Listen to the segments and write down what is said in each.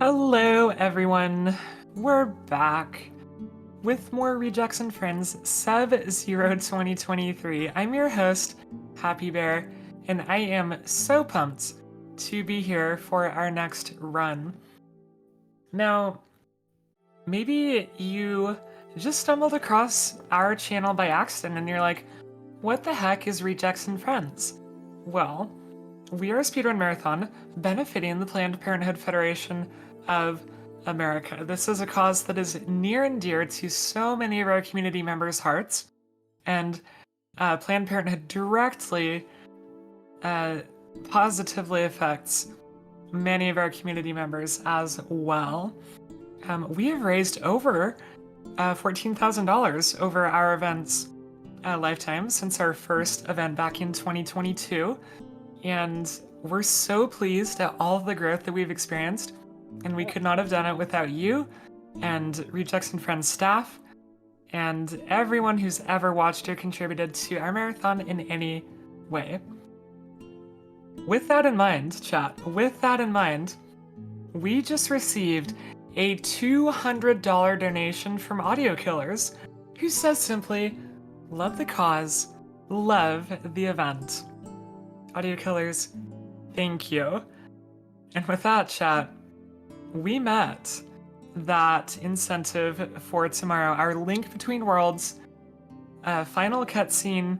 Hello, everyone. We're back with more Rejects and Friends Sub-Zero 2023. I'm your host, Happy Bear, and I am so pumped to be here for our next run. Now, maybe you just stumbled across our channel by accident and you're like, what the heck is Rejects and Friends? Well, we are a speedrun marathon benefiting the Planned Parenthood Federation of America. This is a cause that is near and dear to so many of our community members' hearts, and Planned Parenthood directly positively affects many of our community members as well. We have raised over $14,000 over our event's lifetime since our first event back in 2022. And we're so pleased at all of the growth that we've experienced, and we could not have done it without you and Rejects and Friends staff and everyone who's ever watched or contributed to our marathon in any way. With that in mind, chat, we just received a $200 donation from Audio Killers, who says simply, love the cause, love the event. Audio Killers, thank you. And with that, chat, we met that incentive for tomorrow, our Link Between Worlds final cutscene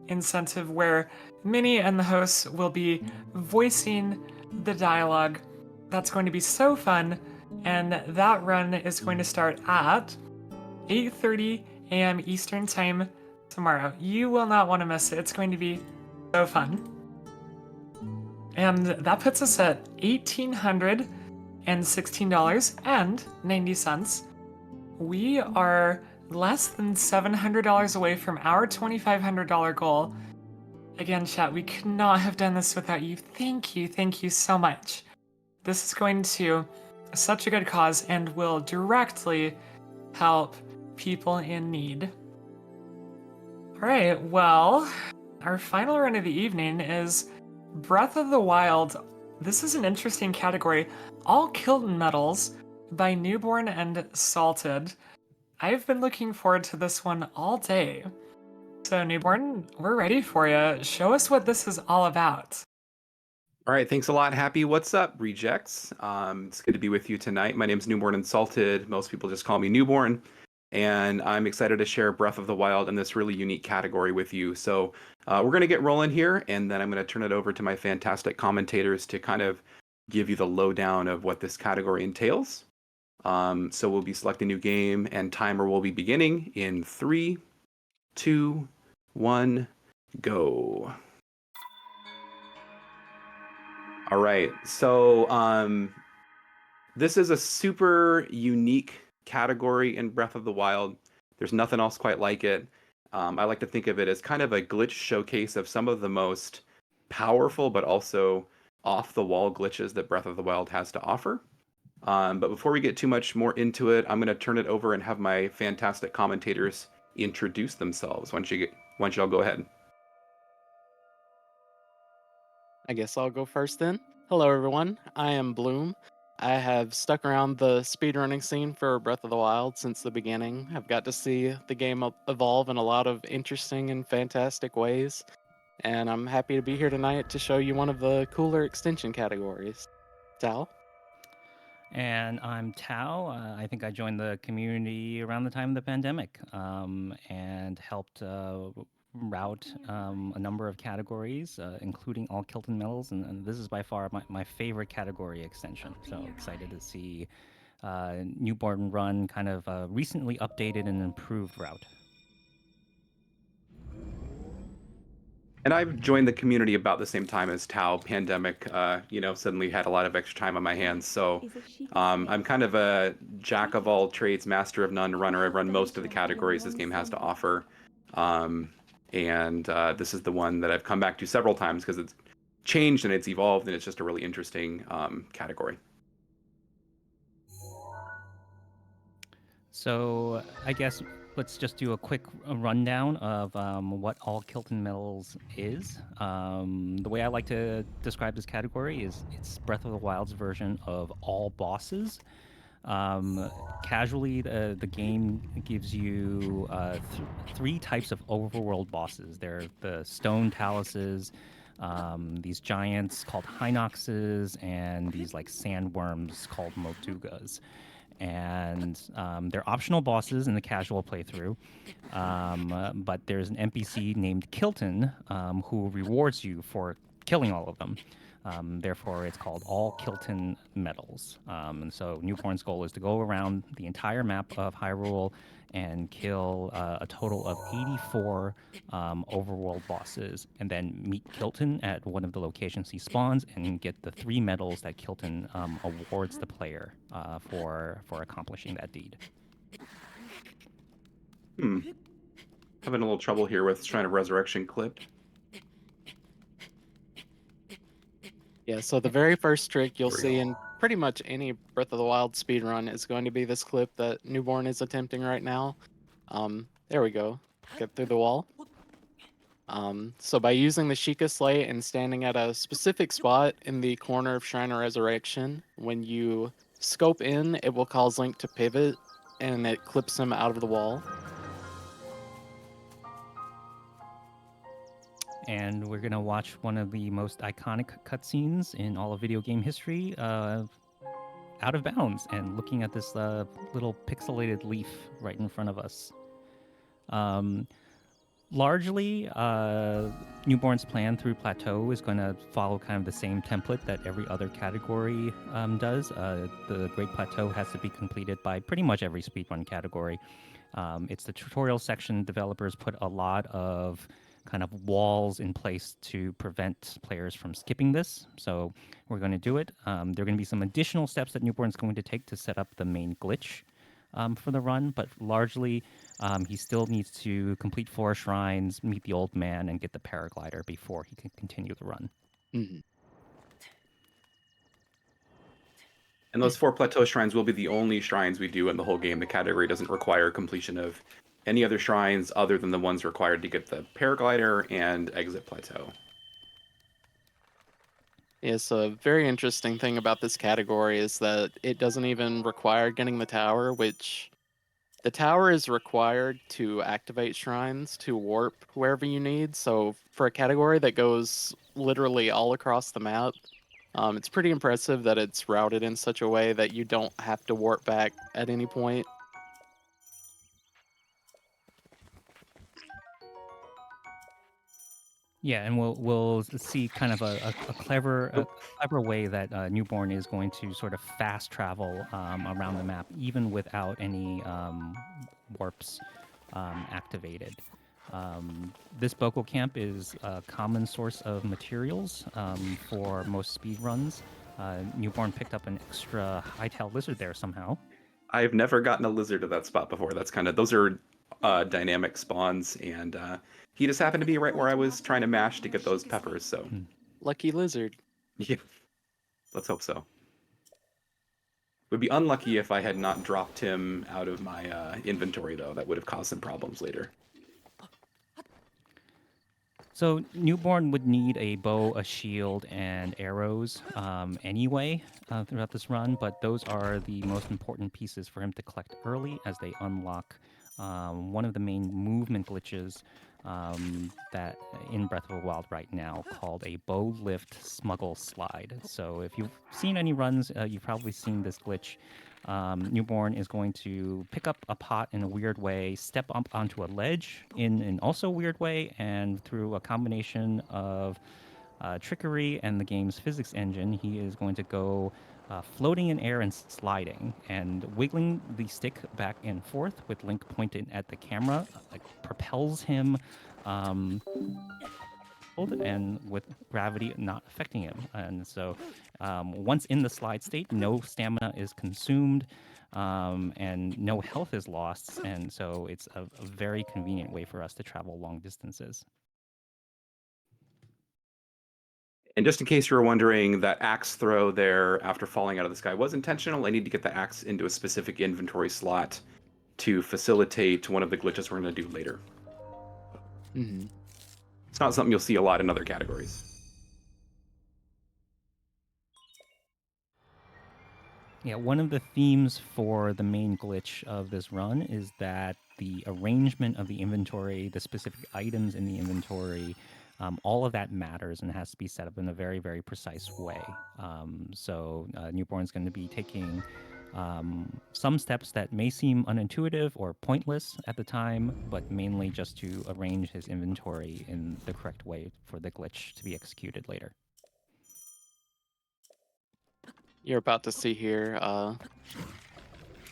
incentive, where Minnie and the hosts will be voicing the dialogue. That's going to be so fun, and that run is going to start at 8:30 a.m. Eastern Time tomorrow. You will not want to miss it. It's going to be so fun. And that puts us at $1,816.90. We are less than $700 away from our $2,500 goal. Again, chat, we could not have done this without you. Thank you so much. This is going to such a good cause and will directly help people in need. All right, well, our final run of the evening is Breath of the Wild. This is an interesting category. All Kilton medals by Newborn and Salted. I've been looking forward to this one all day. So Newborn, we're ready for you. Show us what this is all about. All right, thanks a lot, Happy. What's up, Rejects? It's good to be with you tonight. My name's Newborn and Salted. Most people just call me Newborn, and I'm excited to share Breath of the Wild in this really unique category with you. So we're going to get rolling here, and then I'm going to turn it over to my fantastic commentators to kind of give you the lowdown of what this category entails. So we'll be selecting new game, and timer will be beginning in 3, 2, 1, go. All right, so this is a super unique category in Breath of the Wild. There's nothing else quite like it. I like to think of it as kind of a glitch showcase of some of the most powerful but also off-the-wall glitches that Breath of the Wild has to offer. But before we get too much more into it, I'm going to turn it over and have my fantastic commentators introduce themselves. Why don't y'all go ahead? I guess I'll go first then. Hello, everyone. I am Bloom. I have stuck around the speedrunning scene for Breath of the Wild since the beginning. I've got to see the game evolve in a lot of interesting and fantastic ways, and I'm happy to be here tonight to show you one of the cooler extension categories. Tal? And I'm Tao. I think I joined the community around the time of the pandemic and helped route a number of categories, including all Kilton medals. And this is by far my favorite category extension. So excited to see Newborn Run kind of recently updated and improved route. And I've joined the community about the same time as Tao. Pandemic, suddenly had a lot of extra time on my hands. So I'm kind of a jack of all trades, master of none runner. I've run most of the categories this game has to offer. And this is the one that I've come back to several times because it's changed and it's evolved, and it's just a really interesting category. So I guess let's just do a quick rundown of what all Kilton Metals is. The way I like to describe this category is it's Breath of the Wild's version of all bosses. Casually, the game gives you three types of overworld bosses. They're the stone taluses, these giants called Hinoxes, and these like sandworms called Motugas. And they're optional bosses in the casual playthrough. But there's an NPC named Kilton who rewards you for killing all of them. Therefore, it's called All Kilton Medals. And so Newborn's goal is to go around the entire map of Hyrule and kill a total of 84 overworld bosses, and then meet Kilton at one of the locations he spawns and get the 3 medals that Kilton awards the player for accomplishing that deed. Having a little trouble here with trying to resurrection clip. Yeah, so the very first trick you'll see in pretty much any Breath of the Wild speedrun is going to be this clip that Newborn is attempting right now. There we go. Get through the wall. So by using the Sheikah Slate and standing at a specific spot in the corner of Shrine of Resurrection, when you scope in, it will cause Link to pivot, and it clips him out of the wall. And we're going to watch one of the most iconic cutscenes in all of video game history, Out of Bounds, and looking at this little pixelated leaf right in front of us. Largely, Newborn's plan through Plateau is going to follow kind of the same template that every other category does. The Great Plateau has to be completed by pretty much every speedrun category. It's the tutorial section. Developers put a lot of kind of walls in place to prevent players from skipping this. So we're going to do it. There are going to be some additional steps that Newborn's going to take to set up the main glitch for the run, but largely he still needs to complete 4 shrines, meet the old man, and get the paraglider before he can continue the run. Mm-hmm. And those 4 plateau shrines will be the only shrines we do in the whole game. The category doesn't require completion of any other shrines other than the ones required to get the paraglider and exit plateau. Yes, a very interesting thing about this category is that it doesn't even require getting the tower, which the tower is required to activate shrines to warp wherever you need. So for a category that goes literally all across the map, it's pretty impressive that it's routed in such a way that you don't have to warp back at any point. Yeah, and we'll see kind of a clever way that Newborn is going to sort of fast travel around the map, even without any warps activated. This Boko Camp is a common source of materials for most speed runs. Newborn picked up an extra high-tailed lizard there somehow. I've never gotten a lizard at that spot before. That's kind of, those are dynamic spawns, and he just happened to be right where I was trying to mash to get those peppers, so. Lucky lizard. Yeah, let's hope so. Would be unlucky if I had not dropped him out of my inventory, though. That would have caused some problems later. So Newborn would need a bow, a shield, and arrows anyway throughout this run, but those are the most important pieces for him to collect early as they unlock one of the main movement glitches that in Breath of the Wild right now called a bow lift smuggle slide. So if you've seen any runs, you've probably seen this glitch. Newborn is going to pick up a pot in a weird way, step up onto a ledge in an also weird way, and through a combination of trickery and the game's physics engine, he is going to go floating in air and sliding, and wiggling the stick back and forth with Link pointed at the camera propels him and with gravity not affecting him. And so once in the slide state, no stamina is consumed and no health is lost. And so it's a very convenient way for us to travel long distances. And just in case you were wondering, that axe throw there after falling out of the sky was intentional. I need to get the axe into a specific inventory slot to facilitate one of the glitches we're going to do later. Mm-hmm. It's not something you'll see a lot in other categories. Yeah, one of the themes for the main glitch of this run is that the arrangement of the inventory, the specific items in the inventory, all of that matters and has to be set up in a very, very precise way. So Newborn's going to be taking some steps that may seem unintuitive or pointless at the time, but mainly just to arrange his inventory in the correct way for the glitch to be executed later. You're about to see here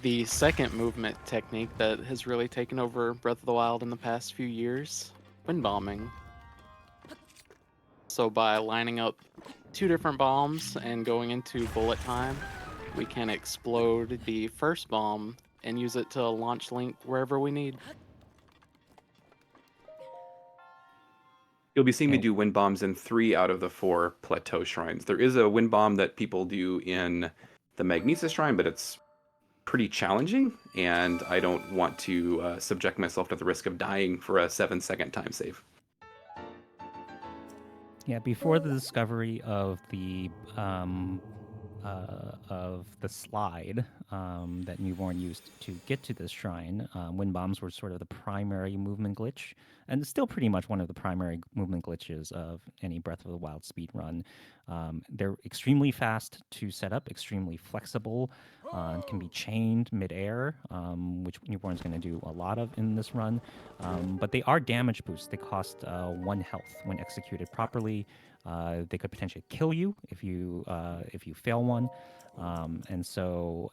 the second movement technique that has really taken over Breath of the Wild in the past few years, wind bombing. So by lining up 2 different bombs and going into bullet time, we can explode the first bomb and use it to launch Link wherever we need. You'll be seeing me And- do wind bombs in 3 out of the 4 plateau shrines. There is a wind bomb that people do in the Magnesis shrine, but it's pretty challenging, and I don't want to subject myself to the risk of dying for a 7-second time save. Yeah, before the discovery of the slide that Newborn used to get to this shrine, wind bombs were sort of the primary movement glitch, and it's still pretty much one of the primary movement glitches of any Breath of the Wild speed run. They're extremely fast to set up, extremely flexible, and can be chained midair, which Newborn's going to do a lot of in this run. But they are damage boosts. They cost 1 health when executed properly. They could potentially kill you if you fail one. And so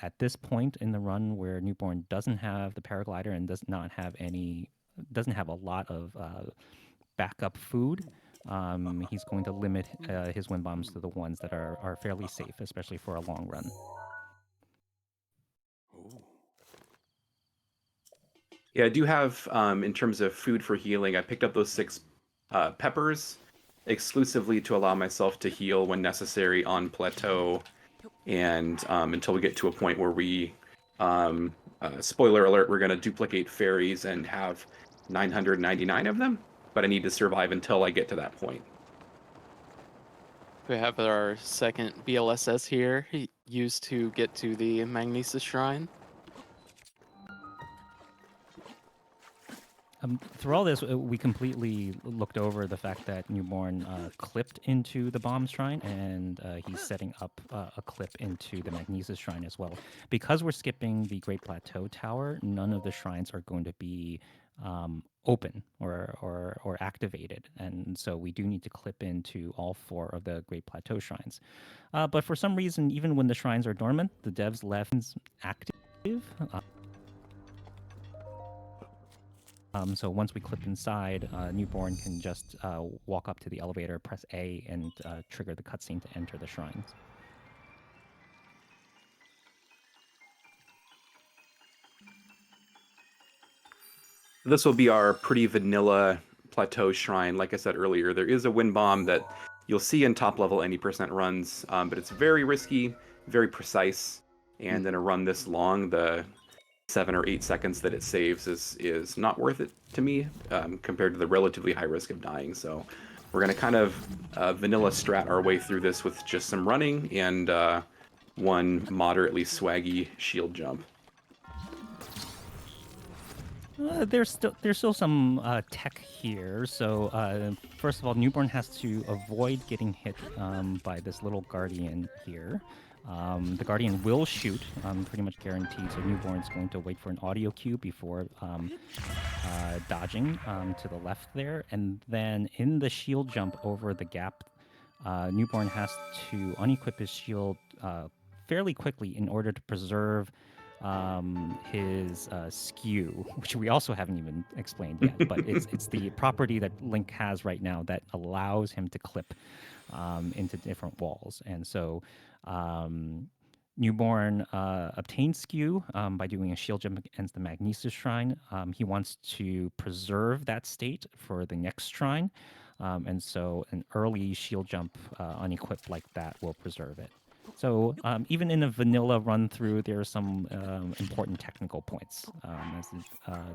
at this point in the run where Newborn doesn't have the paraglider and doesn't have a lot of backup food, he's going to limit his wind bombs to the ones that are fairly safe, especially for a long run. Yeah, I do have, in terms of food for healing, I picked up those 6 peppers exclusively to allow myself to heal when necessary on plateau, and until we get to a point where we, spoiler alert, we're going to duplicate fairies and have 999 of them, but I need to survive until I get to that point. We have our second BLSS here, used to get to the Magnesis Shrine. Through all this, we completely looked over the fact that Newborn clipped into the bomb shrine, and he's setting up a clip into the Magnesis shrine as well. Because we're skipping the Great Plateau Tower, none of the shrines are going to be open or activated, and so we do need to clip into all 4 of the Great Plateau shrines. But for some reason, even when the shrines are dormant, the devs left active. So once we clip inside, Newborn can just walk up to the elevator, press A, and trigger the cutscene to enter the shrines. This will be our pretty vanilla plateau shrine. Like I said earlier, there is a wind bomb that you'll see in top level any % runs, but it's very risky, very precise, and in a run this long, the 7 or 8 seconds that it saves is not worth it to me, compared to the relatively high risk of dying. So we're going to kind of vanilla strat our way through this with just some running and 1 moderately swaggy shield jump. There's still some tech here. So first of all, Newborn has to avoid getting hit by this little guardian here. The guardian will shoot, pretty much guaranteed. So Newborn's going to wait for an audio cue before dodging to the left there, and then in the shield jump over the gap, Newborn has to unequip his shield fairly quickly in order to preserve his skew, which we also haven't even explained yet, but it's the property that Link has right now that allows him to clip into different walls. And so Newborn obtains skew by doing a shield jump against the Magnesis shrine. He wants to preserve that state for the next shrine, and so an early shield jump unequipped like that will preserve it. So even in a vanilla run through, there are some important technical points. As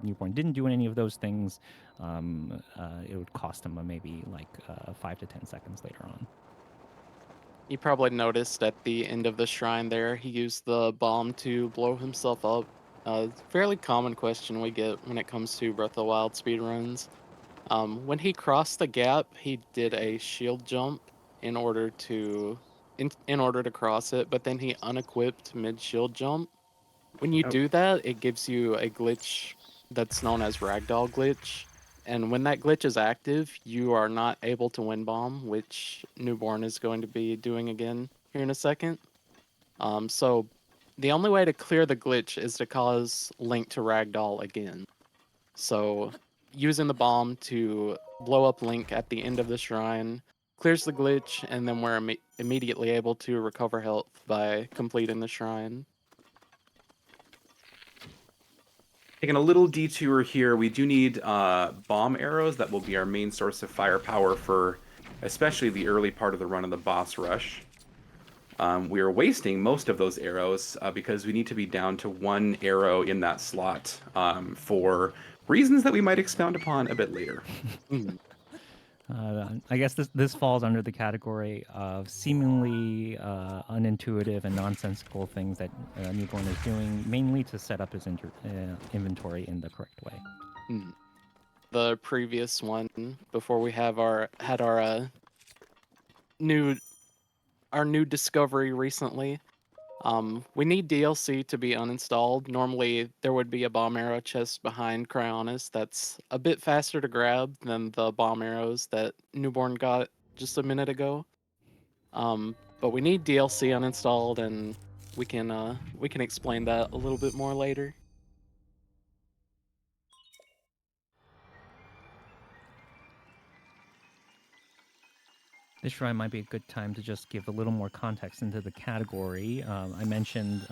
Newborn didn't do any of those things, it would cost him maybe like 5 to 10 seconds later on. You probably noticed at the end of the shrine there, he used the bomb to blow himself up. Fairly common question we get when it comes to Breath of the Wild speedruns. When he crossed the gap, he did a shield jump in order to in order to cross it, but then he unequipped mid shield jump. When you Oh, do that, it gives you a glitch that's known as ragdoll glitch. And when that glitch is active, you are not able to win bomb, which Newborn is going to be doing again here in a second. So the only way to clear the glitch is to cause Link to ragdoll again. So using the bomb to blow up Link at the end of the shrine clears the glitch, and then we're immediately able to recover health by completing the shrine. taking a little detour here. We do need bomb arrows. That will be our main source of firepower for especially the early part of the run of the boss rush. We are wasting most of those arrows because we need to be down to 1 arrow in that slot for reasons that we might expound upon a bit later. I guess this falls under the category of seemingly unintuitive and nonsensical things that Newborn is doing, mainly to set up his inventory in the correct way. The previous one, before we had our new discovery recently. We need DLC to be uninstalled. Normally, there would be a bomb arrow chest behind Cryonis that's a bit faster to grab than the bomb arrows that Newborn got just a minute ago. But we need DLC uninstalled, and we can explain that a little bit more later. This shrine might be a good time to just give a little more context into the category. I mentioned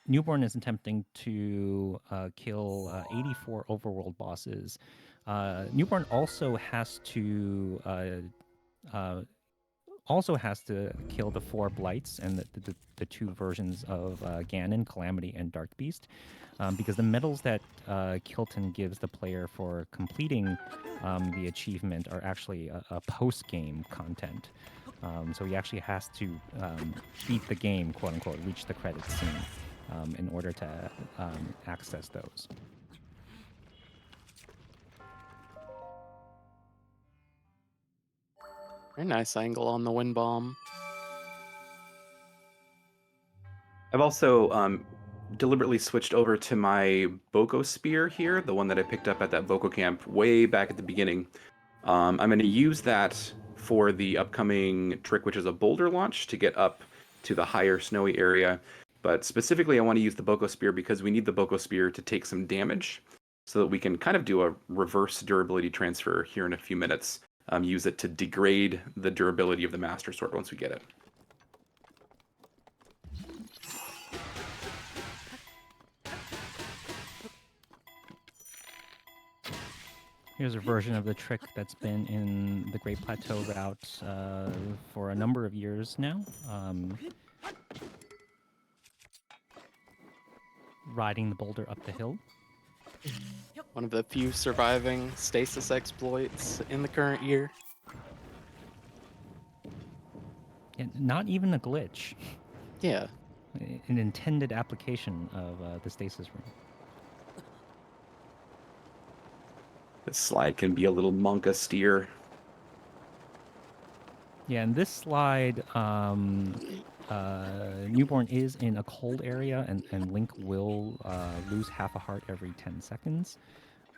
Newborn is attempting to kill 84 overworld bosses. Newborn also has to kill the 4 blights and the 2 versions of Ganon, Calamity, and Dark Beast, because the medals that Kilton gives the player for completing the achievement are actually a post-game content. So he actually has to beat the game, quote unquote, reach the credits scene in order to access those. Very nice angle on the wind bomb. I've also deliberately switched over to my Boko Spear here, the one that I picked up at that Boko camp way back at the beginning. I'm going to use that for the upcoming trick, which is a boulder launch to get up to the higher snowy area. But specifically, I want to use the Boko Spear because we need the Boko Spear to take some damage so that we can kind of do a reverse durability transfer here in a few minutes. Use it to degrade the durability of the Master Sword once we get it. Here's a version of the trick that's been in the Great Plateau route for a number of years now. Riding the boulder up the hill. One of the few surviving stasis exploits in the current year. And not even a glitch. Yeah. An intended application of the stasis room. This slide can be a little monka steer. Yeah, in this slide, Newborn is in a cold area, and Link will lose half a heart every 10 seconds.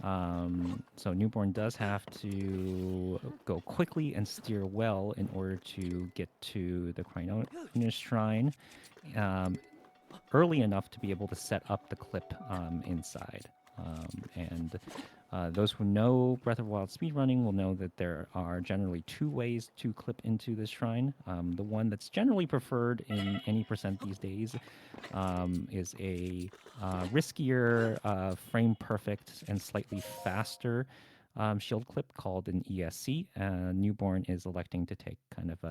So Newborn does have to go quickly and steer well in order to get to the Cryonis Shrine early enough to be able to set up the clip inside. And those who know Breath of the Wild speedrunning will know that there are generally 2 ways to clip into this shrine. The one that's generally preferred in any percent these days is a riskier, frame perfect, and slightly faster shield clip called an ESC. Newborn is electing to take kind of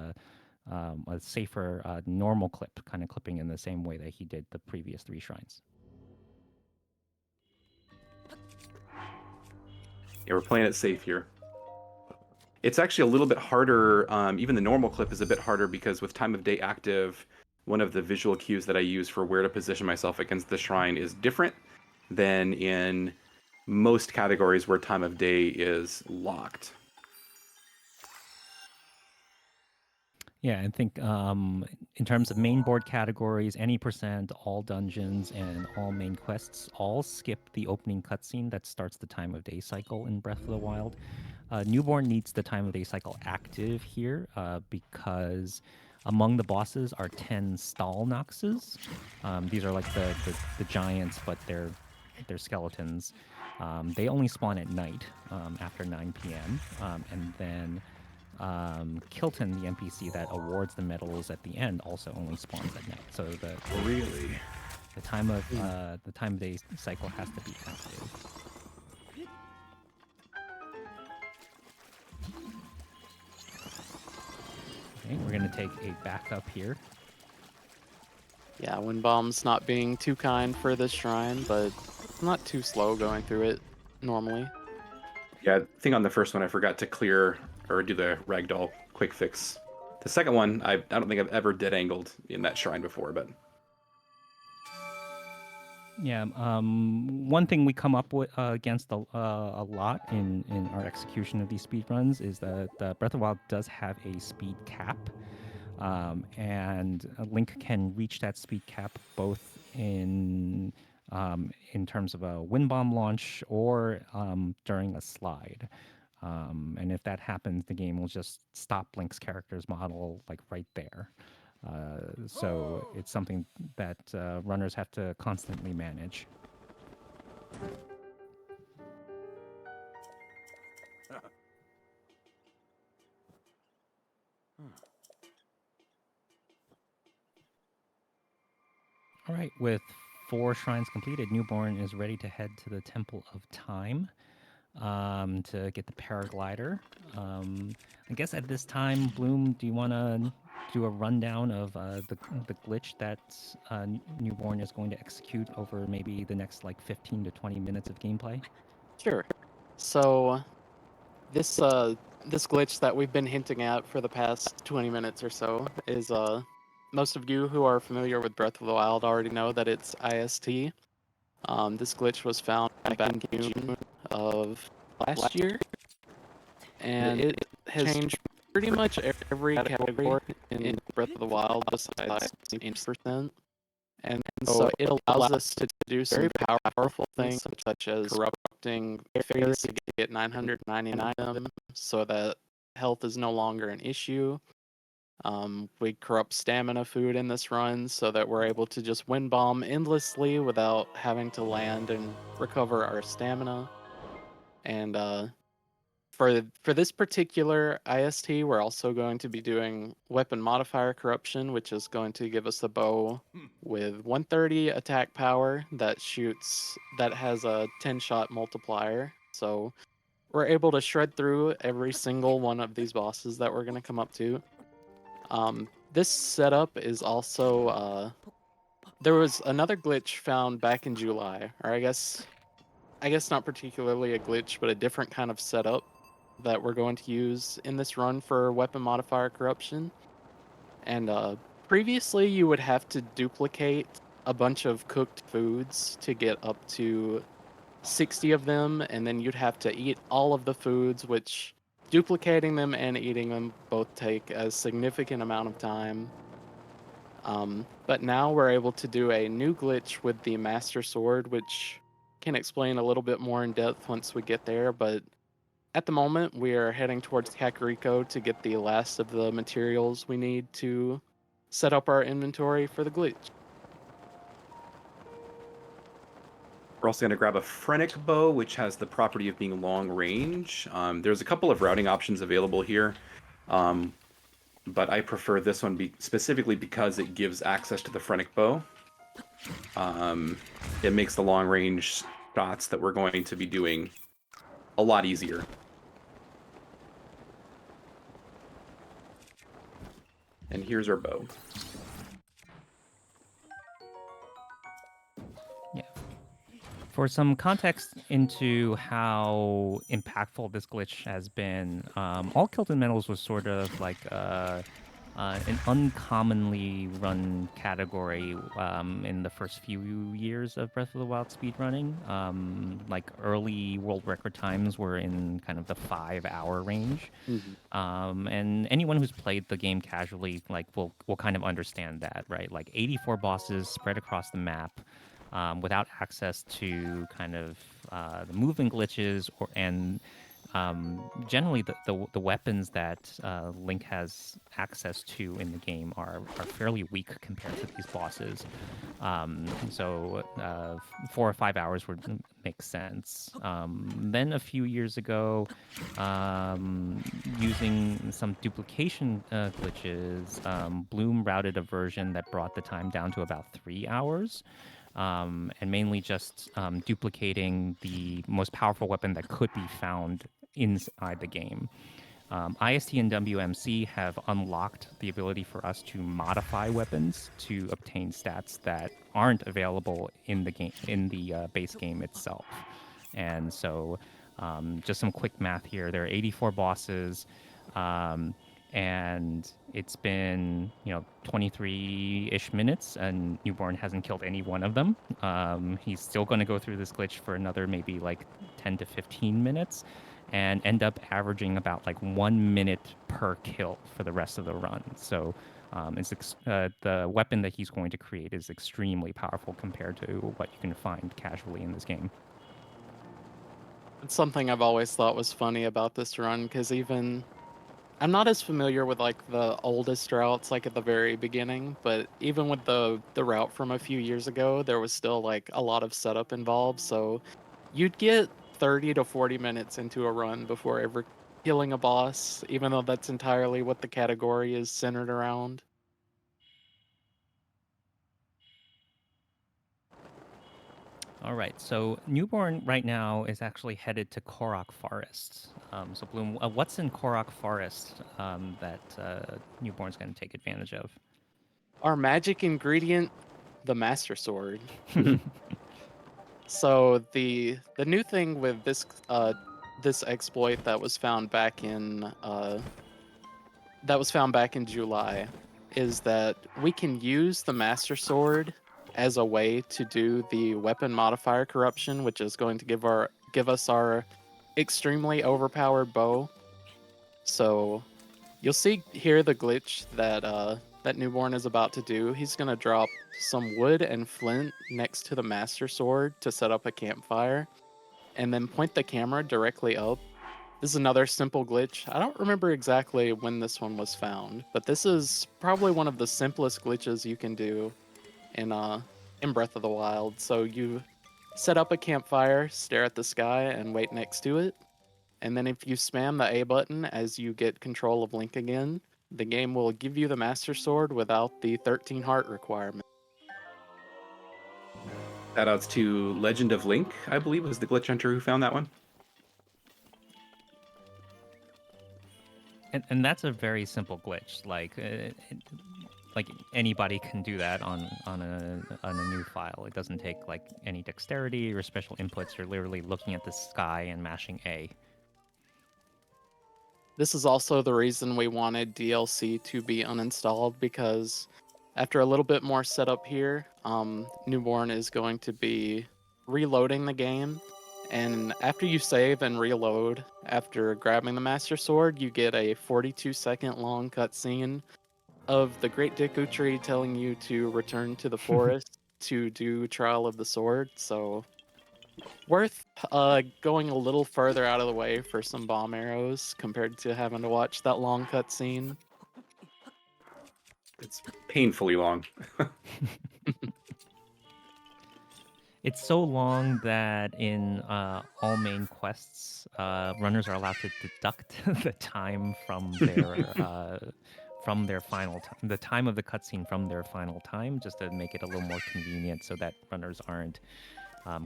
a safer normal clip, kind of clipping in the same way that he did the previous 3 shrines. Yeah, we're playing it safe here. It's actually a little bit harder. Even the normal clip is a bit harder because with time of day active, one of the visual cues that I use for where to position myself against the shrine is different than in most categories where time of day is locked. Yeah, I think in terms of main board categories, any percent, all dungeons, and all main quests all skip the opening cutscene that starts the time of day cycle in Breath of the Wild. Newborn needs the time of day cycle active here because among the bosses are 10 Stalnoxes. These are like the giants, but they're skeletons. They only spawn at night after 9 p.m. And then Kilton, the NPC that awards the medals at the end, also only spawns at night. So the time of day cycle has to be active. Okay, we're gonna take a backup here. Yeah, Wind Bomb's not being too kind for this shrine, but not too slow going through it normally. Yeah, I think on the first one I forgot to clear or do the ragdoll quick fix. The second one, I don't think I've ever dead angled in that shrine before, but Yeah, one thing we come up with against a lot in our execution of these speed runs is that Breath of the Wild does have a speed cap, and Link can reach that speed cap both in terms of a wind bomb launch or during a slide. And if that happens, the game will just stop Link's character's model like right there. So it's something that runners have to constantly manage. All right, with 4 shrines completed, Newborn is ready to head to the Temple of Time to get the paraglider. I guess at this time, Bloom, do you want to do a rundown of the glitch that Newborn is going to execute over maybe the next like 15 to 20 minutes of gameplay? Sure. So this this glitch that we've been hinting at for the past 20 minutes or so is most of you who are familiar with Breath of the Wild already know that it's IST. This glitch was found back in June of last year, and it has changed pretty much every category in Breath of the Wild besides 8%. And so it allows us to do some very powerful things such as corrupting fairies to get 999 of them so that health is no longer an issue. We corrupt stamina food in this run so that we're able to just wind bomb endlessly without having to land and recover our stamina. And for this particular IST, we're also going to be doing weapon modifier corruption, which is going to give us a bow with 130 attack power that has a 10-shot multiplier. So we're able to shred through every single one of these bosses that we're going to come up to. This setup is also there was another glitch found back in July, or I guess not particularly a glitch, but a different kind of setup that we're going to use in this run for weapon modifier corruption. And previously you would have to duplicate a bunch of cooked foods to get up to 60 of them, and then you'd have to eat all of the foods, which duplicating them and eating them both take a significant amount of time. But now we're able to do a new glitch with the Master Sword, which can explain a little bit more in depth once we get there, but at the moment we are heading towards Kakariko to get the last of the materials we need to set up our inventory for the glitch. we're also going to grab a Phrenic Bow, which has the property of being long range. There's a couple of routing options available here, but I prefer this one specifically because it gives access to the Phrenic Bow. It makes the long range shots that we're going to be doing a lot easier. And here's our bow. Yeah. For some context into how impactful this glitch has been, all Kilted Metals was sort of like an uncommonly run category in the first few years of Breath of the Wild speedrunning. Like early world record times were in kind of the 5-hour range. And anyone who's played the game casually will kind of understand that, right? Like 84 bosses spread across the map. Without access to kind of the movement glitches and generally the weapons that Link has access to in the game are fairly weak compared to these bosses. So 4 or 5 hours would make sense. Then a few years ago, using some duplication glitches, Bloom routed a version that brought the time down to about 3 hours. And mainly just duplicating the most powerful weapon that could be found inside the game. IST and WMC have unlocked the ability for us to modify weapons to obtain stats that aren't available in the game in the base game itself. And so, just some quick math here: there are 84 bosses. And it's been 23-ish minutes, and Newborn hasn't killed any one of them. He's still going to go through this glitch for another maybe like 10 to 15 minutes and end up averaging about like 1 minute per kill for the rest of the run. So the weapon that he's going to create is extremely powerful compared to what you can find casually in this game. It's something I've always thought was funny about this run, because even I'm not as familiar with like the oldest routes, like at the very beginning, but even with the route from a few years ago, there was still like a lot of setup involved. So you'd get 30 to 40 minutes into a run before ever killing a boss, even though that's entirely what the category is centered around. All right, so Newborn right now is actually headed to Korok Forest. So Bloom, what's in Korok Forest that Newborn's going to take advantage of? Our magic ingredient, the Master Sword. So the new thing with this exploit that was found back in July is that we can use the Master Sword as a way to do the weapon modifier corruption, which is going to give us our extremely overpowered bow. So you'll see here the glitch that Newborn is about to do. He's gonna drop some wood and flint next to the Master Sword to set up a campfire, and then point the camera directly up. This is another simple glitch. I don't remember exactly when this one was found, but this is probably one of the simplest glitches you can do in Breath of the Wild. So you set up a campfire, stare at the sky, and wait next to it. And then if you spam the A button as you get control of Link again, the game will give you the Master Sword without the 13 heart requirement. Shoutouts to Legend of Link, I believe, was the glitch hunter who found that one. And that's a very simple glitch. Like anybody can do that on a new file. It doesn't take like any dexterity or special inputs. You're literally looking at the sky and mashing A. This is also the reason we wanted DLC to be uninstalled, because after a little bit more setup here, Newborn is going to be reloading the game. And after you save and reload, after grabbing the Master Sword, you get a 42-second long cutscene of the Great Deku Tree telling you to return to the forest to do Trial of the Sword. So worth going a little further out of the way for some bomb arrows compared to having to watch that long cutscene. It's painfully long. It's so long that in all main quests, runners are allowed to deduct the time from their final time, the time of the cutscene from their final time, just to make it a little more convenient, so that runners aren't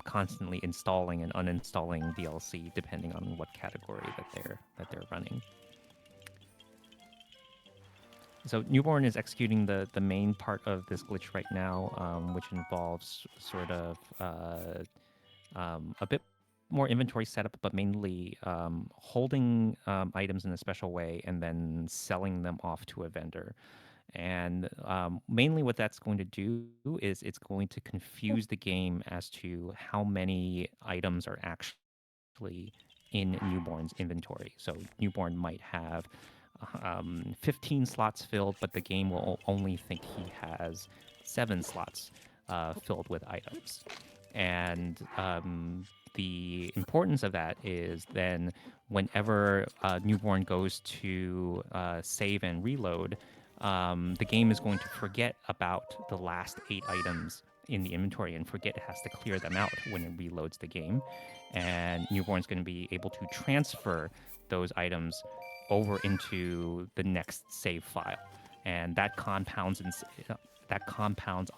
constantly installing and uninstalling DLC depending on what category that they're running. So Newborn is executing the main part of this glitch right now, which involves sort of a bit more inventory setup, but mainly holding items in a special way and then selling them off to a vendor. And mainly what that's going to do is it's going to confuse the game as to how many items are actually in Newborn's inventory. So Newborn might have 15 slots filled, but the game will only think he has 7 slots filled with items. And the importance of that is then whenever Newborn goes to save and reload, the game is going to forget about the last 8 items in the inventory and forget it has to clear them out when it reloads the game. And Newborn's going to be able to transfer those items over into the next save file. And that compounds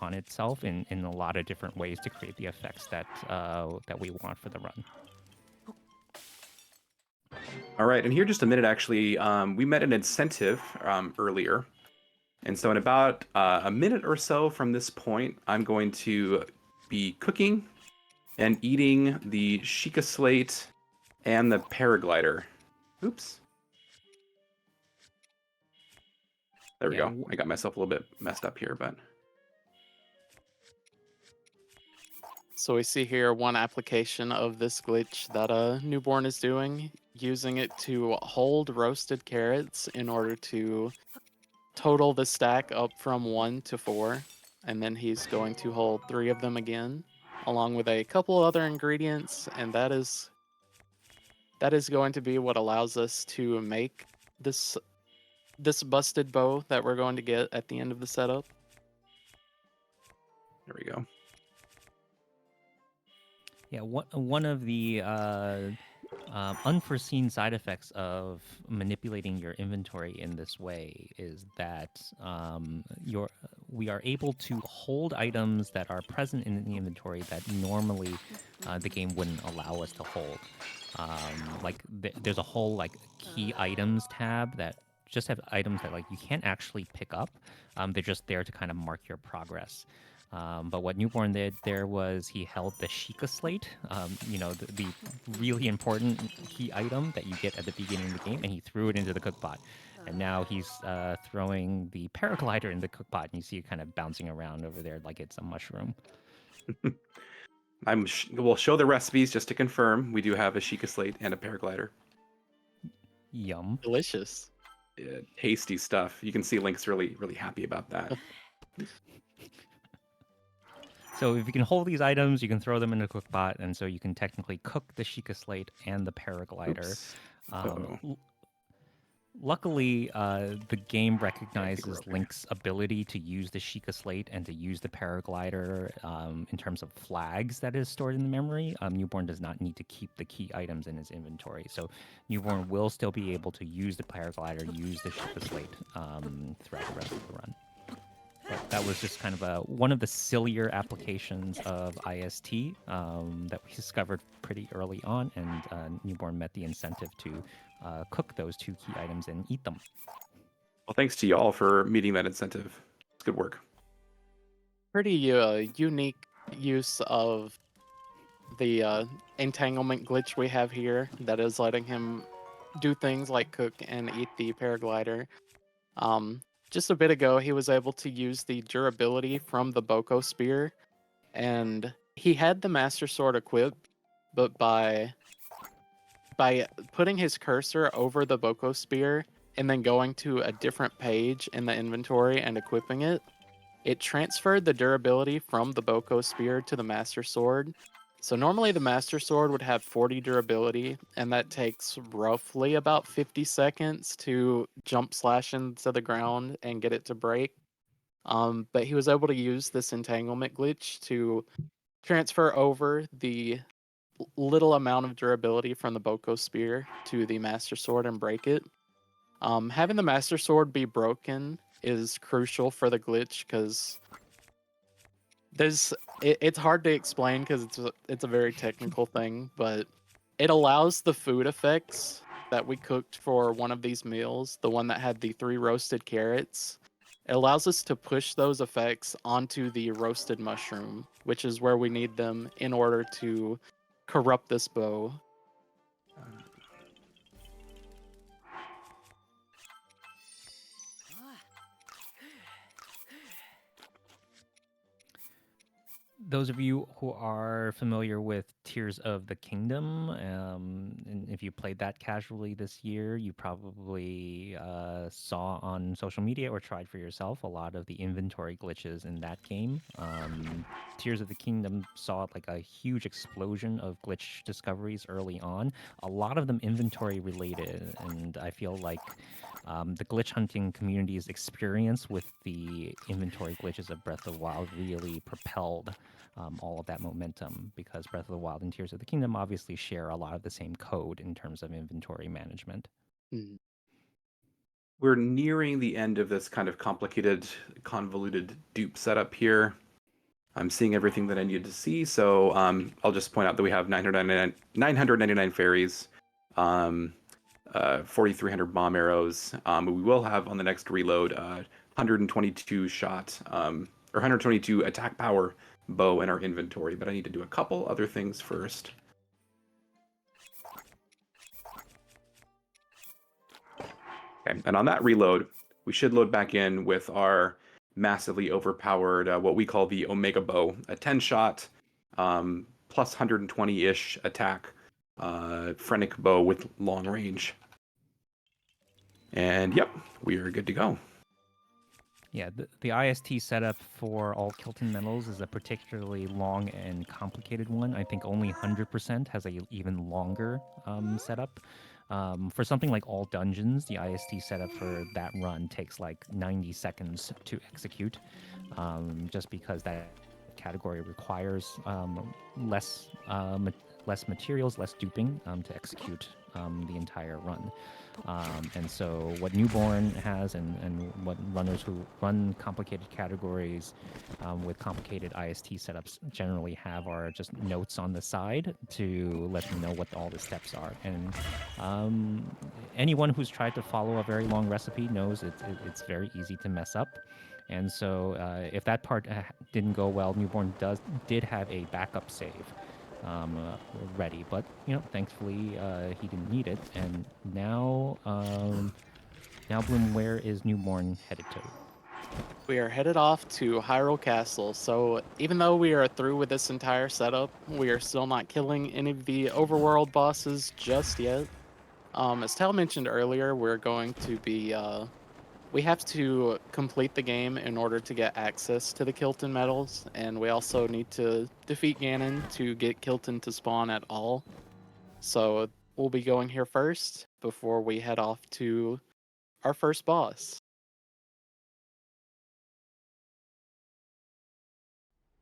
on itself in a lot of different ways to create the effects that we want for the run. All right, and here just a minute, actually, we met an incentive earlier. And so in about a minute or so from this point, I'm going to be cooking and eating the Sheikah Slate and the paraglider. Oops. There we Yeah, go. I got myself a little bit messed up here, but... So we see here one application of this glitch that Newborn is doing, using it to hold roasted carrots in order to total the stack up from 1 to 4, and then he's going to hold 3 of them again, along with a couple other ingredients, and that is going to be what allows us to make this busted bow that we're going to get at the end of the setup. There we go. Yeah, one of the unforeseen side effects of manipulating your inventory in this way is that we are able to hold items that are present in the inventory that normally the game wouldn't allow us to hold. There's a whole key items tab that just have items that you can't actually pick up. They're just there to kind of mark your progress. But what Newborn did there was he held the Sheikah Slate, the really important key item that you get at the beginning of the game, and he threw it into the cookpot. And now he's throwing the paraglider in the cookpot, and you see it kind of bouncing around over there like it's a mushroom. We'll show the recipes just to confirm. We do have a Sheikah Slate and a paraglider. Yum. Delicious. Yeah, tasty stuff. You can see Link's really, really happy about that. So if you can hold these items, you can throw them in a cookpot, and so you can technically cook the Sheikah Slate and the paraglider. Luckily, the game recognizes Link's ability to use the Sheikah Slate and to use the paraglider in terms of flags that is stored in the memory. Newborn does not need to keep the key items in his inventory. So Newborn will still be able to use the paraglider, use the Sheikah Slate throughout the rest of the run. But that was just kind of one of the sillier applications of IST that we discovered pretty early on, and Newborn met the incentive to cook those 2 key items and eat them. Well, thanks to y'all for meeting that incentive. It's good work. Pretty unique use of the entanglement glitch we have here that is letting him do things like cook and eat the paraglider. Just a bit ago, he was able to use the durability from the Boko Spear, and he had the Master Sword equipped, but by putting his cursor over the Boko Spear and then going to a different page in the inventory and equipping it, it transferred the durability from the Boko Spear to the Master Sword. So normally the Master Sword would have 40 durability, and that takes roughly about 50 seconds to jump slash into the ground and get it to break. But he was able to use this entanglement glitch to transfer over the little amount of durability from the Boko Spear to the Master Sword and break it. Having the Master Sword be broken is crucial for the glitch because it's hard to explain because it's a very technical thing, but it allows the food effects that we cooked for one of these meals, the one that had the 3 roasted carrots, it allows us to push those effects onto the roasted mushroom, which is where we need them in order to corrupt this bow. Those of you who are familiar with Tears of the Kingdom, and if you played that casually this year, you probably saw on social media or tried for yourself a lot of the inventory glitches in that game. Tears of the Kingdom saw like a huge explosion of glitch discoveries early on, a lot of them inventory related, and I feel like the glitch hunting community's experience with the inventory glitches of Breath of the Wild really propelled all of that momentum, because Breath of the Wild and Tears of the Kingdom obviously share a lot of the same code in terms of inventory management. Mm. We're nearing the end of this kind of complicated, convoluted dupe setup here. I'm seeing everything that I needed to see, so I'll just point out that we have 999 fairies, 4,300 bomb arrows. We will have on the next reload 122 shot or 122 attack power bow in our inventory, but I need to do a couple other things first. Okay, and on that reload, we should load back in with our massively overpowered, what we call the Omega Bow, a 10-shot, plus 120-ish attack, Phrenic bow with long range. And yep, we are good to go. Yeah, the IST setup for all Kilton medals is a particularly long and complicated one. I think only 100% has a even longer setup. For something like all dungeons, the IST setup for that run takes like 90 seconds to execute, just because that category requires less materials, less duping to execute the entire run. And so what Newborn has and what runners who run complicated categories with complicated IST setups generally have are just notes on the side to let them know what all the steps are. And anyone who's tried to follow a very long recipe knows it's very easy to mess up. And so if that part didn't go well, Newborn did have a backup save ready, but thankfully he didn't need it. And now Bloom, where is Newborn headed to? We are headed off to Hyrule Castle, so even though we are through with this entire setup, we are still not killing any of the overworld bosses just yet. As Tal mentioned earlier, we're going to be we have to complete the game in order to get access to the Kilton medals, and we also need to defeat Ganon to get Kilton to spawn at all. So we'll be going here first before we head off to our first boss.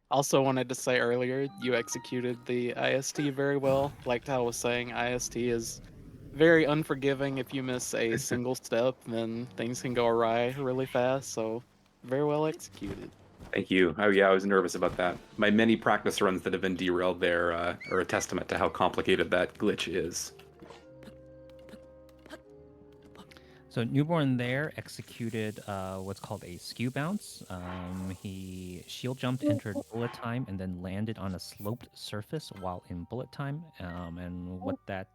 Also wanted to say earlier, you executed the IST very well. Like Tal was saying, IST is very unforgiving. If you miss a single step, then things can go awry really fast. So very well executed. Thank you. Oh yeah, I was nervous about that. My many practice runs that have been derailed there are a testament to how complicated that glitch is. So Newborn there executed what's called a skew bounce. He shield jumped, entered bullet time, and then landed on a sloped surface while in bullet time. And what that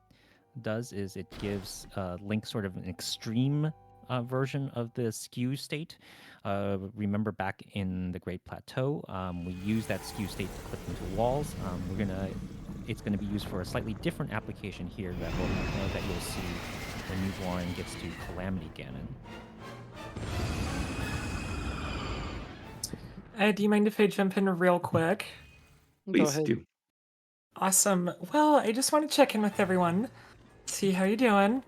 does is it gives Link sort of an extreme version of the skew state. Remember back in the Great Plateau, we use that skew state to clip into walls. It's gonna be used for a slightly different application here that you'll see when Newborn gets to Calamity Ganon. Do you mind if I jump in real quick? Go Please ahead. do. Awesome. Well, I just want to check in with everyone, see how you're doing.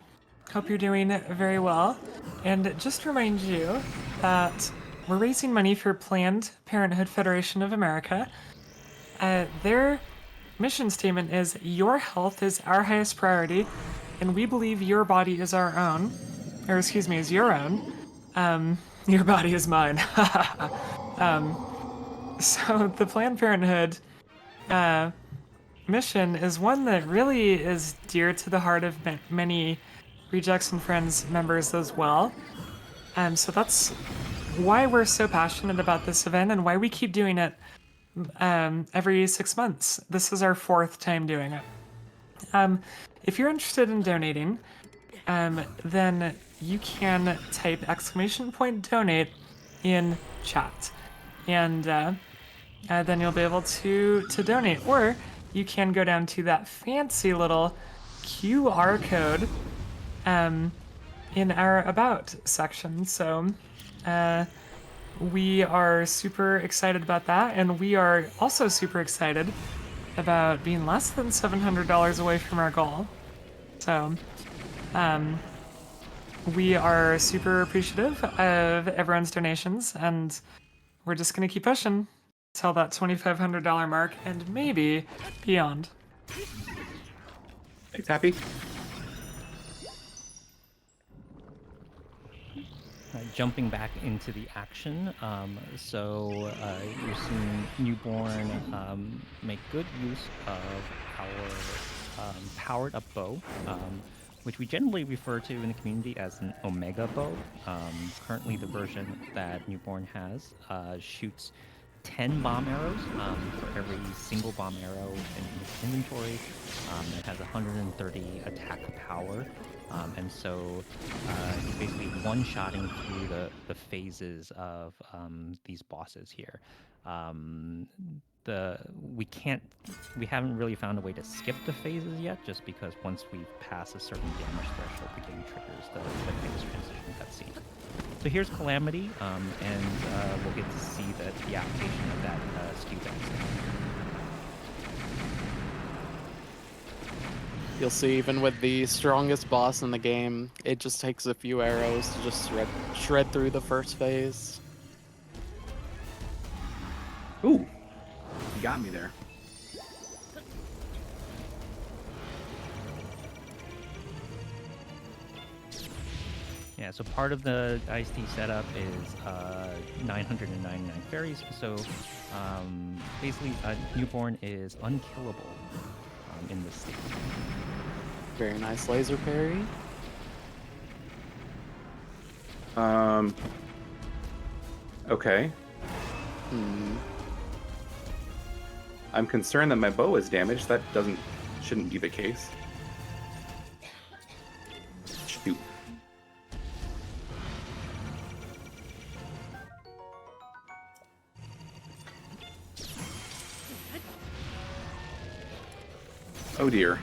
Hope you're doing very well. And just remind you that we're raising money for Planned Parenthood Federation of America. Their mission statement is, "Your health is our highest priority, and we believe your body is our own." Or excuse me, is your own. Your body is mine. So the Planned Parenthood mission is one that really is dear to the heart of many Rejects and Friends members as well. So that's why we're so passionate about this event and why we keep doing it every 6 months. This is our 4th time doing it. If you're interested in donating, then you can type !donate in chat, and then you'll be able to donate. Or you can go down to that fancy little QR code in our About section. So we are super excited about that, and we are also super excited about being less than $700 away from our goal. So we are super appreciative of everyone's donations, and we're just going to keep pushing till that $2,500 mark and maybe beyond. Thanks, Happy. Jumping back into the action, so you're seeing Newborn make good use of our powered up bow, which we generally refer to in the community as an Omega bow. Currently the version that Newborn has shoots 10 bomb arrows for every single bomb arrow in its inventory. It has 130 attack power. And so he's basically one-shotting through the phases of these bosses here. We haven't really found a way to skip the phases yet, just because once we pass a certain damage threshold, the game triggers the phase transition cutscene. So here's Calamity, and we'll get to see the application of that skew density. You'll see, even with the strongest boss in the game, it just takes a few arrows to just shred through the first phase. Ooh, you got me there. Yeah, so part of the IST setup is 999 fairies. So basically, Newborn is unkillable in this state. Very nice laser parry. Okay. I'm concerned that my bow is damaged. That shouldn't be the case. Shoot. Oh dear.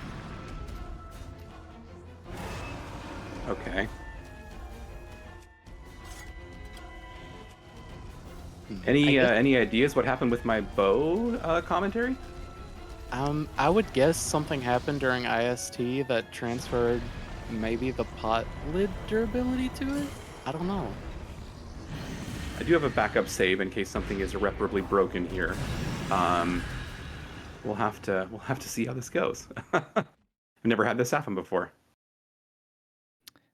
Okay. Any ideas what happened with my bow commentary? I would guess something happened during IST that transferred maybe the pot lid durability to it? I don't know. I do have a backup save in case something is irreparably broken here. We'll have to see how this goes. I've never had this happen before.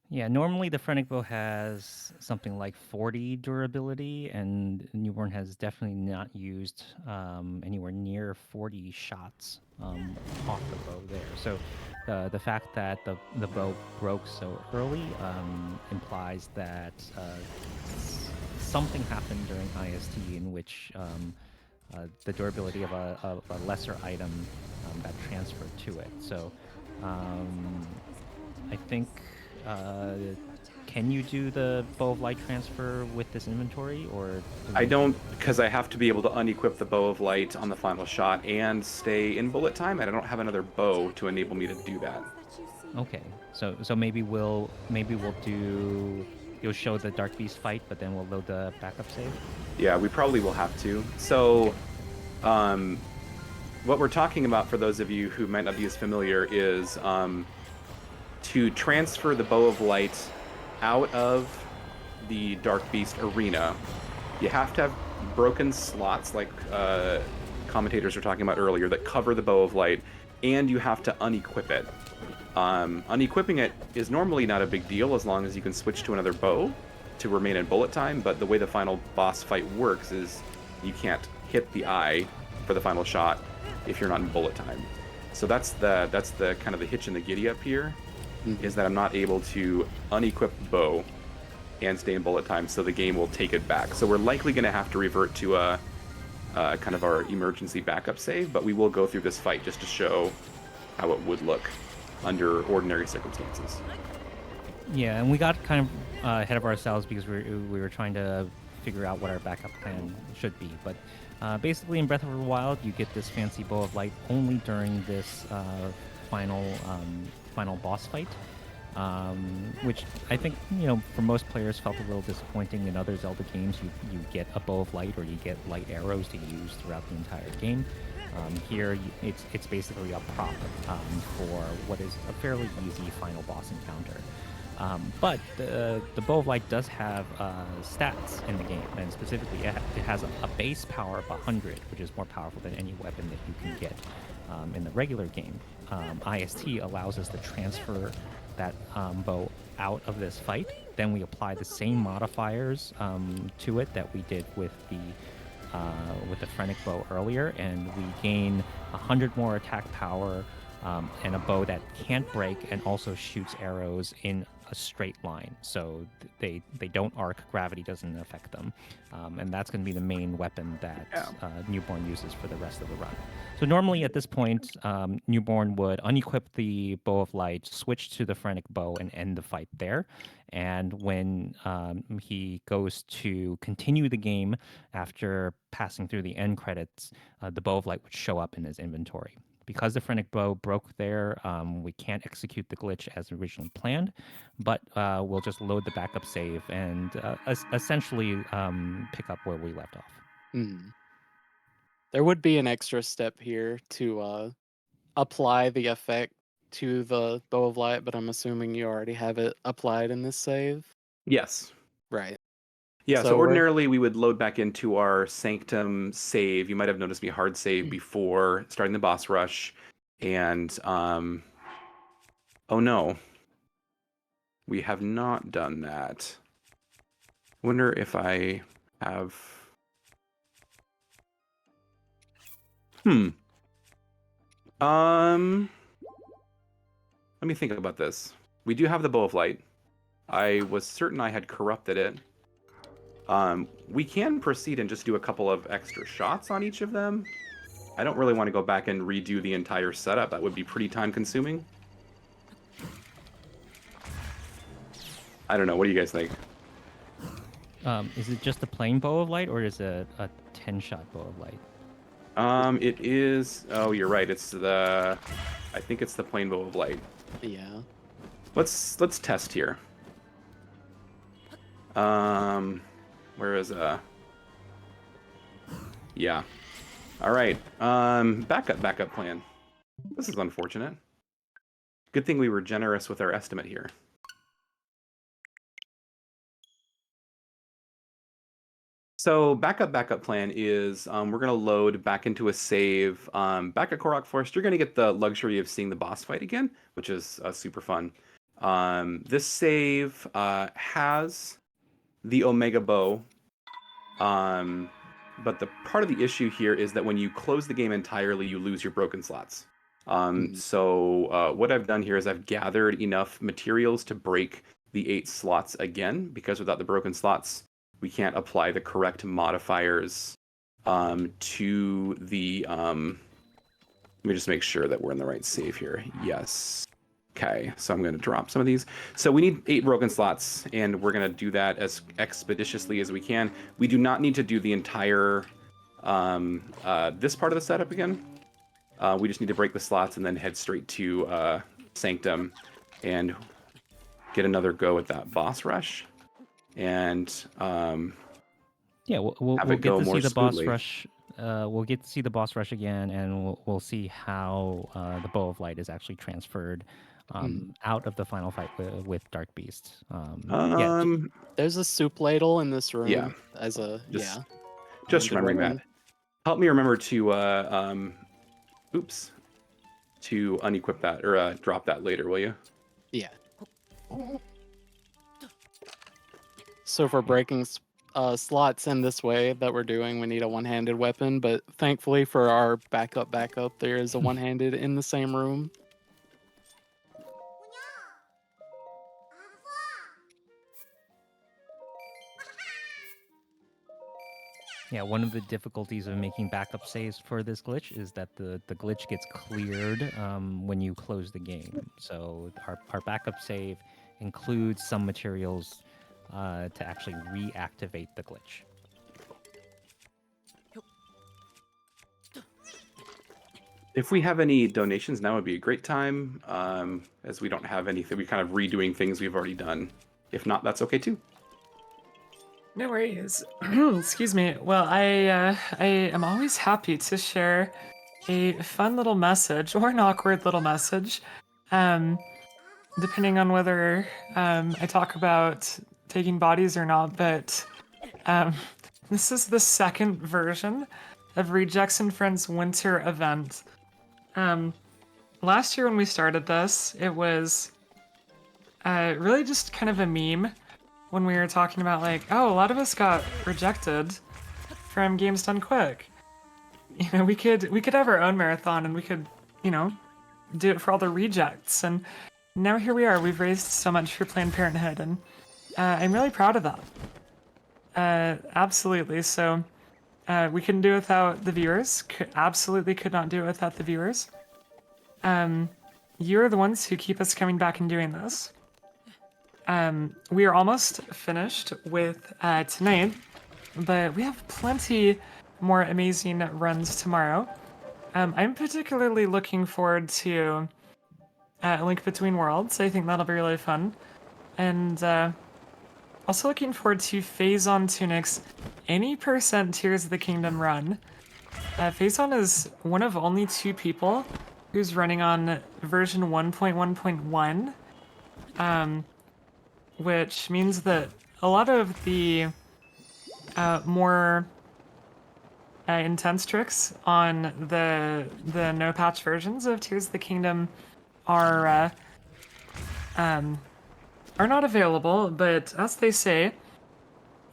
Yeah, normally the Phrenic bow has something like 40 durability, and Newborn has definitely not used anywhere near 40 shots off the bow there. So the fact that the bow broke so early implies that something happened during IST in which the durability of a lesser item got transferred to it. So I think... can you do the Bow of Light transfer with this inventory, or...? I don't, because I have to be able to unequip the Bow of Light on the final shot and stay in bullet time, and I don't have another bow to enable me to do that. Okay, so maybe we'll do... You'll show the Dark Beast fight, but then we'll load the backup save? Yeah, we probably will have to. So, what we're talking about, for those of you who might not be as familiar, is... to transfer the Bow of Light out of the Dark Beast arena, you have to have broken slots, like commentators were talking about earlier, that cover the Bow of Light, and you have to unequip it. Unequipping it is normally not a big deal as long as you can switch to another bow to remain in bullet time, but the way the final boss fight works is you can't hit the eye for the final shot if you're not in bullet time. So that's the kind of the hitch in the giddy up here. is that I'm not able to unequip the bow and stay in bullet time, so the game will take it back. So we're likely going to have to revert to a kind of our emergency backup save, but we will go through this fight just to show how it would look under ordinary circumstances. Yeah, and we got kind of ahead of ourselves because we were trying to figure out what our backup plan should be. But basically, in Breath of the Wild, you get this fancy bow of light only during this final boss fight, which I think for most players felt a little disappointing. In other Zelda games, you get a bow of light or you get light arrows to use throughout the entire game. Here, it's basically a prop for what is a fairly easy final boss encounter. But the Bow of Light does have stats in the game, and specifically it has a base power of 100, which is more powerful than any weapon that you can get in the regular game. IST allows us to transfer that bow out of this fight. Then we apply the same modifiers to it that we did with the Phrenic bow earlier, and we gain 100 more attack power and a bow that can't break and also shoots arrows in a straight line, so they don't arc. Gravity doesn't affect them, and that's going to be the main weapon that Newborn uses for the rest of the run. So normally at this point, Newborn would unequip the Bow of Light, switch to the Phrenic bow, and end the fight there. And when he goes to continue the game after passing through the end credits, the Bow of Light would show up in his inventory. Because the Phrenic bow broke there, we can't execute the glitch as originally planned, but we'll just load the backup save and essentially pick up where we left off. There would be an extra step here to apply the effect to the Bow of Light, but I'm assuming you already have it applied in this save? Yes. Right. Yeah, so we're- ordinarily we would load back into our Sanctum save. You might have noticed me hard save before starting the boss rush. And, oh no. We have not done that. I wonder if I have... Let me think about this. We do have the Bow of Light. I was certain I had corrupted it. We can proceed and just do a couple of extra shots on each of them. I don't really want to go back and redo the entire setup. That would be pretty time-consuming. I don't know. What do you guys think? Is it just a plain Bow of Light, or is it a 10-shot Bow of Light? It is... Oh, you're right. It's the... I think it's the plain Bow of Light. Yeah. Let's test here. Where is Yeah. All right. Backup plan. This is unfortunate. Good thing we were generous with our estimate here. So backup plan is we're going to load back into a save. Back at Korok Forest, you're going to get the luxury of seeing the boss fight again, which is super fun. This save has the Omega Bow, but the part of the issue here is that when you close the game entirely, you lose your broken slots. So what I've done here is I've gathered enough materials to break the 8 slots again, because without the broken slots, we can't apply the correct modifiers to the... Let me just make sure that we're in the right save here. Yes. Okay, so I'm going to drop some of these. So we need 8 broken slots, and we're going to do that as expeditiously as we can. We do not need to do the entire this part of the setup again. We just need to break the slots and then head straight to Sanctum and get another go at that boss rush. And yeah, we'll have get it go to more see the boss smoothly. rush. We'll get to see the boss rush again, and we'll see how the Bow of Light is actually transferred out of the final fight with Dark Beast. There's a soup ladle in this room. Yeah. As a Just remembering weapon. that. Help me remember to to unequip that or drop that later, will you? Yeah. So for breaking slots in this way that we're doing, we need a one-handed weapon, but thankfully for our backup, there is a one-handed in the same room. Yeah, one of the difficulties of making backup saves for this glitch is that the glitch gets cleared when you close the game. So our backup save includes some materials to actually reactivate the glitch. If we have any donations now would be a great time, as we don't have anything. We're kind of redoing things we've already done. If not, that's okay too. No worries. Excuse me. Well, I am always happy to share a fun little message or an awkward little message, um, depending on whether I talk about taking bodies or not. But um, this is the second version of Rejects and Friends Winter event. Last year when we started this, it was really just kind of a meme when we were talking about like, oh, a lot of us got rejected from games done quick. You know, we could have our own marathon and we could, you know, do it for all the rejects. And now here we are. We've raised so much for Planned Parenthood, and I'm really proud of that. Absolutely. So we couldn't do it without the viewers. Absolutely could not do it without the viewers. You're the ones who keep us coming back and doing this. We are almost finished with tonight, but we have plenty more amazing runs tomorrow. I'm particularly looking forward to Link Between Worlds. I think that'll be really fun. And also looking forward to Phazon Tunic's any % Tears of the Kingdom run. Phazon is one of only 2 people who's running on version 1.1.1. Which means that a lot of the more intense tricks on the no patch versions of Tears of the Kingdom are not available. But as they say,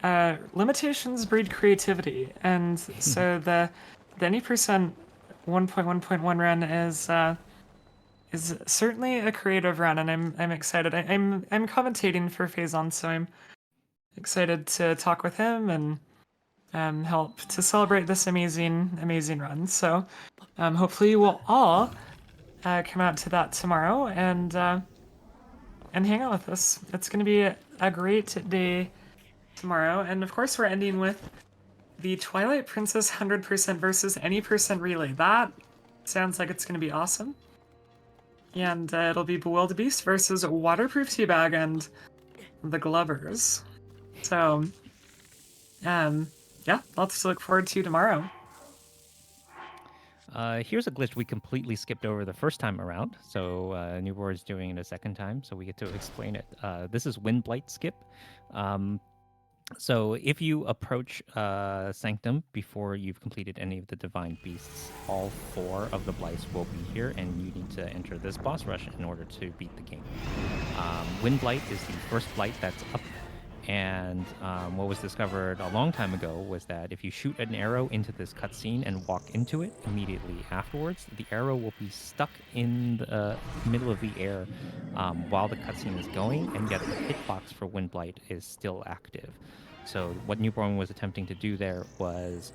limitations breed creativity, and so the any % 1.1.1 run is certainly a creative run, and I'm excited. I'm commentating for Phazon, so I'm excited to talk with him and help to celebrate this amazing run. So hopefully you will all come out to that tomorrow and hang out with us. It's going to be a great day tomorrow, and of course we're ending with the Twilight Princess 100% versus any % relay. That sounds like it's going to be awesome. And it'll be Bewildebeest versus Waterproof Teabag and the Glovers. So, yeah, lots to look forward to tomorrow. Here's a glitch we completely skipped over the first time around, so Newborn's doing it a second time, so we get to explain it. This is Wind Blight skip. So if you approach Sanctum before you've completed any of the Divine Beasts, all 4 of the Blights will be here, and you need to enter this boss rush in order to beat the game. Wind Blight is the first Blight that's up, and what was discovered a long time ago was that if you shoot an arrow into this cutscene and walk into it immediately afterwards, the arrow will be stuck in the middle of the air while the cutscene is going, and yet the hitbox for Wind Blight is still active. So what Newborn was attempting to do there was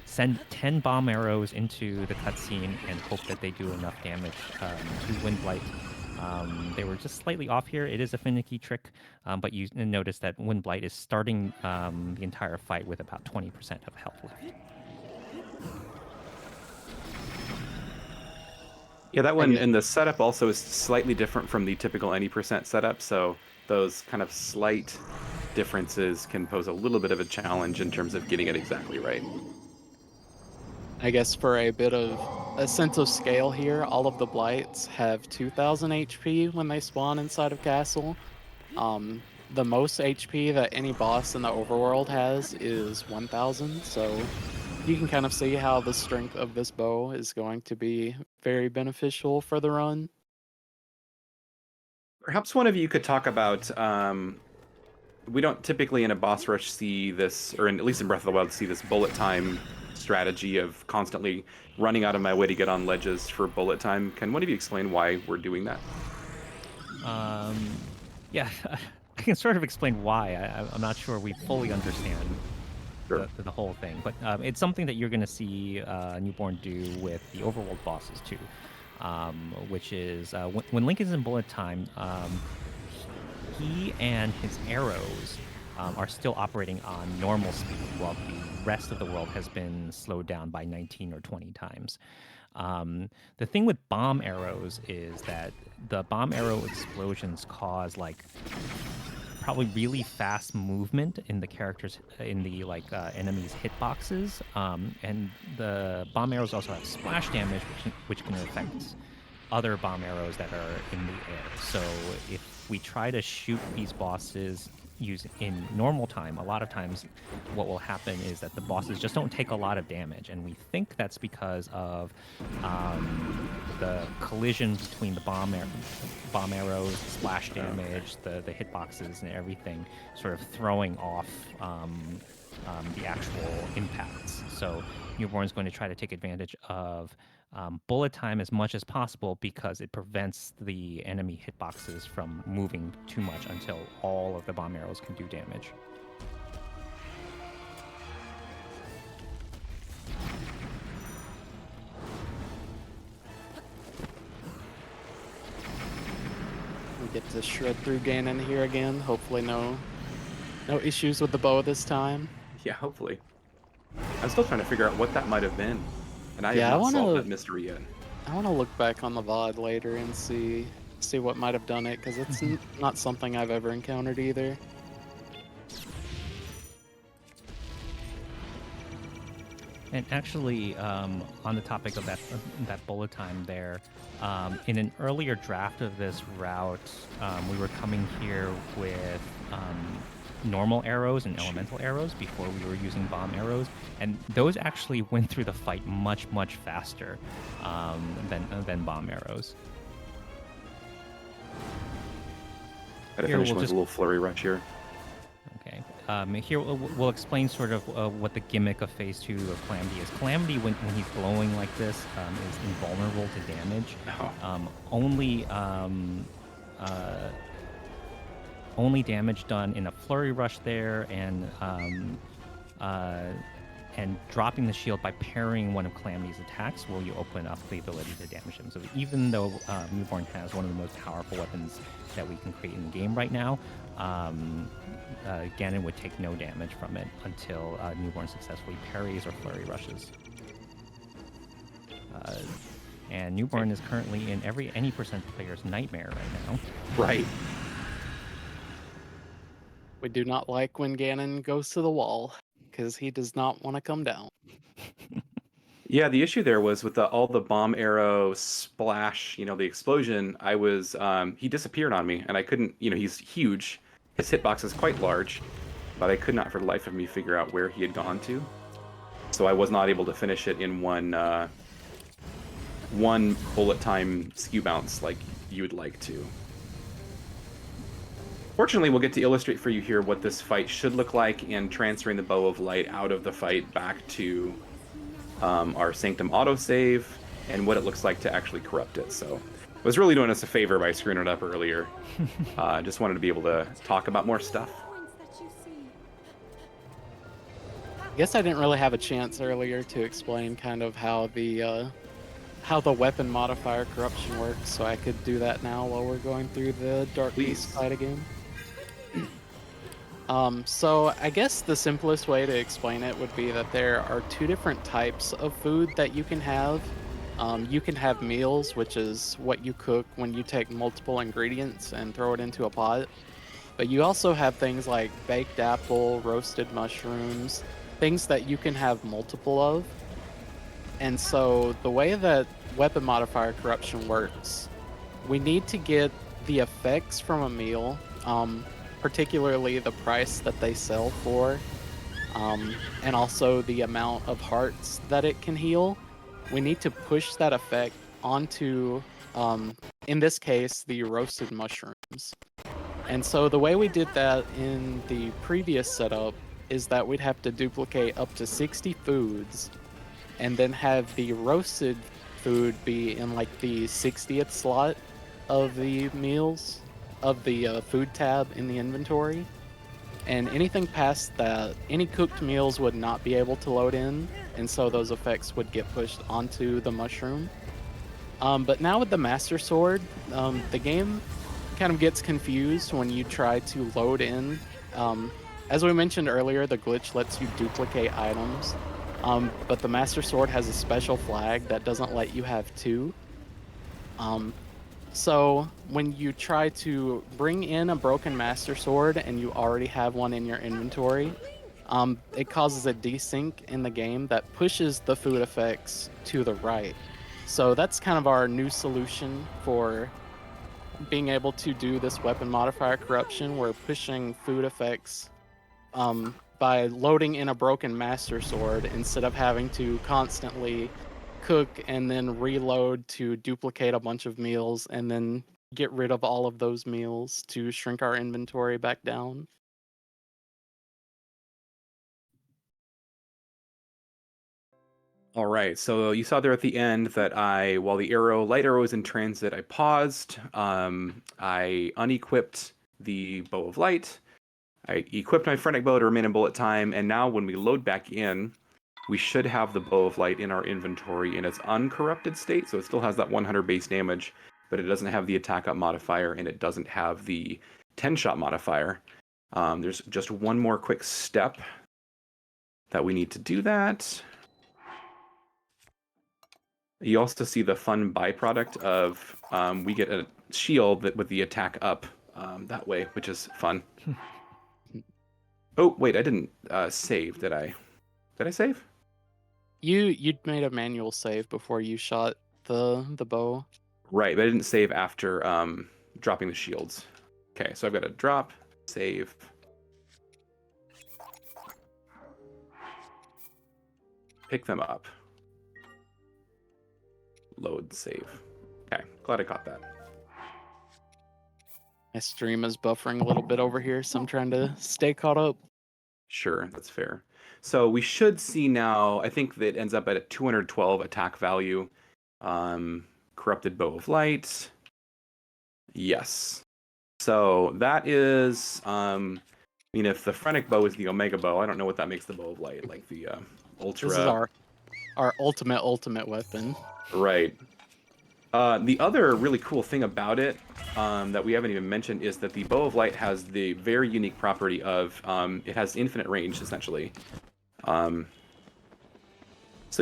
send 10 bomb arrows into the cutscene and hope that they do enough damage to Wind Blight. They were just slightly off here. It is a finicky trick, but you notice that Wind Blight is starting the entire fight with about 20% of health left. Yeah, that one in the setup also is slightly different from the typical any % setup, so those kind of slight differences can pose a little bit of a challenge in terms of getting it exactly right. I guess for a bit of a sense of scale here, all of the Blights have 2,000 HP when they spawn inside of Castle. The most HP that any boss in the overworld has is 1,000, so you can kind of see how the strength of this bow is going to be very beneficial for the run. Perhaps one of you could talk about, we don't typically in a boss rush see this, or at least in Breath of the Wild, see this bullet time strategy of constantly running out of my way to get on ledges for bullet time. Can one of you explain why we're doing that? Yeah, I can sort of explain why. I'm not sure we fully understand. Sure. the whole thing. But it's something that you're going to see Newborn do with the overworld bosses too, which is when Link is in bullet time, he and his arrows are still operating on normal speed, while the rest of the world has been slowed down by 19 or 20 times. The thing with bomb arrows is that the bomb arrow explosions cause like probably really fast movement in the characters in the enemies hitboxes, and the bomb arrows also have splash damage, which can affect other bomb arrows that are in the air. So if we try to shoot these bosses in normal time, a lot of times what will happen is that the bosses just don't take a lot of damage, and we think that's because of the collision between the bomb arrows, splash damage, the hitboxes, and everything sort of throwing off the actual impacts. So Newborn's going to try to take advantage of bullet time as much as possible because it prevents the enemy hitboxes from moving too much until all of the bomb arrows can do damage. We get to shred through Ganon here again. Hopefully no issues with the bow this time. Yeah, hopefully. I'm still trying to figure out what that might have been, and I Yeah, have I not solved wanna- that mystery yet. I want to look back on the VOD later and see what might have done it, because it's not something I've ever encountered either. And actually, on the topic of that bullet time there, in an earlier draft of this route, we were coming here with normal arrows and elemental arrows before we were using bomb arrows, and those actually went through the fight much faster than bomb arrows. Gotta Here, finish we'll with just- a little flurry rush here. Okay. Here we'll explain sort of what the gimmick of Phase 2 of Calamity is. Calamity, when he's glowing like this, is invulnerable to damage. Oh. Only damage done in a flurry rush there, and dropping the shield by parrying one of Calamity's attacks will you open up the ability to damage him. So even though Newborn has one of the most powerful weapons that we can create in the game right now, Ganon would take no damage from it until Newborn successfully parries or flurry rushes. And Newborn is currently in any percent player's nightmare right now. Right. We do not like when Ganon goes to the wall, because he does not want to come down. Yeah, the issue there was with all the bomb arrow splash, the explosion, he disappeared on me, and I couldn't, he's huge. His hitbox is quite large, but I could not for the life of me figure out where he had gone to. So I was not able to finish it in one bullet time skew bounce like you would like to. Fortunately, we'll get to illustrate for you here what this fight should look like in transferring the Bow of Light out of the fight back to our Sanctum autosave, and what it looks like to actually corrupt it. So I was really doing us a favor by screwing it up earlier. Just wanted to be able to talk about more stuff. I guess I didn't really have a chance earlier to explain kind of how the weapon modifier corruption works, so I could do that now while we're going through the Dark Beast fight again. So I guess the simplest way to explain it would be that there are two different types of food that you can have. You can have meals, which is what you cook when you take multiple ingredients and throw it into a pot. But you also have things like baked apple, roasted mushrooms, things that you can have multiple of. And so the way that weapon modifier corruption works, we need to get the effects from a meal, particularly the price that they sell for, and also the amount of hearts that it can heal. We need to push that effect onto, in this case, the roasted mushrooms. And so the way we did that in the previous setup is that we'd have to duplicate up to 60 foods and then have the roasted food be in like the 60th slot of the meals, of the food tab in the inventory. and anything past that, any cooked meals would not be able to load in, and so those effects would get pushed onto the mushroom. But now with the Master Sword, the game kind of gets confused when you try to load in. As we mentioned earlier, the glitch lets you duplicate items, but the Master Sword has a special flag that doesn't let you have two. So when you try to bring in a broken Master Sword and you already have one in your inventory, it causes a desync in the game that pushes the food effects to the right. So that's kind of our new solution for being able to do this weapon modifier corruption. We're pushing food effects by loading in a broken Master Sword instead of having to constantly cook and then reload to duplicate a bunch of meals and then get rid of all of those meals to shrink our inventory back down. All right, so you saw there at the end that while the light arrow was in transit, I paused. I unequipped the bow of light. I equipped my frenetic bow to remain in bullet time, and now when we load back in, we should have the bow of light in our inventory in its uncorrupted state. So it still has that 100 base damage, but it doesn't have the attack up modifier, and it doesn't have the 10-shot modifier. There's just one more quick step that we need to do that. You also see the fun byproduct of we get a shield with the attack up that way, which is fun. Oh, wait, I didn't save, did I? Did I save? You'd made a manual save before you shot the bow. Right, but I didn't save after dropping the shields. Okay, so I've got to drop, save. Pick them up. Load, save. Okay, glad I caught that. My stream is buffering a little bit over here, so I'm trying to stay caught up. Sure, that's fair. So we should see now, I think that ends up at a 212 attack value. Corrupted Bow of Light. Yes. So that is, if the Phrenic Bow is the Omega Bow, I don't know what that makes the Bow of Light, like the Ultra. This is our ultimate weapon. Right. The other really cool thing about it that we haven't even mentioned is that the Bow of Light has the very unique property of it has infinite range, essentially. So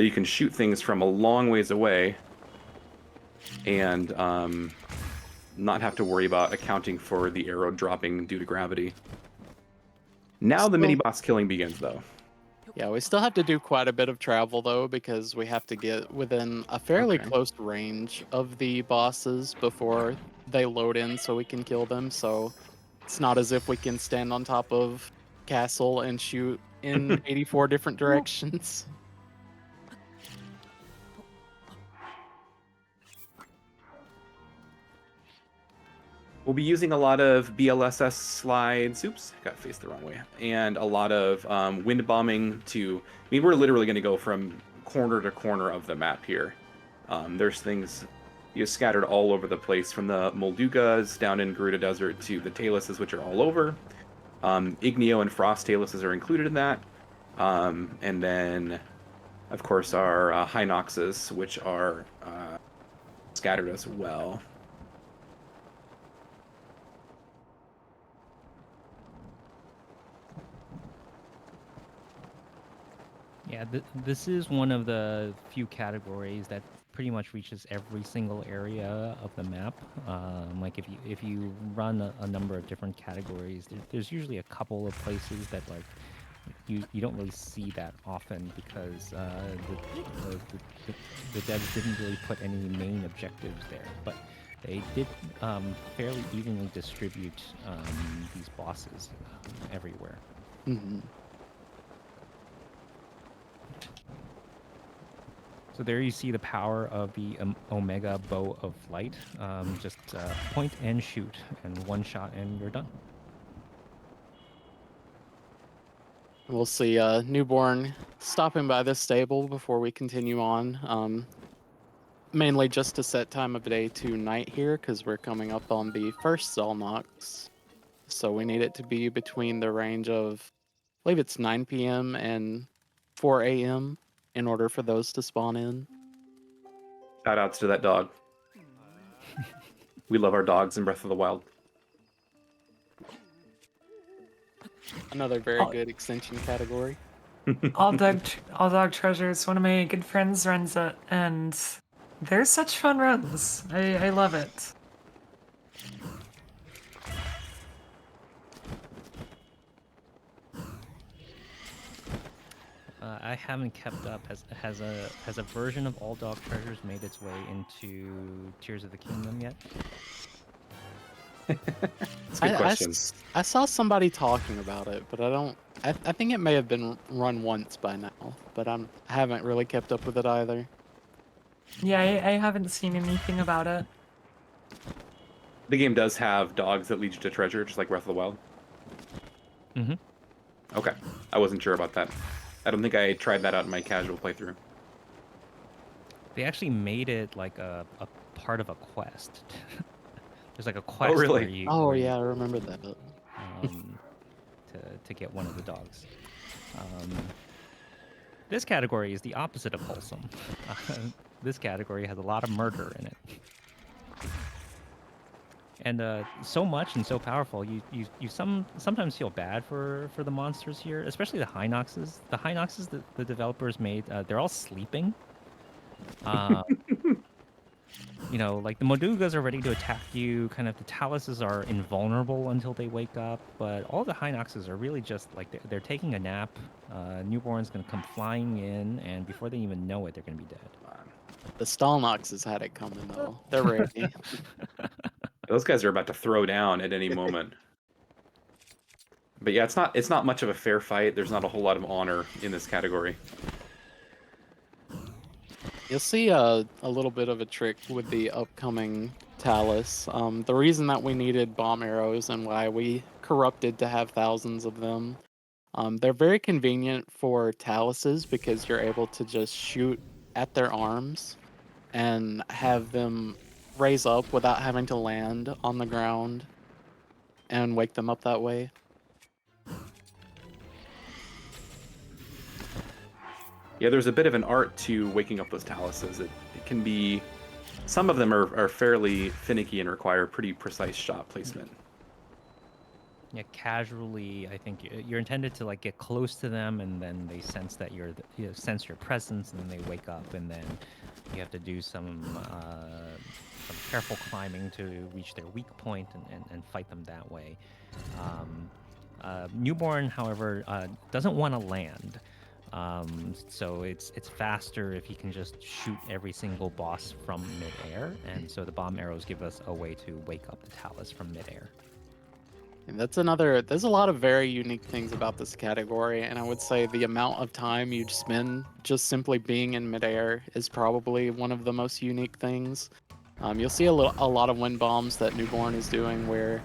you can shoot things from a long ways away and not have to worry about accounting for the arrow dropping due to gravity. Now the mini-boss killing begins, though. Yeah, we still have to do quite a bit of travel, though, because we have to get within a fairly close range of the bosses before they load in so we can kill them. So it's not as if we can stand on top of castle and shoot in 84 different directions. We'll be using a lot of BLSS slides, oops, got faced the wrong way, and a lot of wind bombing we're literally going to go from corner to corner of the map here. There's things scattered all over the place, from the Moldugas down in Gerudo Desert to the Taluses, which are all over. Igneo and Frost Taluses are included in that. And then, of course, our Hinoxes, which are scattered as well. Yeah, this is one of the few categories that pretty much reaches every single area of the map. Like if you run a number of different categories, there's usually a couple of places that like you don't really see that often because the devs didn't really put any main objectives there, but they did fairly evenly distribute these bosses everywhere. Mm-hmm. So there you see the power of the Omega Bow of Light. Just point and shoot, and one shot and you're done. We'll see Newborn stopping by this stable before we continue on. Mainly just to set time of day to night here, because we're coming up on the first Zalnox. So we need it to be between the range of, I believe it's 9 p.m. and 4 a.m. in order for those to spawn in. Shout outs to that dog. We love our dogs in Breath of the Wild. Another very Oh. good extension category. All Dog Treasures. One of my good friends runs it, and they're such fun runs. I love it. I haven't kept up. Has a version of All Dog Treasures made its way into Tears of the Kingdom yet? That's a good question. I saw somebody talking about it, but I don't. I think it may have been run once by now, but I haven't really kept up with it either. Yeah, I haven't seen anything about it. The game does have dogs that lead you to treasure, just like Breath of the Wild. Mm-hmm. Okay, I wasn't sure about that. I don't think I tried that out in my casual playthrough. They actually made it like a part of a quest. There's like a quest really? where you Oh where you, yeah, I remember that. um, to get one of the dogs. This category is the opposite of wholesome. This category has a lot of murder in it. And so much and so powerful, you sometimes feel bad for the monsters here, especially the Hinoxes. The Hinoxes that the developers made, they're all sleeping. You know, like the Modugas are ready to attack you. Kind of the Taluses are invulnerable until they wake up. But all the Hinoxes are really just like they're taking a nap. Newborn's gonna come flying in, and before they even know it, they're gonna be dead. The Stalnoxes had it coming though. They're ready. Those guys are about to throw down at any moment. But yeah, it's not much of a fair fight. There's not a whole lot of honor in this category. You'll see a little bit of a trick with the upcoming Talus. The reason that we needed bomb arrows and why we corrupted to have thousands of them, they're very convenient for Taluses because you're able to just shoot at their arms and have them raise up without having to land on the ground and wake them up that way. Yeah, there's a bit of an art to waking up those Taluses. It can be... Some of them are fairly finicky and require pretty precise shot placement. Yeah, casually, I think you're intended to like get close to them, and then they sense that sense your presence, and then they wake up, and then you have to do some careful climbing to reach their weak point and fight them that way. Newborn, however, doesn't want to land. So it's faster if he can just shoot every single boss from midair, and so the bomb arrows give us a way to wake up the Talus from midair. And there's a lot of very unique things about this category, and I would say the amount of time you'd spend just simply being in midair is probably one of the most unique things. You'll see a lot of wind bombs that Newborn is doing where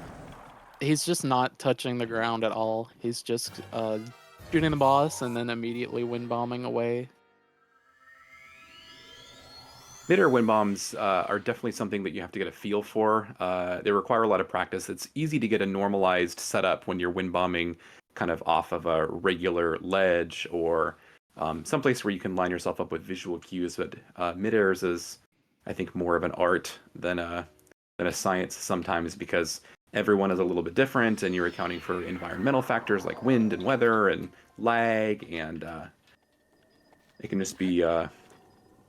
he's just not touching the ground at all. He's just shooting the boss and then immediately wind bombing away. Mid-air wind bombs are definitely something that you have to get a feel for. They require a lot of practice. It's easy to get a normalized setup when you're wind bombing kind of off of a regular ledge or someplace where you can line yourself up with visual cues. But mid-airs is, I think, more of an art than a science sometimes because everyone is a little bit different and you're accounting for environmental factors like wind and weather and lag, and it can just be...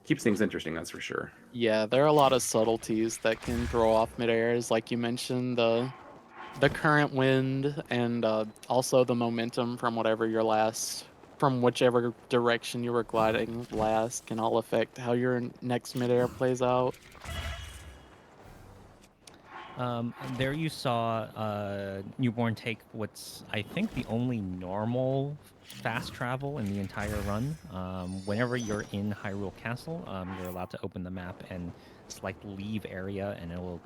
keeps things interesting, that's for sure. Yeah, there are a lot of subtleties that can throw off mid-airs, like you mentioned, the current wind and also the momentum from whichever direction you were gliding last can all affect how your next mid-air plays out. There you saw Newborn take what's, I think, the only normal fast travel in the entire run. Whenever you're in Hyrule Castle, you're allowed to open the map and select leave area, and it will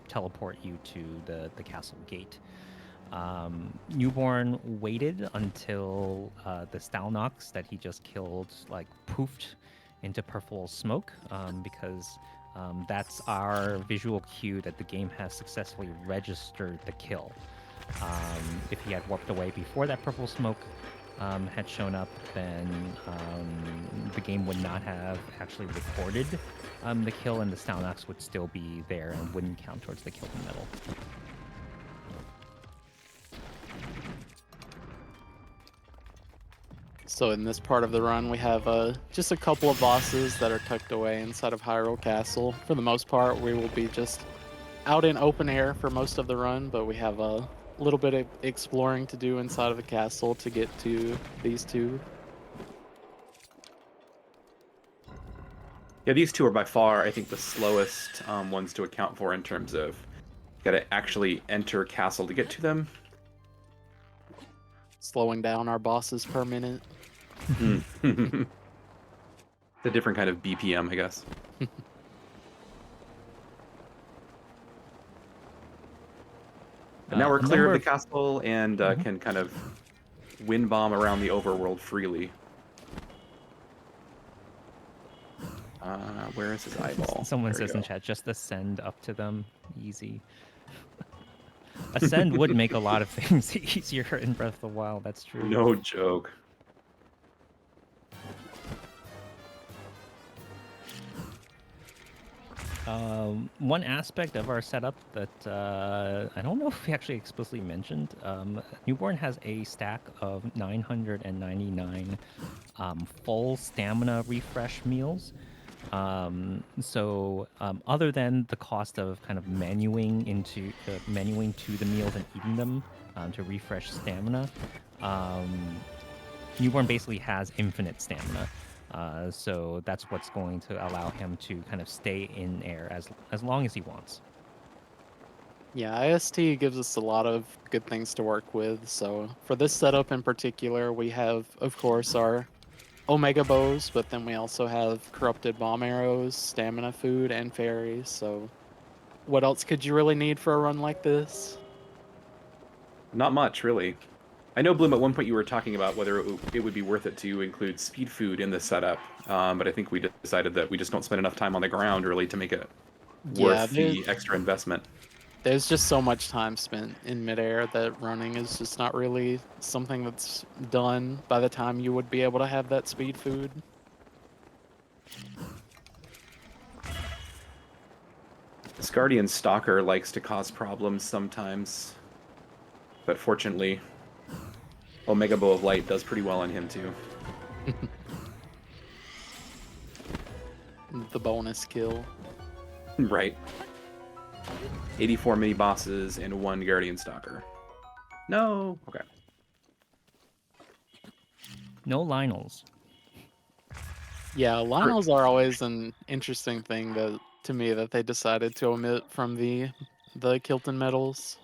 teleport you to the castle gate. Newborn waited until the Stalnox that he just killed like poofed into purple smoke because that's our visual cue that the game has successfully registered the kill. If he had warped away before that purple smoke had shown up, then the game would not have actually recorded the kill, and the Stalnox would still be there and wouldn't count towards the kill medal. So in this part of the run, we have just a couple of bosses that are tucked away inside of Hyrule Castle. For the most part, we will be just out in open air for most of the run, but we have a little bit of exploring to do inside of the castle to get to these two. Yeah, these two are by far, I think, the slowest ones to account for in terms of gotta actually enter castle to get to them. Slowing down our bosses per minute. It's a different kind of BPM, I guess. But now we're clear of the castle and can kind of wind bomb around the overworld freely. Where is his eyeball? Someone There we says in go. chat, just ascend up to them. Easy. Ascend would make a lot of things easier in Breath of the Wild, that's true. No joke. One aspect of our setup that I don't know if we actually explicitly mentioned, Newborn has a stack of 999 full stamina refresh meals. Other than the cost of kind of menuing to the meals and eating them to refresh stamina, Newborn basically has infinite stamina. So that's what's going to allow him to kind of stay in air as long as he wants. Yeah, IST gives us a lot of good things to work with. So for this setup in particular, we have, of course, our Omega Bows, but then we also have Corrupted Bomb Arrows, Stamina Food, and Fairies. So what else could you really need for a run like this? Not much, really. I know, Bloom, at one point you were talking about whether it would be worth it to include speed food in the setup, but I think we decided that we just don't spend enough time on the ground, really, to make it worth the extra investment. There's just so much time spent in midair that running is just not really something that's done by the time you would be able to have that speed food. This Guardian Stalker likes to cause problems sometimes, but fortunately, Omega Bow of Light does pretty well on him, too. The bonus kill. Right. 84 mini bosses and 1 Guardian Stalker. No. Okay. No Lionels. Yeah, Lionels are always an interesting thing to me that they decided to omit from the Kilton medals.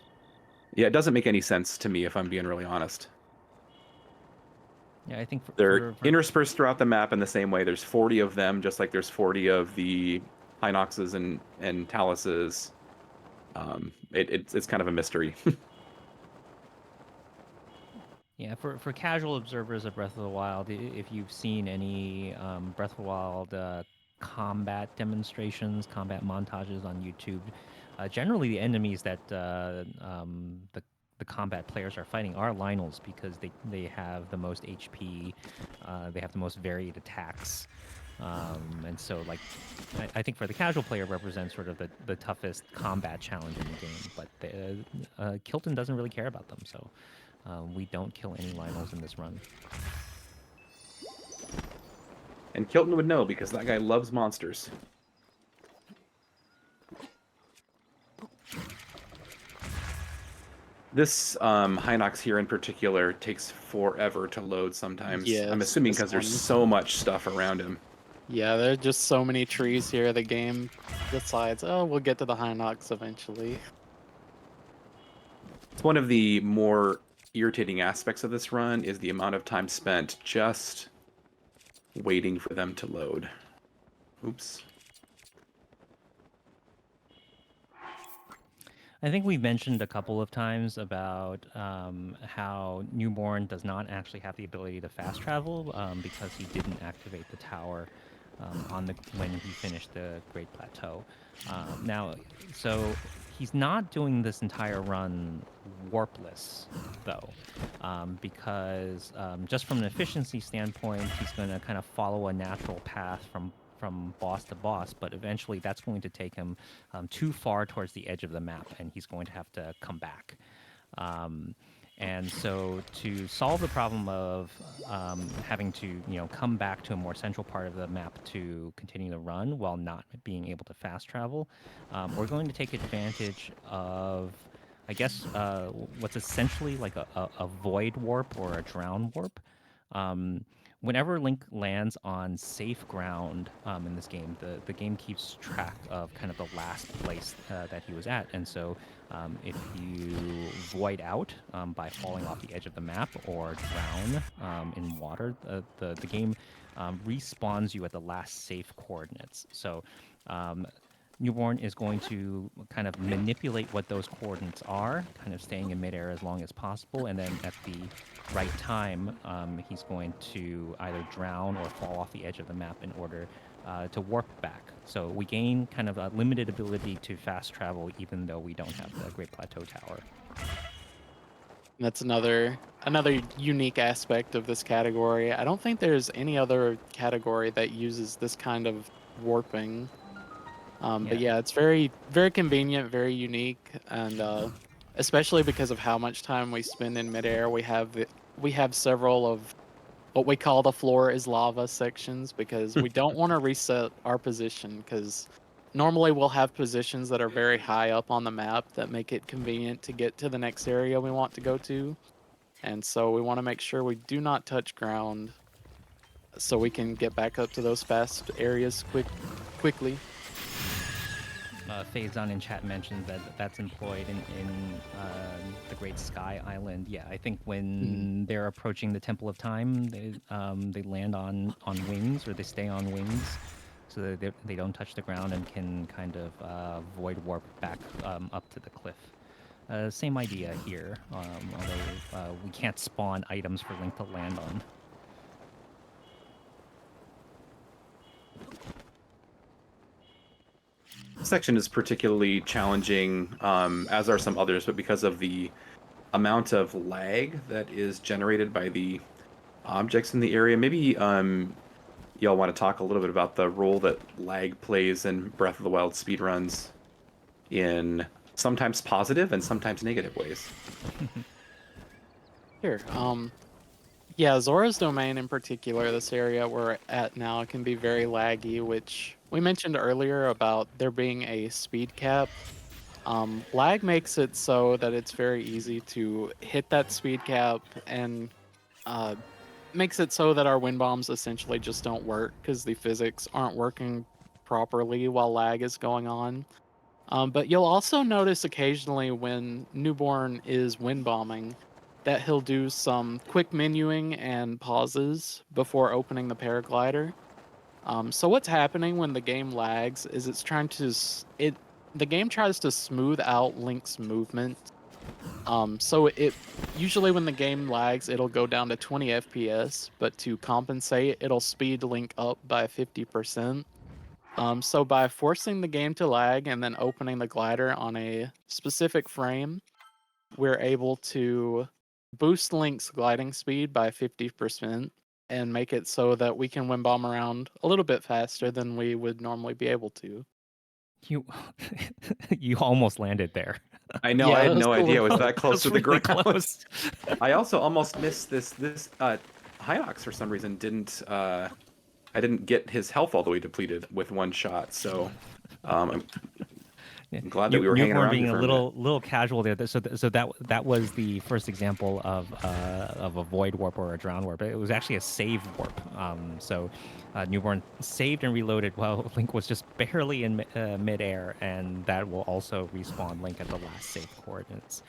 Yeah, it doesn't make any sense to me, if I'm being really honest. Yeah, I think They're interspersed throughout the map in the same way. There's 40 of them, just like there's 40 of the Hinoxes and Taluses. It's kind of a mystery. Yeah, for casual observers of Breath of the Wild, if you've seen any Breath of the Wild combat demonstrations, combat montages on YouTube, generally the enemies that the combat players are fighting are Lionels because they have the most HP, they have the most varied attacks. And so, like, I think for the casual player represents sort of the toughest combat challenge in the game, but Kilton doesn't really care about them, so we don't kill any Lionels in this run. And Kilton would know because that guy loves monsters. This Hinox here in particular takes forever to load sometimes. Yes, I'm assuming because there's so much stuff around him. Yeah, there are just so many trees here. The game decides, oh, we'll get to the Hinox eventually. It's one of the more irritating aspects of this run is the amount of time spent just waiting for them to load. Oops. I think we've mentioned a couple of times about how Newborn does not actually have the ability to fast travel because he didn't activate the tower when he finished the Great Plateau. So He's not doing this entire run warpless, though, because just from an efficiency standpoint, he's going to kind of follow a natural path from boss to boss, but eventually that's going to take him too far towards the edge of the map, and he's going to have to come back. And so to solve the problem of having to, come back to a more central part of the map to continue the run while not being able to fast travel, we're going to take advantage of, I guess, what's essentially like a void warp or a drown warp. Whenever Link lands on safe ground in this game, the game keeps track of kind of the last place that he was at. And so if you void out by falling off the edge of the map or drown in water, the game respawns you at the last safe coordinates. So Newborn is going to kind of manipulate what those coordinates are, kind of staying in midair as long as possible, and then at the right time, he's going to either drown or fall off the edge of the map in order to warp back. So we gain kind of a limited ability to fast travel, even though we don't have the Great Plateau Tower. That's another unique aspect of this category. I don't think there's any other category that uses this kind of warping. But yeah, it's very, very convenient, very unique, and especially because of how much time we spend in midair, we have several of what we call the floor is lava sections, because we don't want to reset our position, because normally we'll have positions that are very high up on the map that make it convenient to get to the next area we want to go to. And so we want to make sure we do not touch ground so we can get back up to those fast areas quickly. Phazon in chat mentioned that that's employed in the Great Sky Island. Yeah, I think when they're approaching the Temple of Time, they land on wings, or they stay on wings, so that they don't touch the ground and can kind of void warp back up to the cliff. Same idea here, although we can't spawn items for Link to land on. This section is particularly challenging, as are some others, but because of the amount of lag that is generated by the objects in the area. Maybe y'all want to talk a little bit about the role that lag plays in Breath of the Wild speedruns in sometimes positive and sometimes negative ways. Sure. Yeah, Zora's Domain in particular, this area we're at now, can be very laggy, which we mentioned earlier about there being a speed cap. Lag makes it so that it's very easy to hit that speed cap, and makes it so that our wind bombs essentially just don't work because the physics aren't working properly while lag is going on. But you'll also notice occasionally when Newborn is wind bombing that he'll do some quick menuing and pauses before opening the paraglider. So what's happening when the game lags is the game tries to smooth out Link's movement. So it usually when the game lags, it'll go down to 20 FPS, but to compensate, it'll speed Link up by 50%. So by forcing the game to lag and then opening the glider on a specific frame, we're able to boost Link's gliding speed by 50% and make it so that we can wind bomb around a little bit faster than we would normally be able to. You you almost landed there. I know, Yeah, I had that was no a idea it little- was that close to the really ground. close. I also almost missed this Hinox for some reason I didn't get his health all the way depleted with one shot, so I'm glad that we were hanging Newborn around being here a for a minute. little casual there. So that was the first example of a void warp or a drown warp. It was actually a save warp. So Newborn saved and reloaded while Link was just barely in midair, and that will also respawn Link at the last save coordinates.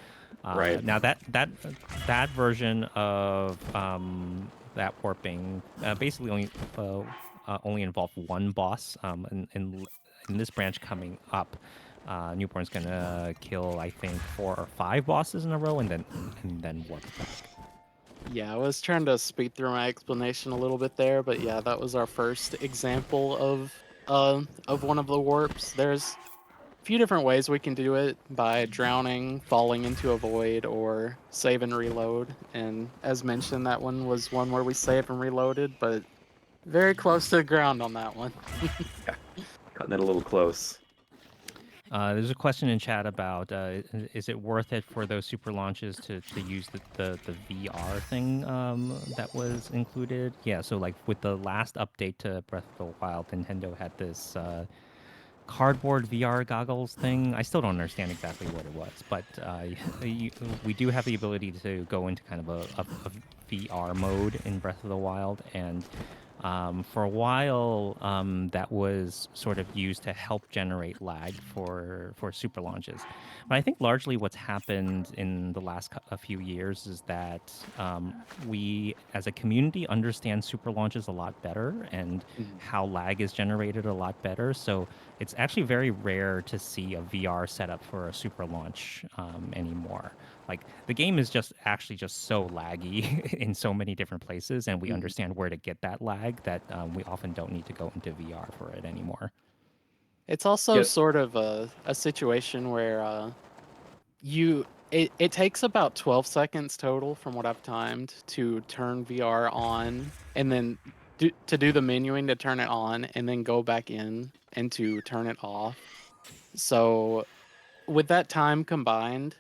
Right. Now that version of that warping basically only involved one boss. In this branch coming up, Newborn's gonna kill, I think, 4 or 5 bosses in a row, and then warp back. Yeah, I was trying to speed through my explanation a little bit there, but yeah, that was our first example of one of the warps. few different ways we can do it: by drowning, falling into a void, or save and reload. And as mentioned, that one was one where we save and reloaded, but very close to the ground on that one. Yeah, cutting it a little close. There's a question in chat about is it worth it for those super launches to use the VR thing that was included? Yeah, so like with the last update to Breath of the Wild, Nintendo had this cardboard VR goggles thing. I still don't understand exactly what it was, but we do have the ability to go into kind of a VR mode in Breath of the Wild, and for a while, that was sort of used to help generate lag for super launches. But I think largely what's happened in the last a few years is that we, as a community, understand super launches a lot better and Mhm. how lag is generated a lot better. So it's actually very rare to see a VR setup for a super launch anymore. Like the game is just actually just so laggy in so many different places, and we Mhm. understand where to get that lag that we often don't need to go into VR for it anymore. It's also Yeah, sort of a situation where it takes about 12 seconds total from what I've timed to turn VR on, and then to do the menuing to turn it on, and then go back in and to turn it off. So with that time combined,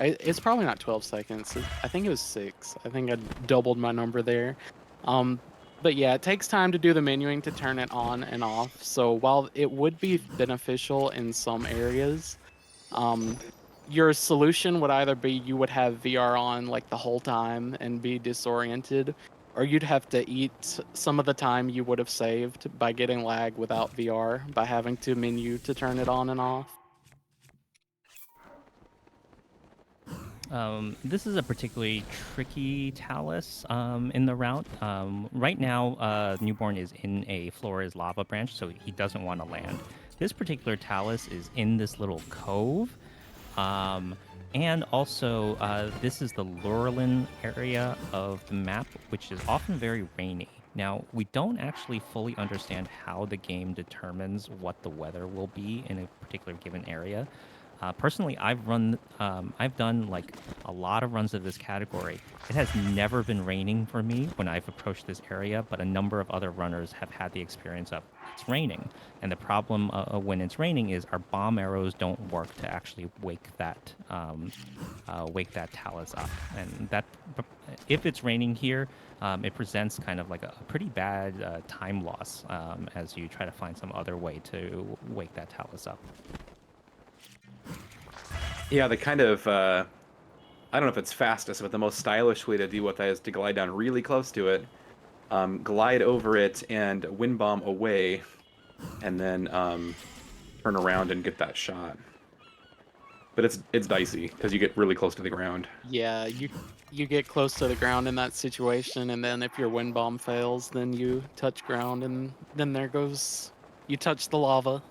it's probably not 12 seconds. I think it was 6. I think I doubled my number there. Um, but yeah, it takes time to do the menuing to turn it on and off. So while it would be beneficial in some areas, um, your solution would either be you would have VR on like the whole time and be disoriented, or you'd have to eat some of the time you would have saved by getting lag without VR by having to menu to turn it on and off. This is a particularly tricky talus in the route. Right now, Newborn is in a Flores lava branch, so he doesn't want to land. This particular talus is in this little cove. Um, and also, this is the Lurlin area of the map, which is often very rainy. Now, we don't actually fully understand how the game determines what the weather will be in a particular given area. Personally, I've done like a lot of runs of this category. It has never been raining for me when I've approached this area, but a number of other runners have had the experience of it's raining. And the problem when it's raining is our bomb arrows don't work to actually wake that talus up. And that, if it's raining here, it presents kind of like a pretty bad time loss as you try to find some other way to wake that talus up. yeah, the kind of I don't know if it's fastest, but the most stylish way to deal with that is to glide down really close to it, glide over it, and wind bomb away, and then turn around and get that shot. But it's dicey because you get really close to the ground. Yeah, you get close to the ground in that situation, and then if your wind bomb fails, then you touch ground, and then there goes you touch the lava.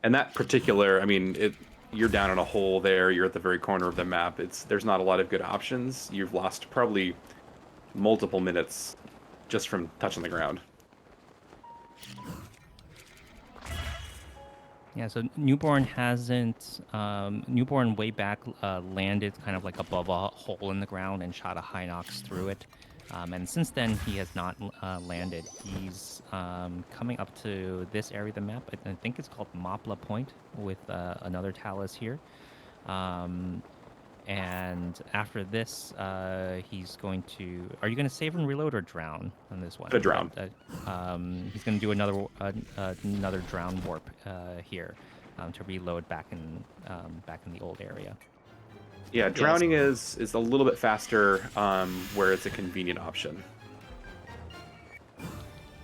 And that particular, I mean, you're down in a hole there. You're at the very corner of the map. There's not a lot of good options. You've lost probably multiple minutes just from touching the ground. Yeah, so Newborn hasn't. Newborn way back landed kind of like above a hole in the ground and shot a Hinox through it. And since then, he has not landed. He's coming up to this area of the map. I think it's called Mopla Point with another talus here. And after this, he's going to. Are you going to save and reload or drown on this one? To drown. He's going to do another drown warp here to reload back in the old area. Yeah, Yes. drowning is a little bit faster, where it's a convenient option.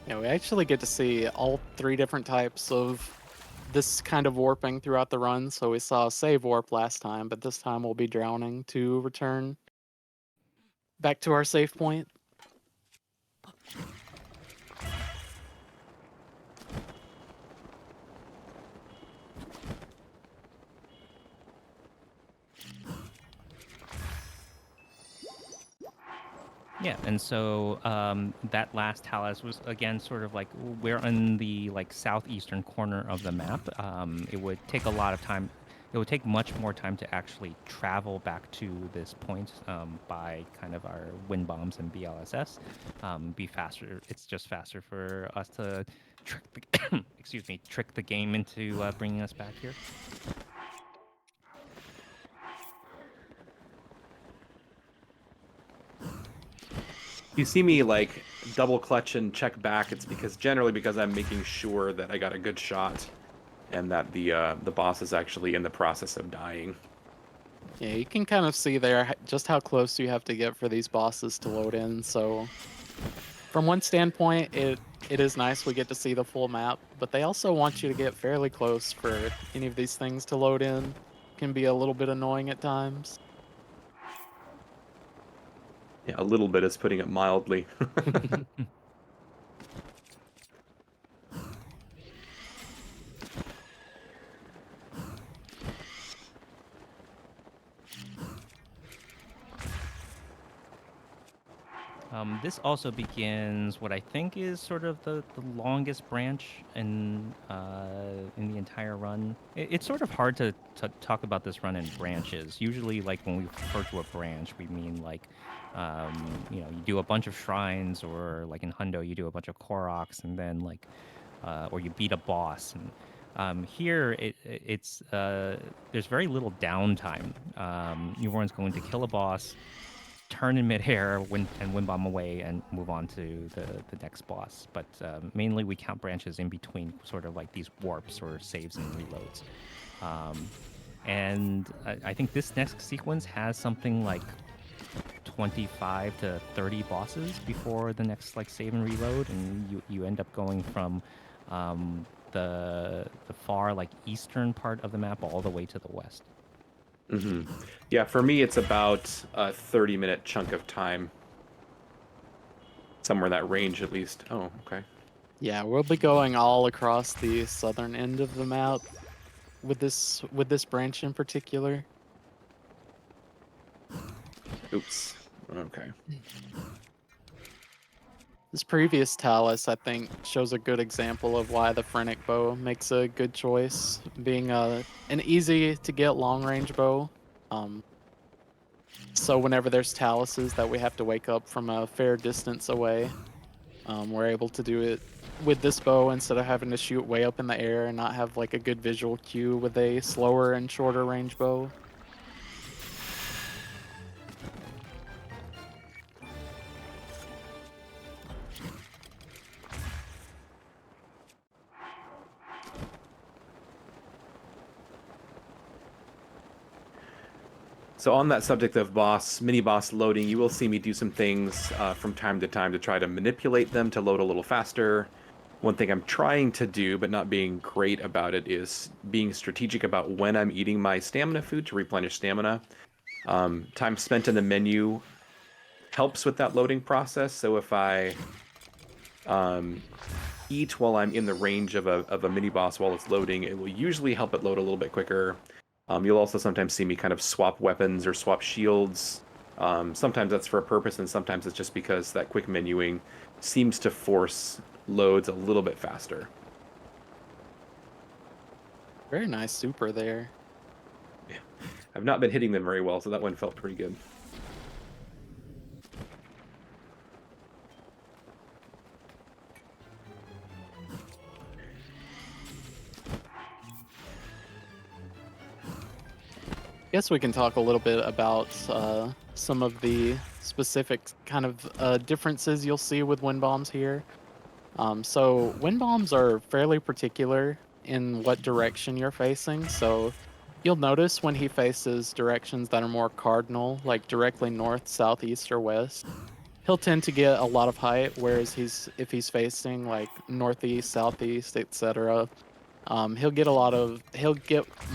Yeah, we actually get to see all 3 different types of this kind of warping throughout the run. So we saw save warp last time, but this time we'll be drowning to return back to our save point. Yeah, and so that last talus was again sort of like we're in the like southeastern corner of the map. It would take a lot of time. It would take much more time to actually travel back to this point by kind of our wind bombs and BLSS. Be faster. It's just faster for us to trick the excuse me, trick the game into bringing us back here. You see me like double clutch and check back, it's generally because I'm making sure that I got a good shot and that the boss is actually in the process of dying. Yeah, you can kind of see there just how close you have to get for these bosses to load in. So from one standpoint, it is nice we get to see the full map, but they also want you to get fairly close for any of these things to load in. Can be a little bit annoying at times. Yeah, a little bit is putting it mildly. This also begins what I think is sort of the longest branch in the entire run. It's sort of hard to talk about this run in branches. Usually, like when we refer to a branch, we mean like, you know, you do a bunch of shrines, or like in Hundo, you do a bunch of Koroks, and then like, or you beat a boss. And here, it's there's very little downtime. Newborn's going to kill a boss, turn in midair, wind bomb away, and move on to the next boss. But mainly we count branches in between, sort of like these warps or saves and reloads. And I think this next sequence has something like 25 to 30 bosses before the next like save and reload, and you end up going from the far like eastern part of the map all the way to the west. Mm-hmm. Yeah, for me, it's about a 30-minute chunk of time. Somewhere in that range, at least. Oh, okay. Yeah, we'll be going all across the southern end of the map with this branch in particular. Oops. Okay. This previous Talus, I think, shows a good example of why the Phrenic bow makes a good choice, being an easy to get long range bow. So whenever there's Taluses that we have to wake up from a fair distance away, we're able to do it with this bow instead of having to shoot way up in the air and not have like a good visual cue with a slower and shorter range bow. So on that subject of mini boss loading, you will see me do some things from time to time to try to manipulate them to load a little faster. One thing I'm trying to do, but not being great about it, is being strategic about when I'm eating my stamina food to replenish stamina. Time spent in the menu helps with that loading process. So if I eat while I'm in the range of a mini boss while it's loading, it will usually help it load a little bit quicker. You'll also sometimes see me kind of swap weapons or swap shields. Sometimes that's for a purpose, and sometimes it's just because that quick menuing seems to force loads a little bit faster. Very nice super there. Yeah. I've not been hitting them very well, so that one felt pretty good. Guess we can talk a little bit about some of the specific kind of differences you'll see with wind bombs here. So wind bombs are fairly particular in what direction you're facing. So you'll notice when he faces directions that are more cardinal, like directly north, south, east, or west, he'll tend to get a lot of height. Whereas if he's facing like northeast, southeast, etc., he'll get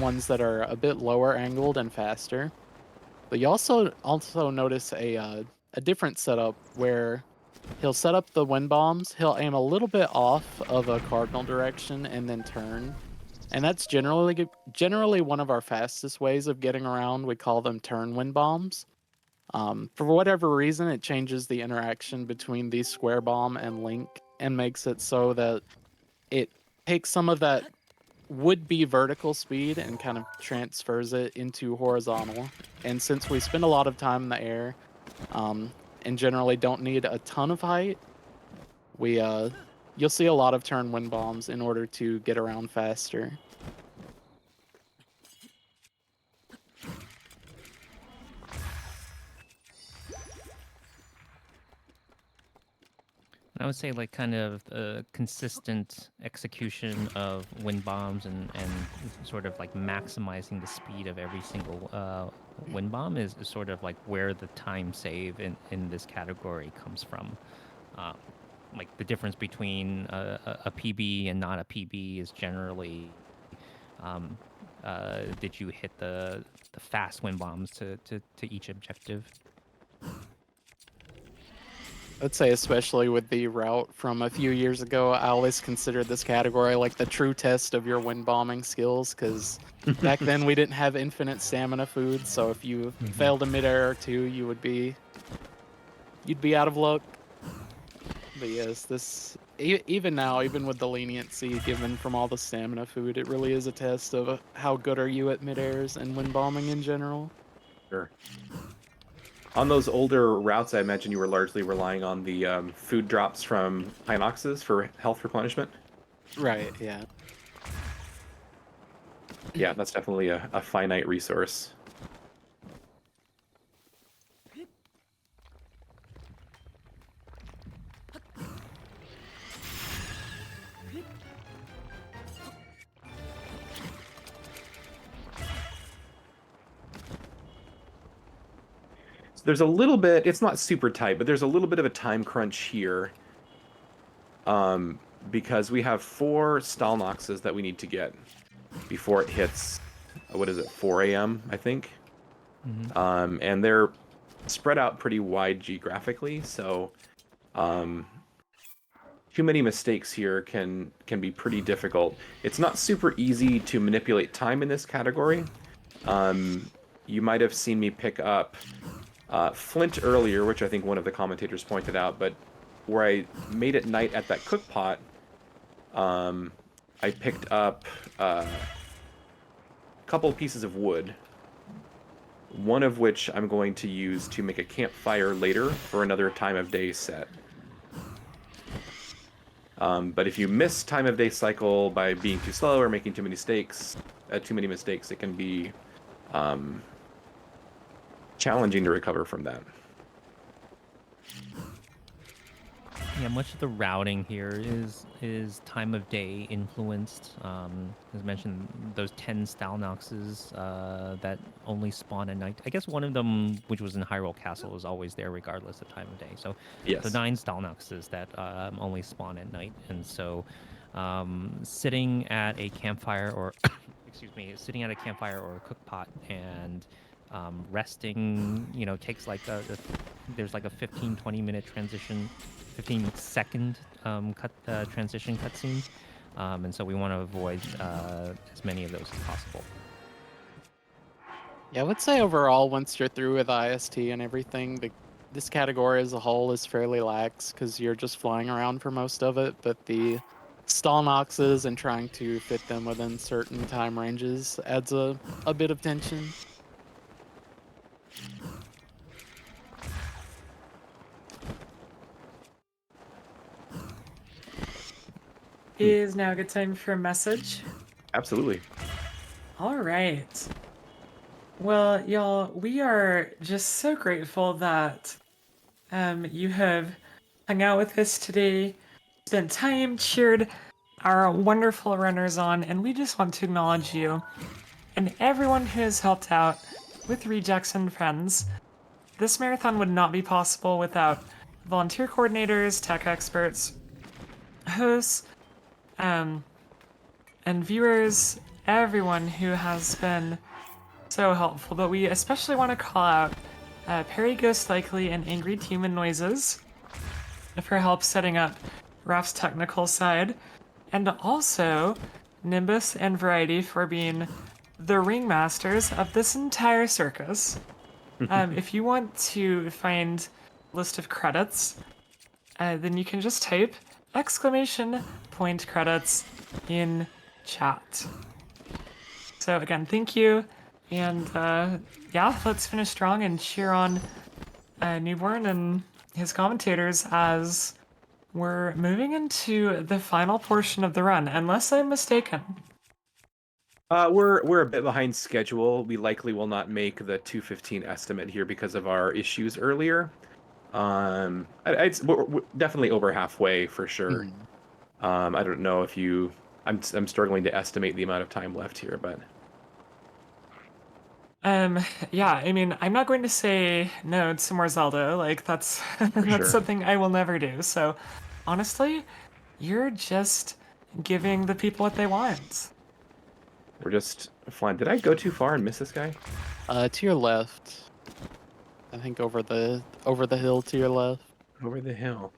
ones that are a bit lower angled and faster. But you also notice a different setup where he'll set up the wind bombs. He'll aim a little bit off of a cardinal direction and then turn. And that's generally one of our fastest ways of getting around. We call them turn wind bombs. For whatever reason, it changes the interaction between the square bomb and Link and makes it so that it takes some of that would-be vertical speed and kind of transfers it into horizontal. And since we spend a lot of time in the air, um, and generally don't need a ton of height, we you'll see a lot of turn wind bombs in order to get around faster. I would say like kind of consistent execution of wind bombs and sort of like maximizing the speed of every single wind bomb is sort of like where the time save in this category comes from. Uh, like the difference between a PB and not a PB is generally um, did you hit the fast wind bombs to each objective? I'd say especially with the route from a few years ago, I always considered this category like the true test of your wind bombing skills, because back then we didn't have infinite stamina food, so if you failed a mid-air or two, you'd be out of luck. But yes, even now, even with the leniency given from all the stamina food, it really is a test of how good are you at mid-airs and wind bombing in general. Sure. On those older routes, I imagine you were largely relying on the food drops from Hinoxes for health replenishment. Right, yeah. Yeah, that's definitely a finite resource. So there's a little bit, it's not super tight, but there's a little bit of a time crunch here. Because we have 4 Stalnoxes that we need to get before it hits, what is it, 4 a.m., I think? And they're spread out pretty wide geographically, so too many mistakes here can be pretty difficult. It's not super easy to manipulate time in this category. You might have seen me pick up Flint earlier, which I think one of the commentators pointed out, but where I made it night at that cook pot, I picked up a couple pieces of wood, one of which I'm going to use to make a campfire later for another time of day set. But if you miss time of day cycle by being too slow or making too many mistakes, it can be challenging to recover from that. Yeah, much of the routing here is time of day influenced. As mentioned, those 10 Stalnoxes that only spawn at night. I guess one of them, which was in Hyrule Castle, is always there regardless of time of day. So, Yes. so 9 Stalnoxes that only spawn at night, and so sitting at a campfire or sitting at a campfire or a cook pot and resting, takes like there's like a 15-20 minute transition, 15-second transition cutscene, and so we want to avoid as many of those as possible. Yeah, I would say overall, once you're through with IST and everything, this category as a whole is fairly lax because you're just flying around for most of it, but the Stalnoxes and trying to fit them within certain time ranges adds a bit of tension. Is now a good time for a message? Absolutely. All right. Well, y'all, we are just so grateful that you have hung out with us today, spent time, cheered our wonderful runners on, and we just want to acknowledge you and everyone who has helped out with Rejects and Friends. This marathon would not be possible without volunteer coordinators, tech experts, hosts, and viewers, everyone who has been so helpful. But we especially want to call out Perry Ghost Likely and Angry Human Noises for help setting up Raph's technical side, and also Nimbus and Variety for being the ringmasters of this entire circus. If you want to find list of credits, then you can just type exclamation point credits in chat. So again, thank you, and yeah, let's finish strong and cheer on Newborn and his commentators as we're moving into the final portion of the run, unless I'm mistaken. We're a bit behind schedule. We likely will not make the 2:15 estimate here because of our issues earlier. We're definitely over halfway for sure. I don't know if you. I'm struggling to estimate the amount of time left here, but Yeah, I mean, I'm not going to say no to more Zelda. Like that's that's sure. something I will never do. So, honestly, you're just giving the people what they want. We're just flying. Did I go too far and miss this guy? To your left. I think over the hill to your left. Over the hill.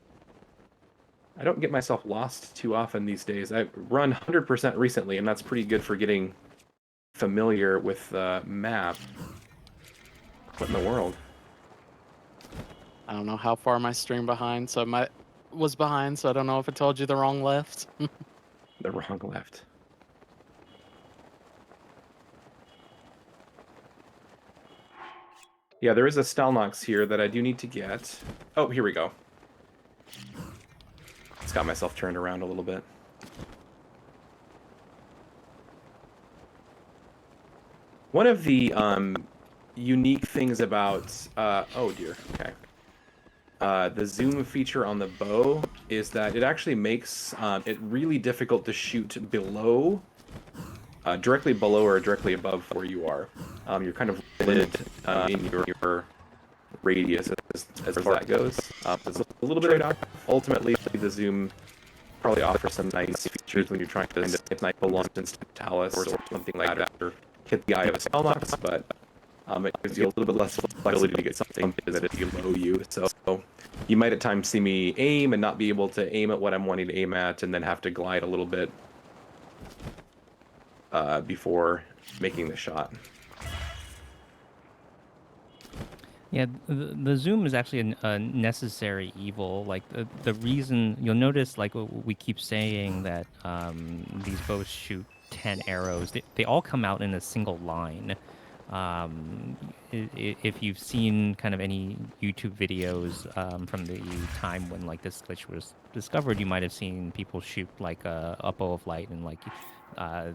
I don't get myself lost too often these days. I run 100% recently, and that's pretty good for getting familiar with the map. What in the world? I don't know how far my stream behind, so was behind, so I don't know if I told you the wrong left. The wrong left. Yeah, there is a Stalnox here that I do need to get. Oh, here we go. It's got myself turned around a little bit. One of the unique things about oh dear, okay. The zoom feature on the bow is that it actually makes it really difficult to shoot below, directly below or directly above where you are. You're kind of limited in your radius as far as that goes. It's a little bit trade-off. Ultimately, the zoom probably offers some nice features when you're trying to hit nice long distance talus or something like that, or hit the eye of a Stalnox, but it gives you a little bit less flexibility to get something that is below you. So you might at times see me aim and not be able to aim at what I'm wanting to aim at, and then have to glide a little bit before making the shot. Yeah, the zoom is actually a necessary evil. Like the reason you'll notice, like we keep saying that these bows shoot 10 arrows. They all come out in a single line. If you've seen kind of any YouTube videos from the time when like this glitch was discovered, you might have seen people shoot like a bow of light and like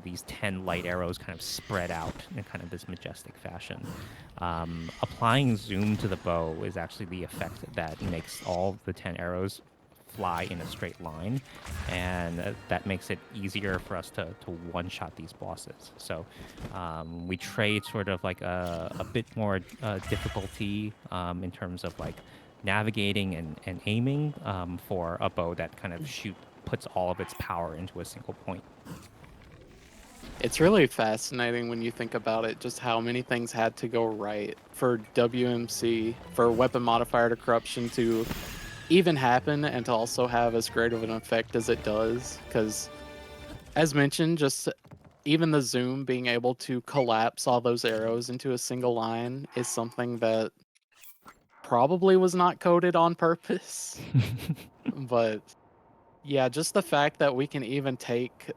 these 10 light arrows kind of spread out in kind of this majestic fashion. Applying zoom to the bow is actually the effect that makes all the 10 arrows fly in a straight line, and that makes it easier for us to one-shot these bosses. So we trade sort of like a bit more difficulty in terms of like navigating and aiming for a bow that kind of puts all of its power into a single point. It's really fascinating when you think about it, just how many things had to go right for WMC, for weapon modifier to corruption to even happen and to also have as great of an effect as it does. Because, as mentioned, just even the zoom being able to collapse all those arrows into a single line is something that probably was not coded on purpose. But yeah, just the fact that we can even take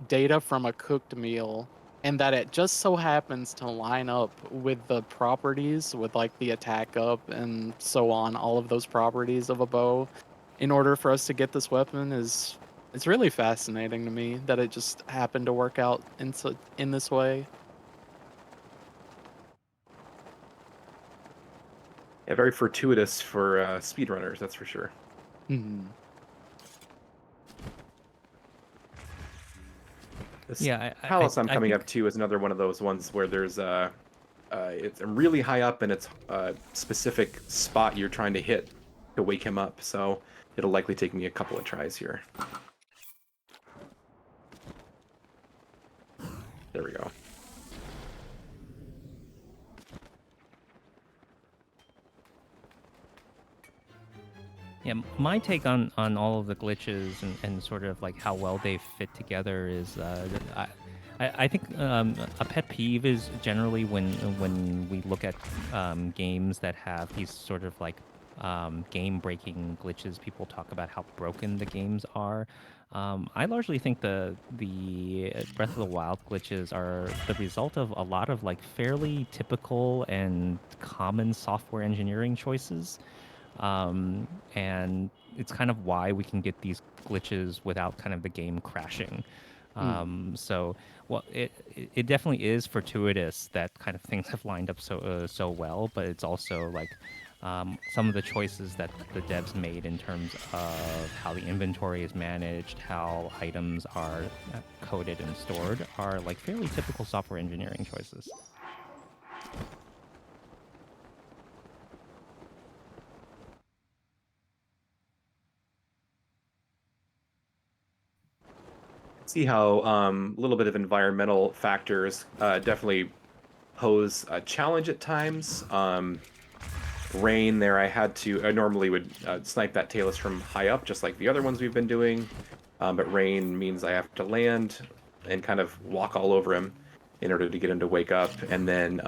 data from a cooked meal and that it just so happens to line up with the properties, with like the attack up and so on, all of those properties of a bow in order for us to get this weapon it's really fascinating to me that it just happened to work out in this way. Yeah, very fortuitous for speedrunners, that's for sure. Mhm. This I palace I'm coming think up to is another one of those ones where there's it's really high up and it's a specific spot you're trying to hit to wake him up. So it'll likely take me a couple of tries here. There we go. Yeah, my take on all of the glitches and sort of like how well they fit together is I I think a pet peeve is generally when we look at games that have these sort of like game-breaking glitches. People talk about how broken the games are. I largely think the Breath of the Wild glitches are the result of a lot of like fairly typical and common software engineering choices. And it's kind of why we can get these glitches without kind of the game crashing. So, well, it definitely is fortuitous that kind of things have lined up so well, but it's also like some of the choices that the devs made in terms of how the inventory is managed, how items are coded and stored, are like fairly typical software engineering choices. See how a little bit of environmental factors definitely pose a challenge at times. Rain there, I normally would snipe that Talus from high up, just like the other ones we've been doing. But rain means I have to land and kind of walk all over him in order to get him to wake up. And then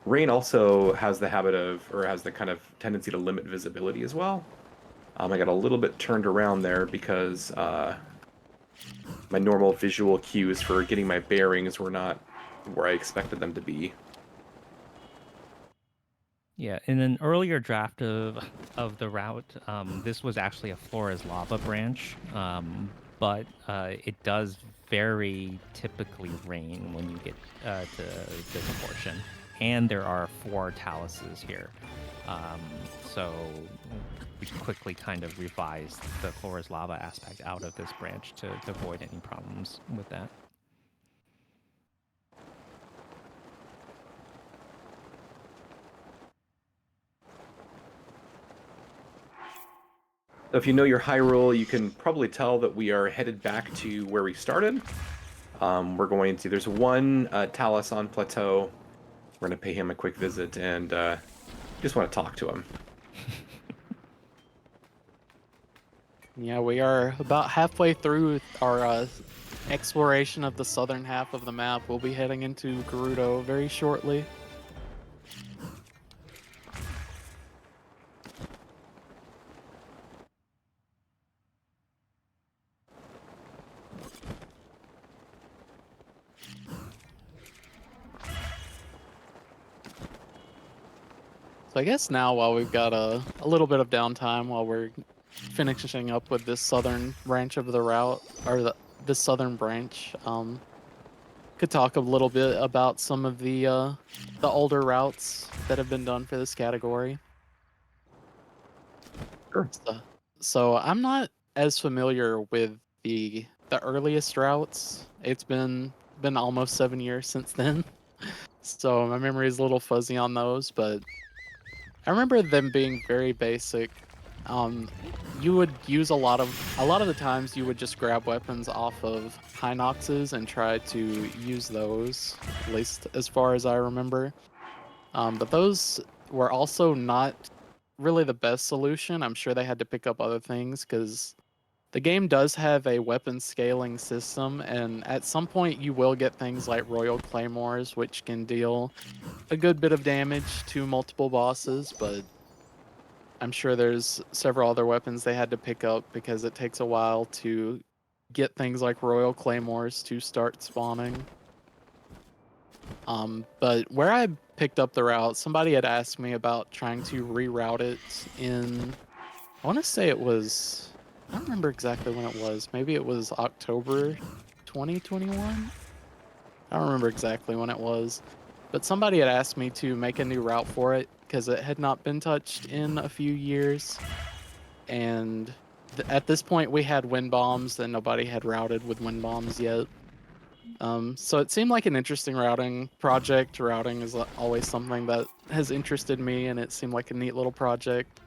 rain also has the habit of, or has the kind of tendency to limit visibility as well. I got a little bit turned around there because my normal visual cues for getting my bearings were not where I expected them to be. Yeah, in an earlier draft of the route, this was actually a Flores lava branch, but it does very typically rain when you get to this portion, and there are 4 taluses here, so we quickly kind of revised the Flores lava aspect out of this branch to avoid any problems with that. So if you know your Hyrule, you can probably tell that we are headed back to where we started. There's one Talus on Plateau. We're going to pay him a quick visit and just want to talk to him. Yeah, we are about halfway through our exploration of the southern half of the map. We'll be heading into Gerudo very shortly. So I guess now, while we've got a little bit of downtime while we're finishing up with this southern branch of the route, or this southern branch, could talk a little bit about some of the older routes that have been done for this category. Sure. So I'm not as familiar with the earliest routes. It's been almost 7 years since then, so my memory is a little fuzzy on those, but I remember them being very basic. You would use a lot of the times you would just grab weapons off of Hinoxes and try to use those, at least as far as I remember. But those were also not really the best solution. I'm sure they had to pick up other things because the game does have a weapon scaling system, and at some point you will get things like Royal Claymores, which can deal a good bit of damage to multiple bosses, but I'm sure there's several other weapons they had to pick up because it takes a while to get things like Royal Claymores to start spawning. But where I picked up the route, somebody had asked me about trying to reroute it in, I want to say it was, I don't remember exactly when it was. Maybe it was October 2021? I don't remember exactly when it was. But somebody had asked me to make a new route for it because it had not been touched in a few years. And at this point, we had wind bombs and nobody had routed with wind bombs yet. So it seemed like an interesting routing project. Routing is always something that has interested me, and it seemed like a neat little project.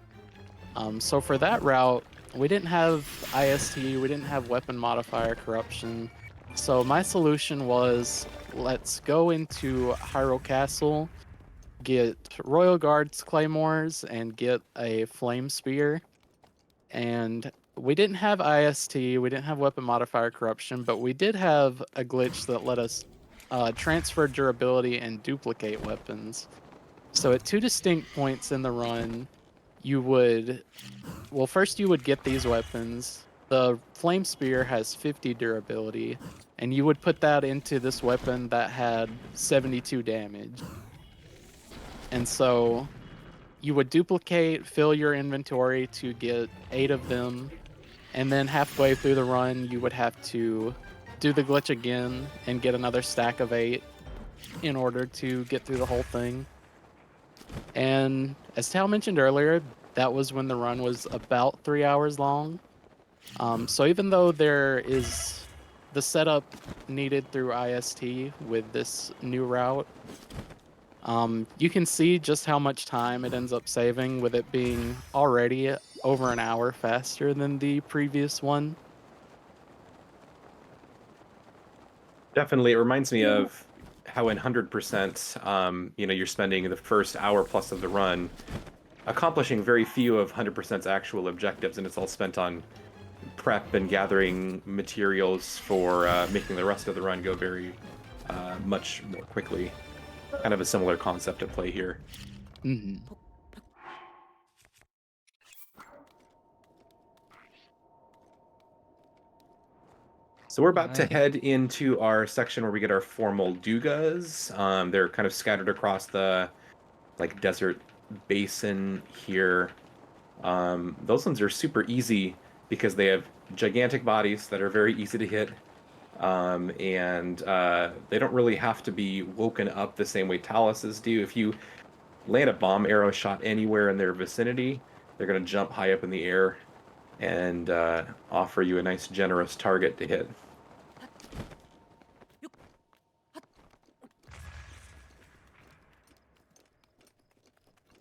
So for that route, we didn't have IST, we didn't have weapon modifier corruption. So my solution was, let's go into Hyrule Castle, get Royal Guards Claymores, and get a Flame Spear. and we didn't have IST, we didn't have weapon modifier corruption, but we did have a glitch that let us transfer durability and duplicate weapons. So at 2 distinct points in the run, you would, well, first you would get these weapons. The Flame Spear has 50 durability, and you would put that into this weapon that had 72 damage. And so you would duplicate, fill your inventory to get 8 of them, and then halfway through the run, you would have to do the glitch again and get another stack of 8 in order to get through the whole thing. And as Tal mentioned earlier, that was when the run was about 3 hours long. So even though there is the setup needed through IST with this new route, you can see just how much time it ends up saving with it being already over an hour faster than the previous one. Definitely, it reminds me of how in 100%, you're spending the first hour plus of the run accomplishing very few of 100%'s actual objectives, and it's all spent on prep and gathering materials for making the rest of the run go very much more quickly. Kind of a similar concept at play here. Mhm. So we're about to Right. head into our section where we get our formal dugas. They're kind of scattered across the desert basin here. Those ones are super easy because they have gigantic bodies that are very easy to hit. And they don't really have to be woken up the same way taluses do. If you land a bomb arrow shot anywhere in their vicinity, they're going to jump high up in the air and offer you a nice generous target to hit.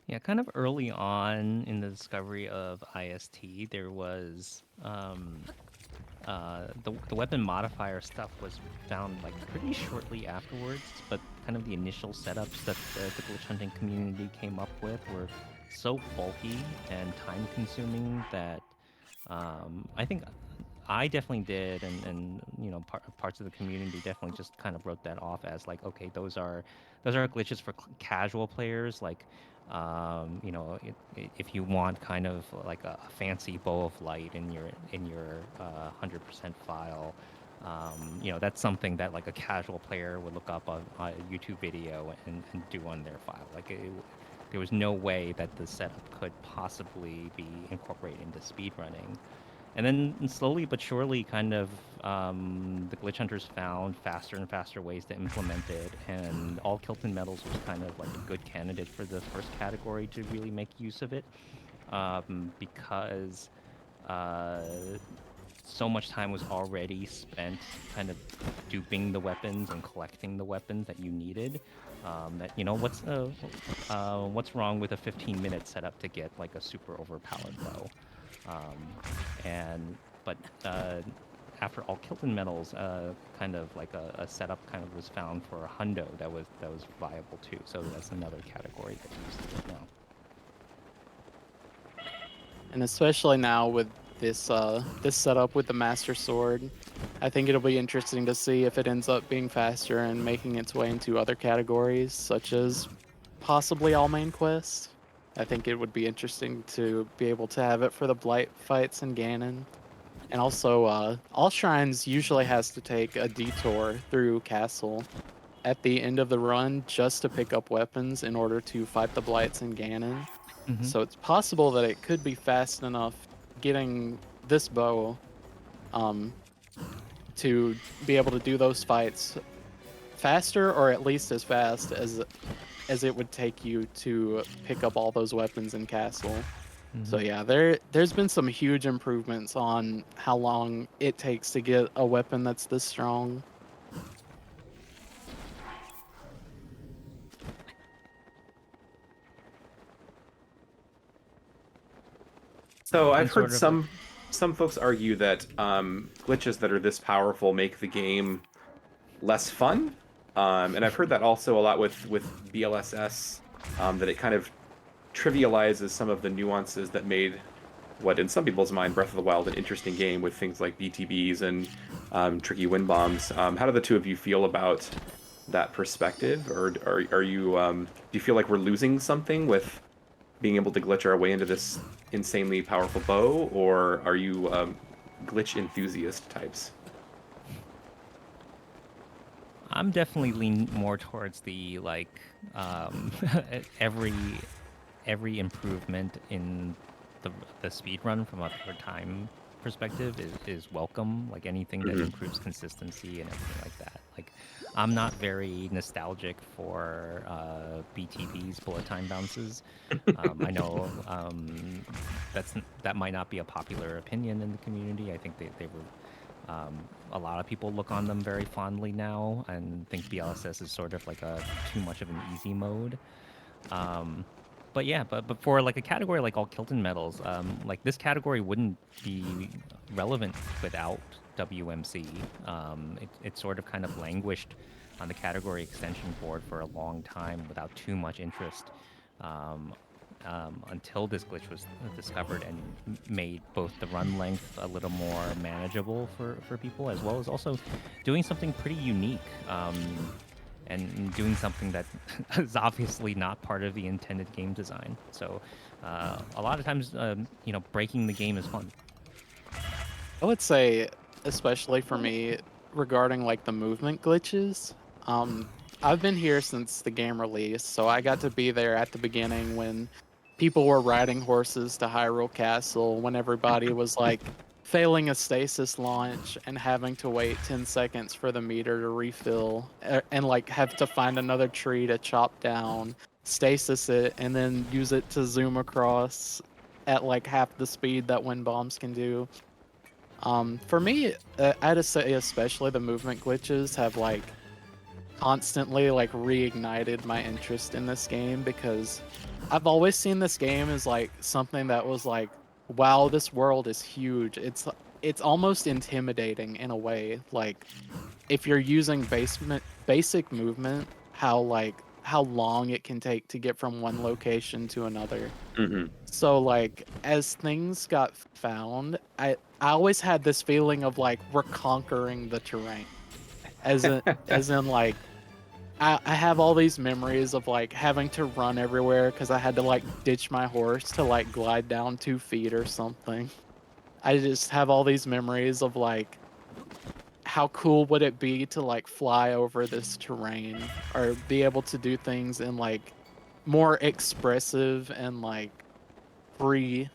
Yeah, kind of early on in the discovery of IST, there was the weapon modifier stuff was found like pretty shortly afterwards, but kind of the initial setups that the glitch hunting community came up with were so bulky and time consuming that I think I definitely did, and parts of the community definitely just kind of wrote that off as like, okay, those are glitches for casual players. Like, if you want kind of like a fancy bow of light in your 100% file, that's something that like a casual player would look up on a YouTube video and do on their file. Like, there was no way that the setup could possibly be incorporated into speedrunning. And then slowly but surely, kind of, the glitch hunters found faster and faster ways to implement it, and all Kilton Metals was kind of like a good candidate for the first category to really make use of it, because uh, so much time was already spent kind of duping the weapons and collecting the weapons that you needed. What's wrong with a 15-minute setup to get like a super overpowered bow? Um, and but After all Kilton Metals, kind of like a setup kind of was found for a hundo that was viable too. So that's another category that uses it now. And especially now with this setup with the Master Sword, I think it'll be interesting to see if it ends up being faster and making its way into other categories, such as possibly all main quests. I think it would be interesting to be able to have it for the Blight fights in Ganon. And also, all shrines usually has to take a detour through Castle at the end of the run just to pick up weapons in order to fight the Blights in Ganon. Mm-hmm. So it's possible that it could be fast enough getting this bow to be able to do those fights faster, or at least as fast as it would take you to pick up all those weapons in Castle. So yeah, there's been some huge improvements on how long it takes to get a weapon that's this strong. So I've And sort heard of some folks argue that glitches that are this powerful make the game less fun, and I've heard that also a lot with BLSS, that it kind of trivializes some of the nuances that made what in some people's mind Breath of the Wild an interesting game with things like BTBs and tricky wind bombs. How do the two of you feel about that perspective, or are you do you feel like we're losing something with being able to glitch our way into this insanely powerful bow, or are you glitch enthusiast types? I'm definitely lean more towards the like every every improvement in the the speed run from a time perspective is welcome. Like anything that Hmm. improves consistency and everything like that. Like I'm not very nostalgic for BTBs, bullet time bounces. I know that might not be a popular opinion in the community. I think they were a lot of people look on them very fondly now and think BLSS is sort of like a too much of an easy mode. Um, but yeah, but for like a category like all Kilton medals, like this category wouldn't be relevant without WMC. It sort of kind of languished on the category extension board for a long time without too much interest. Um, until this glitch was discovered and made both the run length a little more manageable for people, as well as also doing something pretty unique. And doing something that is obviously not part of the intended game design. So, a lot of times, breaking the game is fun. I would say, especially for me, regarding like the movement glitches, um, I've been here since the game release, so I got to be there at the beginning when people were riding horses to Hyrule Castle, when everybody was like failing a stasis launch and having to wait 10 seconds for the meter to refill, and like have to find another tree to chop down, stasis it, and then use it to zoom across at like half the speed that wind bombs can do. For me, I'd say especially the movement glitches have like constantly like reignited my interest in this game because I've always seen this game as like something that was like, wow, this world is huge. It's almost intimidating in a way. Like if you're using basic movement, how long it can take to get from one location to another. Hmm. So like as things got found, I always had this feeling of like we're conquering the terrain. As in like I have all these memories of like having to run everywhere because I had to like ditch my horse to like glide down 2 feet or something. I just have all these memories of like how cool would it be to like fly over this terrain or be able to do things in like more expressive and like free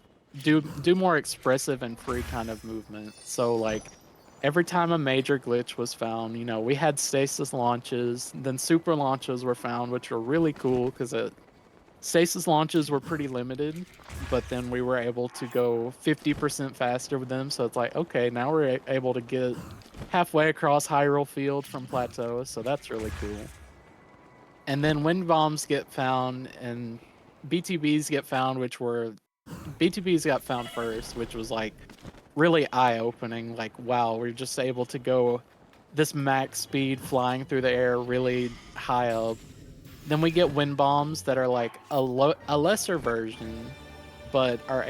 do more expressive and free kind of movement. So like every time a major glitch was found, we had stasis launches, then super launches were found, which were really cool because stasis launches were pretty limited, but then we were able to go 50% faster with them. So it's like, okay, now we're able to get halfway across Hyrule Field from Plateau, so that's really cool. And then wind bombs get found and BTBs get found, which were BTBs got found first, which was like really eye-opening. Like, wow, we're just able to go this max speed flying through the air really high up. Then we get wind bombs that are like a lesser version, but we're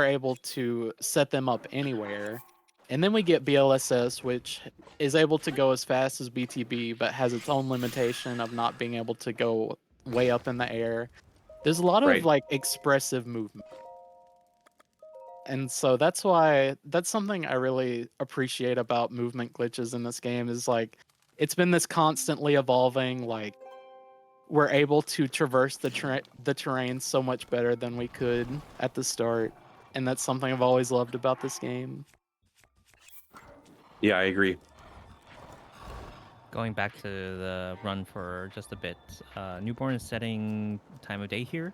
able to set them up anywhere. And then we get BLSS, which is able to go as fast as BTB, but has its own limitation of not being able to go way up in the air. There's a lot of Right. like expressive movement. And so that's something I really appreciate about movement glitches in this game is like it's been this constantly evolving, like we're able to traverse the terrain so much better than we could at the start, and that's something I've always loved about this game. Yeah, I agree. Going back to the run for just a bit, Newborn is setting time of day here,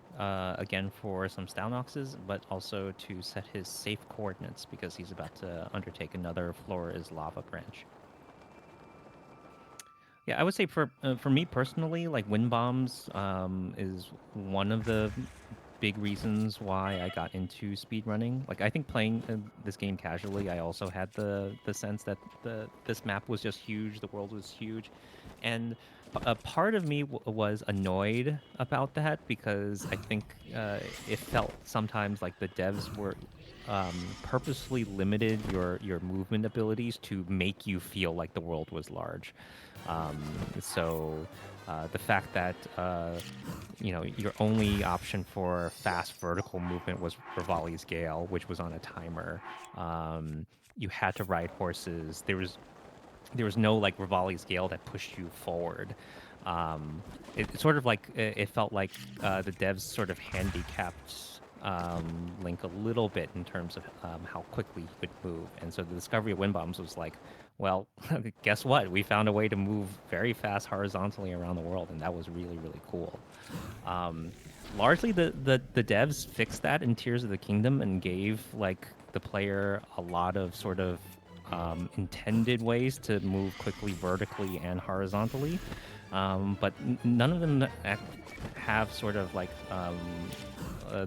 again for some Stalnoxes, but also to set his safe coordinates because he's about to undertake another floor is lava branch. Yeah, I would say for me personally, like wind bombs is one of the big reasons why I got into speedrunning. Like I think playing this game casually, I also had the sense that this map was just huge, the world was huge, and a part of me was annoyed about that because I think it felt sometimes like the devs were purposely limited your movement abilities to make you feel like the world was large. So the fact that your only option for fast vertical movement was Rivali's Gale, which was on a timer. You had to ride horses. There was no like Rivali's Gale that pushed you forward. It's sort of like it felt like the devs sort of handicapped Link a little bit in terms of how quickly he could move, and so the discovery of wind bombs was like, well, guess what? We found a way to move very fast horizontally around the world, and that was really really cool. Um, Largely, the devs fixed that in Tears of the Kingdom and gave like the player a lot of sort of intended ways to move quickly vertically and horizontally, but none of them have sort of like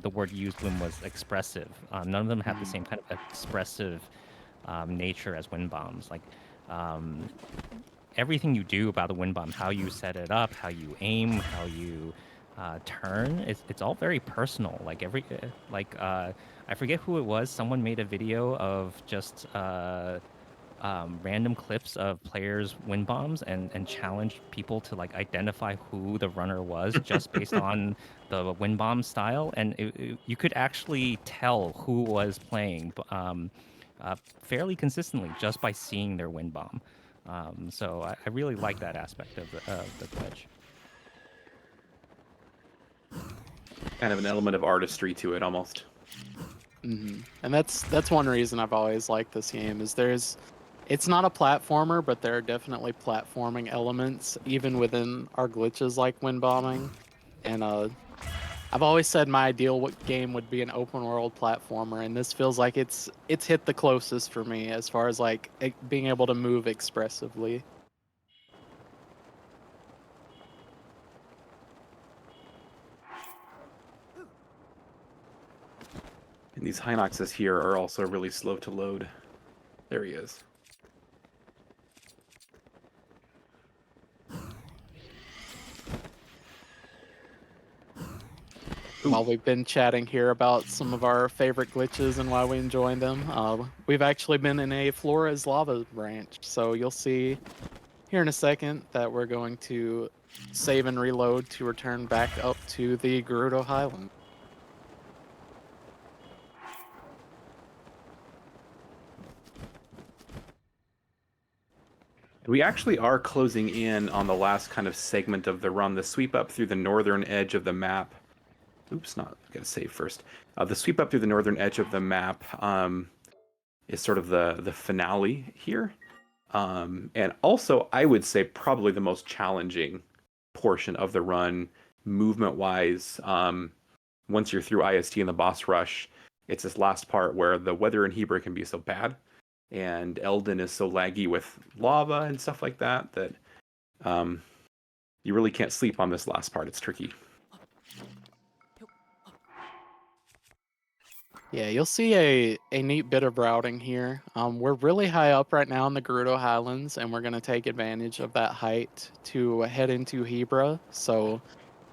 the word used when was expressive. None of them have the same kind of expressive nature as wind bombs. Like um, everything you do about the wind bomb, how you set it up, how you aim, how you turn, it's all very personal. Like I forget who it was. Someone made a video of just random clips of players' wind bombs and challenged people to like identify who the runner was just based on the wind bomb style, and you could actually tell who was playing fairly consistently just by seeing their wind bomb. So I really like that aspect of the glitch. Kind of an element of artistry to it, almost. And that's one reason I've always liked this game is it's not a platformer, but there are definitely platforming elements even within our glitches like wind bombing. And I've always said my ideal game would be an open world platformer, and this feels like it's hit the closest for me as far as like being able to move expressively. And these Hinoxes here are also really slow to load. There he is. While we've been chatting here about some of our favorite glitches and why we enjoy them, we've actually been in a Flora's Lava branch, so you'll see here in a second that we're going to save and reload to return back up to the Gerudo Highland. We actually are closing in on the last kind of segment of the run, the sweep up through the northern edge of the map. Oops, not gonna save first. The sweep up through the northern edge of the map is sort of the finale here, and also I would say probably the most challenging portion of the run, movement wise. Once you're through IST and the boss rush, it's this last part where the weather in Hebrew can be so bad, and Eldin is so laggy with lava and stuff like that that you really can't sleep on this last part. It's tricky. Yeah, you'll see a neat bit of routing here. We're really high up right now in the Gerudo Highlands, and we're going to take advantage of that height to head into Hebra. So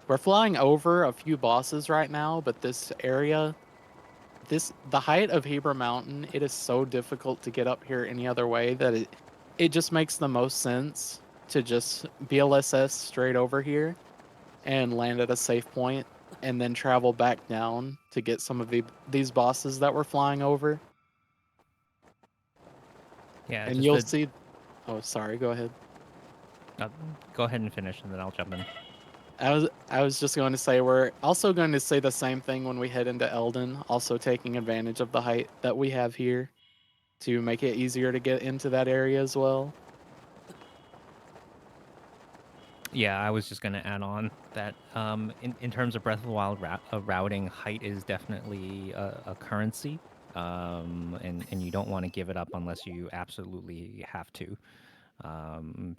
we're flying over a few bosses right now, but this area, the height of Hebra Mountain, it is so difficult to get up here any other way that it just makes the most sense to just BLSS straight over here and land at a safe point and then travel back down to get some of these bosses that we're flying over. Yeah, And just you'll see. Oh, sorry. Go ahead. go ahead and finish, and then I'll jump in. I was just going to say we're also going to say the same thing when we head into Eldin, also taking advantage of the height that we have here to make it easier to get into that area as well. Yeah, I was just going to add on that in terms of Breath of the Wild routing, height is definitely a currency, and you don't want to give it up unless you absolutely have to,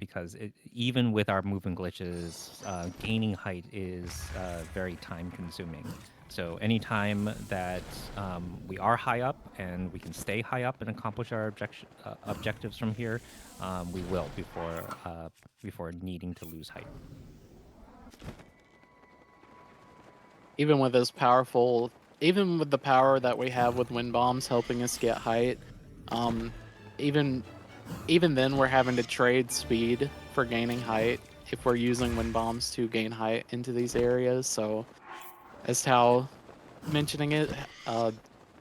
because even with our movement glitches, gaining height is very time consuming. So anytime that we are high up and we can stay high up and accomplish our objectives from here, we will before needing to lose height. Even with the power that we have with wind bombs helping us get height, um, even then we're having to trade speed for gaining height if we're using wind bombs to gain height into these areas. So, as Tao mentioning it,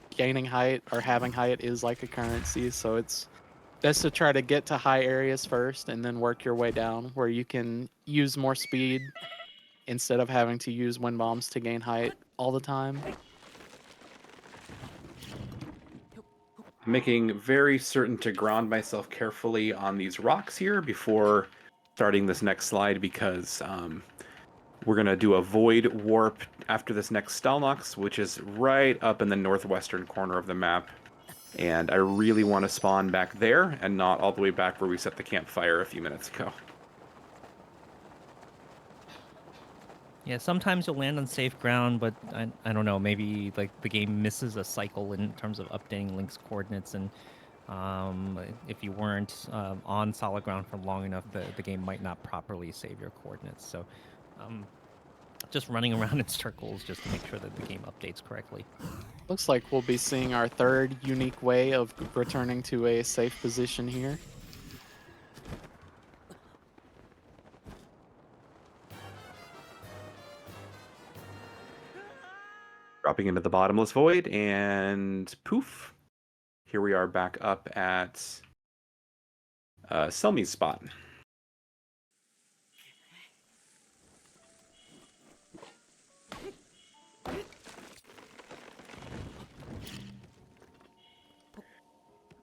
gaining height or having height is like a currency. So it's best to try to get to high areas first and then work your way down where you can use more speed instead of having to use wind bombs to gain height all the time. Making very certain to ground myself carefully on these rocks here before starting this next slide, because we're going to do a void warp after this next Stalnox, which is right up in the northwestern corner of the map. And I really want to spawn back there and not all the way back where we set the campfire a few minutes ago. Yeah, sometimes you'll land on safe ground, but I don't know, maybe like the game misses a cycle in terms of updating Link's coordinates, and if you weren't on solid ground for long enough, the game might not properly save your coordinates. So just running around in circles just to make sure that the game updates correctly. Looks like we'll be seeing our third unique way of returning to a safe position here. Dropping into the bottomless void, and poof. Here we are back up at Selmy's spot.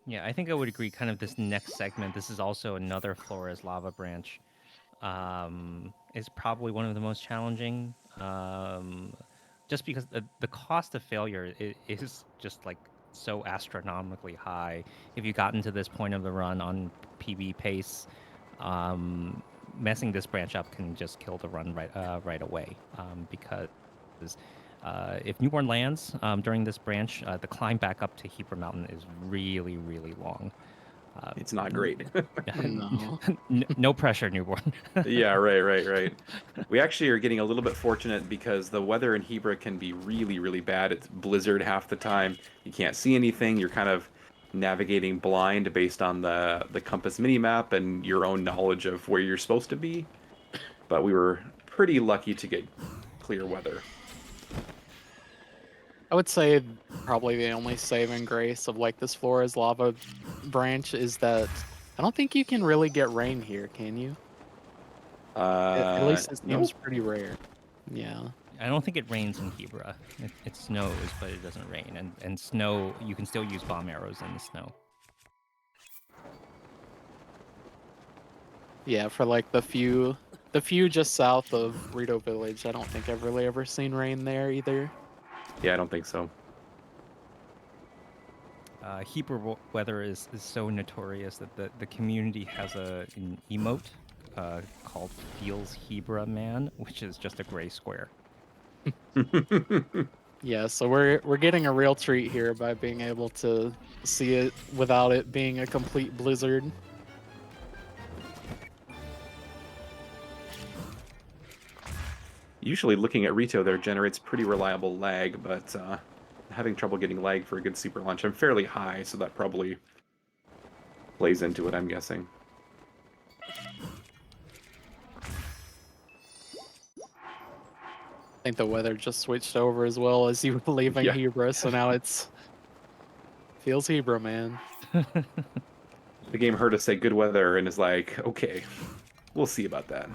Yeah, I think I would agree. Kind of this next segment, this is also another Flores lava branch. Is probably one of the most challenging, just because the cost of failure is just like so astronomically high. If you got into this point of the run on PB pace, messing this branch up can just kill the run right away. Because if Newborn lands during this branch, the climb back up to Hebra Mountain is really, really long. It's not great. No. No pressure, Newborn. Yeah, right. We actually are getting a little bit fortunate because the weather in Hebra can be really, really bad. It's blizzard half the time. You can't see anything. You're kind of navigating blind based on the compass minimap and your own knowledge of where you're supposed to be. But we were pretty lucky to get clear weather. I would say probably the only saving grace of like this Flores lava branch is that I don't think you can really get rain here, can you? At least it No. seems pretty rare. Yeah. I don't think it rains in Hebra. It snows, but it doesn't rain. And snow, you can still use bomb arrows in the snow. Yeah, for like the few just south of Rito Village, I don't think I've really ever seen rain there either. Yeah, I don't think so. Hebra weather is so notorious that the community has an emote called Feels Hebra Man, which is just a gray square. Yeah, so we're getting a real treat here by being able to see it without it being a complete blizzard. Usually looking at Rito there generates pretty reliable lag, but having trouble getting lag for a good super launch. I'm fairly high, so that probably plays into it, I'm guessing. I think the weather just switched over as well as you were leaving Yeah. Hebra, so now it's feels Hebra, man. The game heard us say good weather and is like, okay, we'll see about that.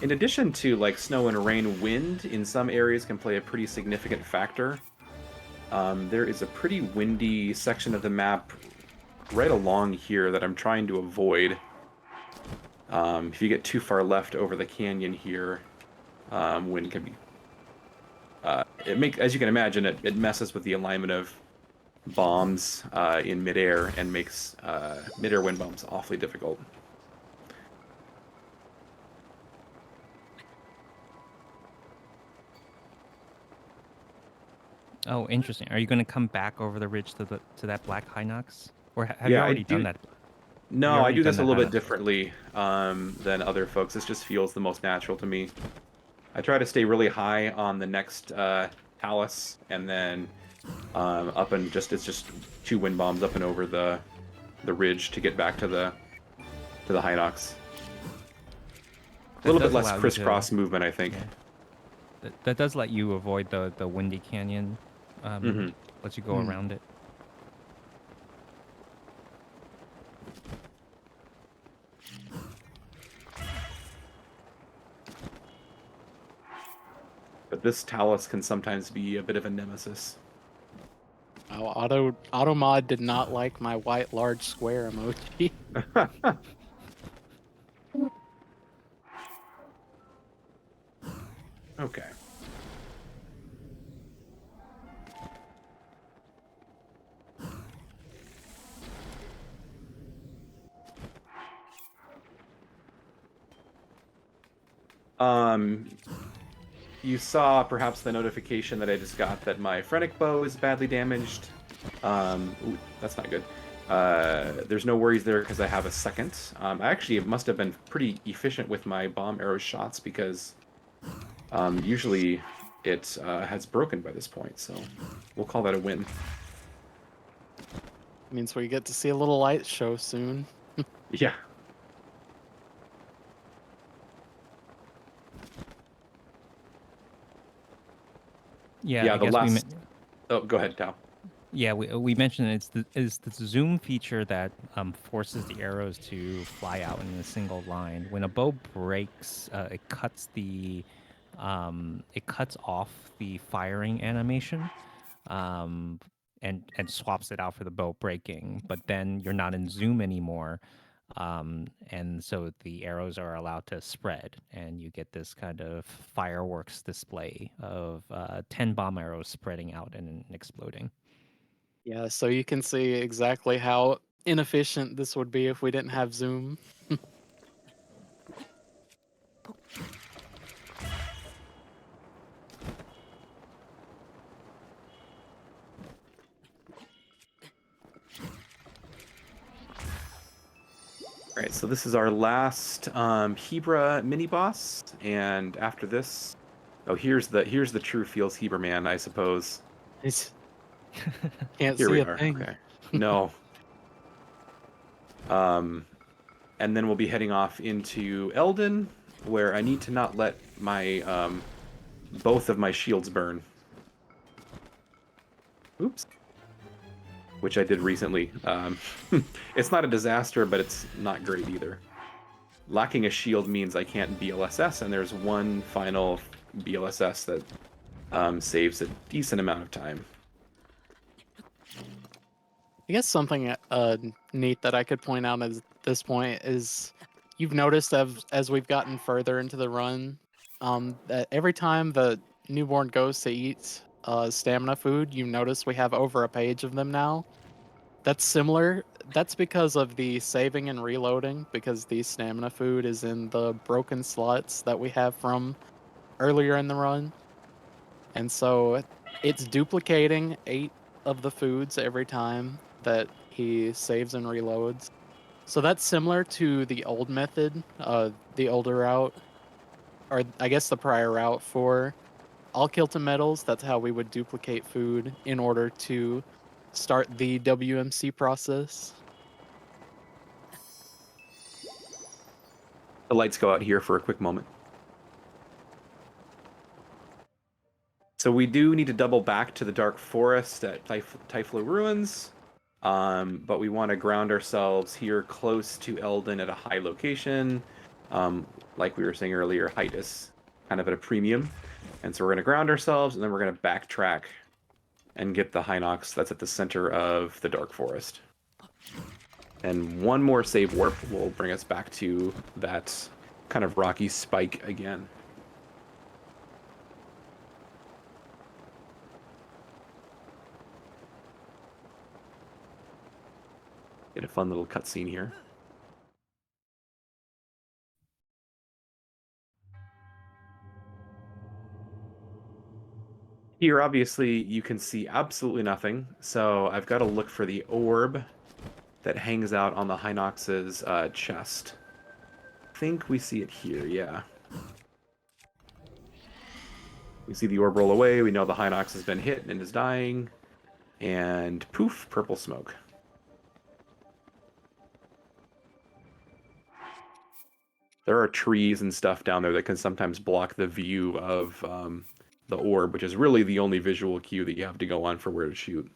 In addition to like snow and rain, wind in some areas can play a pretty significant factor. There is a pretty windy section of the map right along here that I'm trying to avoid. If you get too far left over the canyon here, wind can be as you can imagine, it messes with the alignment of bombs in midair and makes midair wind bombs awfully difficult. Oh, interesting. Are you going to come back over the ridge to that black Hinox, or have you Yeah, I already done do. that? No, I do this a little bit Hinox? differently than other folks. This just feels the most natural to me. I try to stay really high on the next talus, and then up and it's just 2 wind bombs up and over the ridge to get back to the Hinox. A little bit less crisscross movement, I think. Yeah. That does let you avoid the windy canyon. Mm-hmm. Lets you go around it. But this talus can sometimes be a bit of a nemesis. Oh, Automod did not like my white large square emoji. Okay. You saw perhaps the notification that I just got that my Phrenic bow is badly damaged. Ooh, that's not good. There's no worries there because I have a second. I actually must have been pretty efficient with my bomb arrow shots because usually it has broken by this point, so we'll call that a win. Means we get to see a little light show soon. Yeah. Yeah, I the guess last. Oh, go ahead, Tao. Yeah, we mentioned it's the zoom feature that forces the arrows to fly out in a single line. When a bow breaks, it cuts off the firing animation, and swaps it out for the bow breaking. But then you're not in zoom anymore, and so the arrows are allowed to spread, and you get this kind of fireworks display of 10 bomb arrows spreading out and exploding. Yeah, so you can see exactly how inefficient this would be if we didn't have zoom. All right, so this is our last Hebra mini boss, and after this, oh, here's the true feels Hebra man, I suppose. It's can't Here see we a are. thing. Okay. No. And then we'll be heading off into Eldon, where I need to not let my both of my shields burn. Oops. Which I did recently. It's not a disaster, but it's not great either. Lacking a shield means I can't BLSS, and there's one final BLSS that saves a decent amount of time. I guess something neat that I could point out at this point is you've noticed as we've gotten further into the run, that every time the newborn goes to eat stamina food, you notice we have over a page of them now. That's similar. That's because of the saving and reloading, because the stamina food is in the broken slots that we have from earlier in the run. And so it's duplicating 8 of the foods every time that he saves and reloads. So that's similar to the old method, the older route, or I guess the prior route for all kill to metals. That's how we would duplicate food in order to start the WMC process. The lights go out here for a quick moment. So we do need to double back to the Dark Forest at Typhlo Ruins, but we want to ground ourselves here close to Eldon at a high location. Like we were saying earlier, height is kind of at a premium. And so we're going to ground ourselves, and then we're going to backtrack and get the Hinox that's at the center of the Dark Forest. And one more save warp will bring us back to that kind of rocky spike again. Get a fun little cutscene here. Here, obviously, you can see absolutely nothing, so I've got to look for the orb that hangs out on the Hinox's chest. I think we see it here, yeah. We see the orb roll away, we know the Hinox has been hit and is dying, and poof, purple smoke. There are trees and stuff down there that can sometimes block the view of the orb, which is really the only visual cue that you have to go on for where to shoot.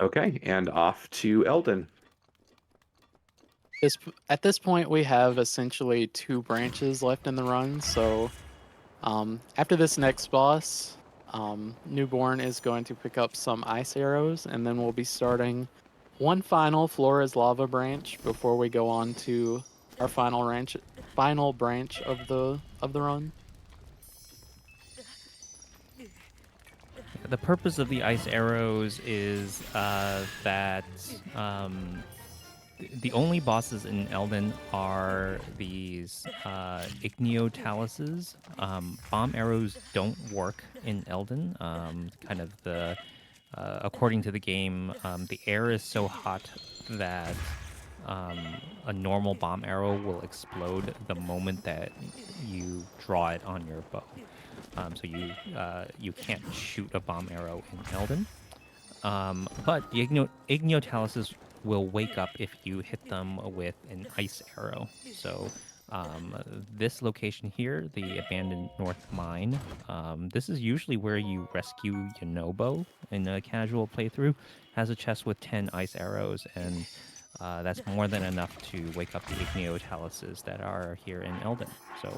Okay, and off to Eldon. At this point, we have essentially 2 branches left in the run. So after this next boss, Newborn is going to pick up some ice arrows, and then we'll be starting one final Flora's Lava branch before we go on to our final branch of the run. The purpose of the ice arrows is that the only bosses in Elden are these Igneotaluses. Bomb arrows don't work in Elden. According to the game, the air is so hot that a normal bomb arrow will explode the moment that you draw it on your bow. So you can't shoot a bomb arrow in Elden. But the Igneotaluses will wake up if you hit them with an ice arrow. So this location here, the abandoned North Mine, this is usually where you rescue Yonobo in a casual playthrough, has a chest with 10 ice arrows, and that's more than enough to wake up the Igneotaluses that are here in Elden. So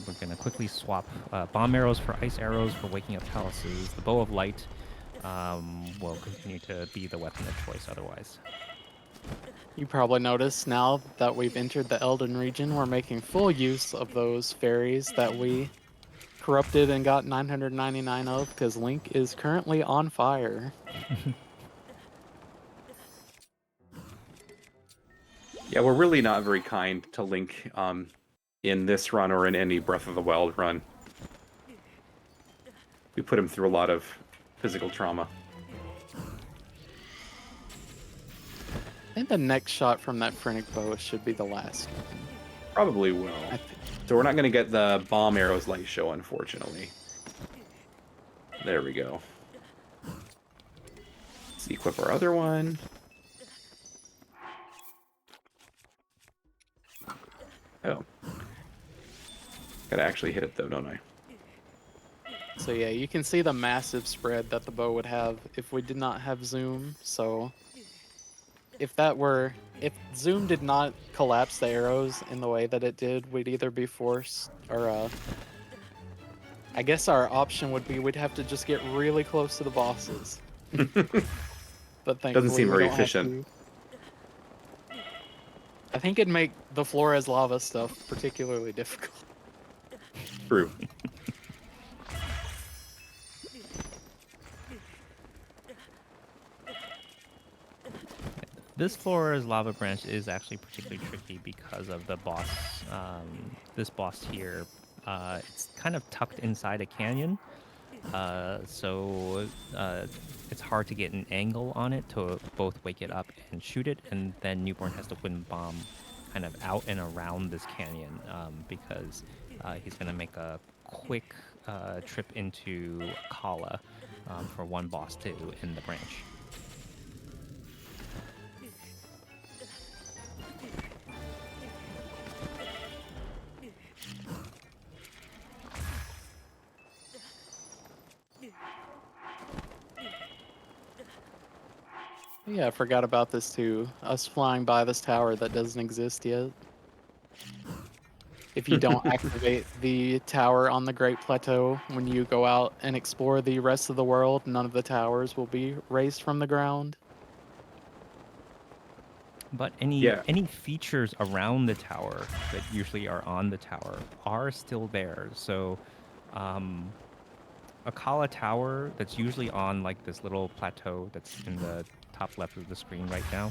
we're going to quickly swap bomb arrows for ice arrows for waking up taluses. The Bow of Light will continue to be the weapon of choice otherwise. You probably noticed now that we've entered the Elden region, we're making full use of those fairies that we corrupted and got 999 of, because Link is currently on fire. Yeah, we're really not very kind to Link in this run or in any Breath of the Wild run. We put him through a lot of physical trauma. I think the next shot from that Phrenic Bow should be the last. Probably will. So we're not going to get the bomb arrows light show, unfortunately. There we go. Let's equip our other one. Oh. Gotta actually hit it though, don't I? So yeah, you can see the massive spread that the bow would have if we did not have zoom. So if zoom did not collapse the arrows in the way that it did, we'd either be forced, or I guess our option would be we'd have to just get really close to the bosses. But thankfully, doesn't seem we very don't have efficient. to. I think it'd make the Flora's Lava stuff particularly difficult. True. This Flora's Lava branch is actually particularly tricky because of the boss. This boss here, it's kind of tucked inside a canyon, so it's hard to get an angle on it to both wake it up and shoot it, and then Newborn has to wind bomb kind of out and around this canyon because he's going to make a quick trip into Kala for one boss to end the branch. Yeah, I forgot about this too. Us flying by this tower that doesn't exist yet. If you don't activate the tower on the Great Plateau, when you go out and explore the rest of the world, none of the towers will be raised from the ground. But Yeah. any features around the tower that usually are on the tower are still there. So, a Kala tower that's usually on like this little plateau that's in the top left of the screen right now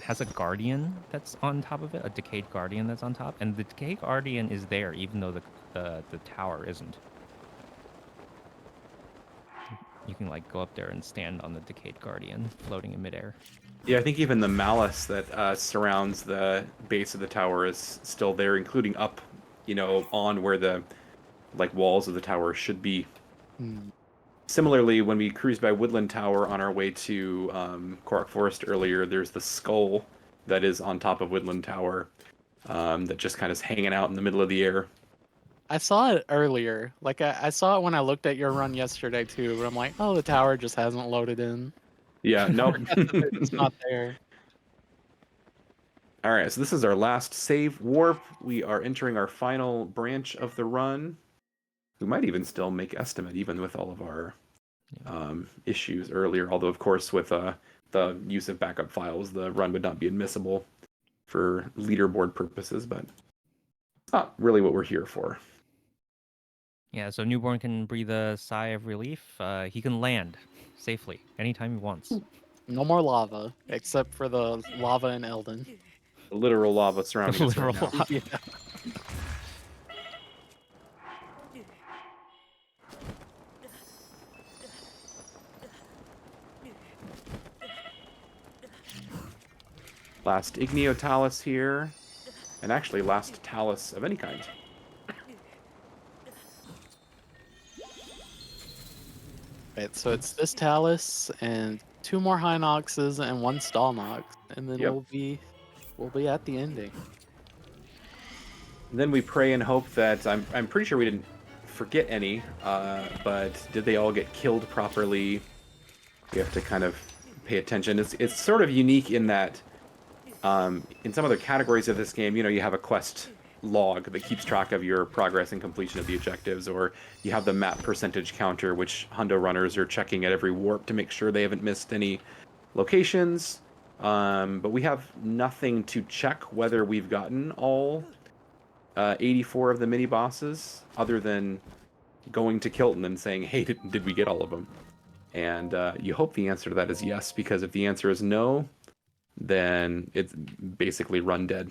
has a guardian that's on top of it, a decayed guardian that's on top, and the decayed guardian is there even though the tower isn't. You can like go up there and stand on the decayed guardian floating in midair. Yeah, I think even the malice that surrounds the base of the tower is still there, including up, on where the like walls of the tower should be. Hmm. Similarly, when we cruised by Woodland Tower on our way to Korok Forest earlier, there's the skull that is on top of Woodland Tower that just kind of is hanging out in the middle of the air. I saw it earlier. Like I saw it when I looked at your run yesterday too, but I'm like, oh, the tower just hasn't loaded in. Yeah, nope. Forgot that it's not there. All right, so this is our last save warp. We are entering our final branch of the run. We might even still make estimate, even with all of our issues earlier. Although, of course, with the use of backup files, the run would not be admissible for leaderboard purposes, but it's not really what we're here for. Yeah, so Newborn can breathe a sigh of relief. He can land safely anytime he wants. No more lava, except for the lava in Elden. The literal lava The surrounding us right literal now. lava. Yeah. Last Igneo Talus here, and actually last Talus of any kind. Right, so it's this Talus and 2 more Hinoxes and 1 Stallnox, and then Yep. we'll be at the ending. And then we pray and hope that I'm pretty sure we didn't forget any, but did they all get killed properly? We have to kind of pay attention. It's sort of unique in that in some other categories of this game, you have a quest log that keeps track of your progress and completion of the objectives, or you have the map percentage counter, which Hundo runners are checking at every warp to make sure they haven't missed any locations. But we have nothing to check whether we've gotten all 84 of the mini bosses, other than going to Kilton and saying, "Hey, did we get all of them?" And you hope the answer to that is yes, because if the answer is no, then it's basically run dead.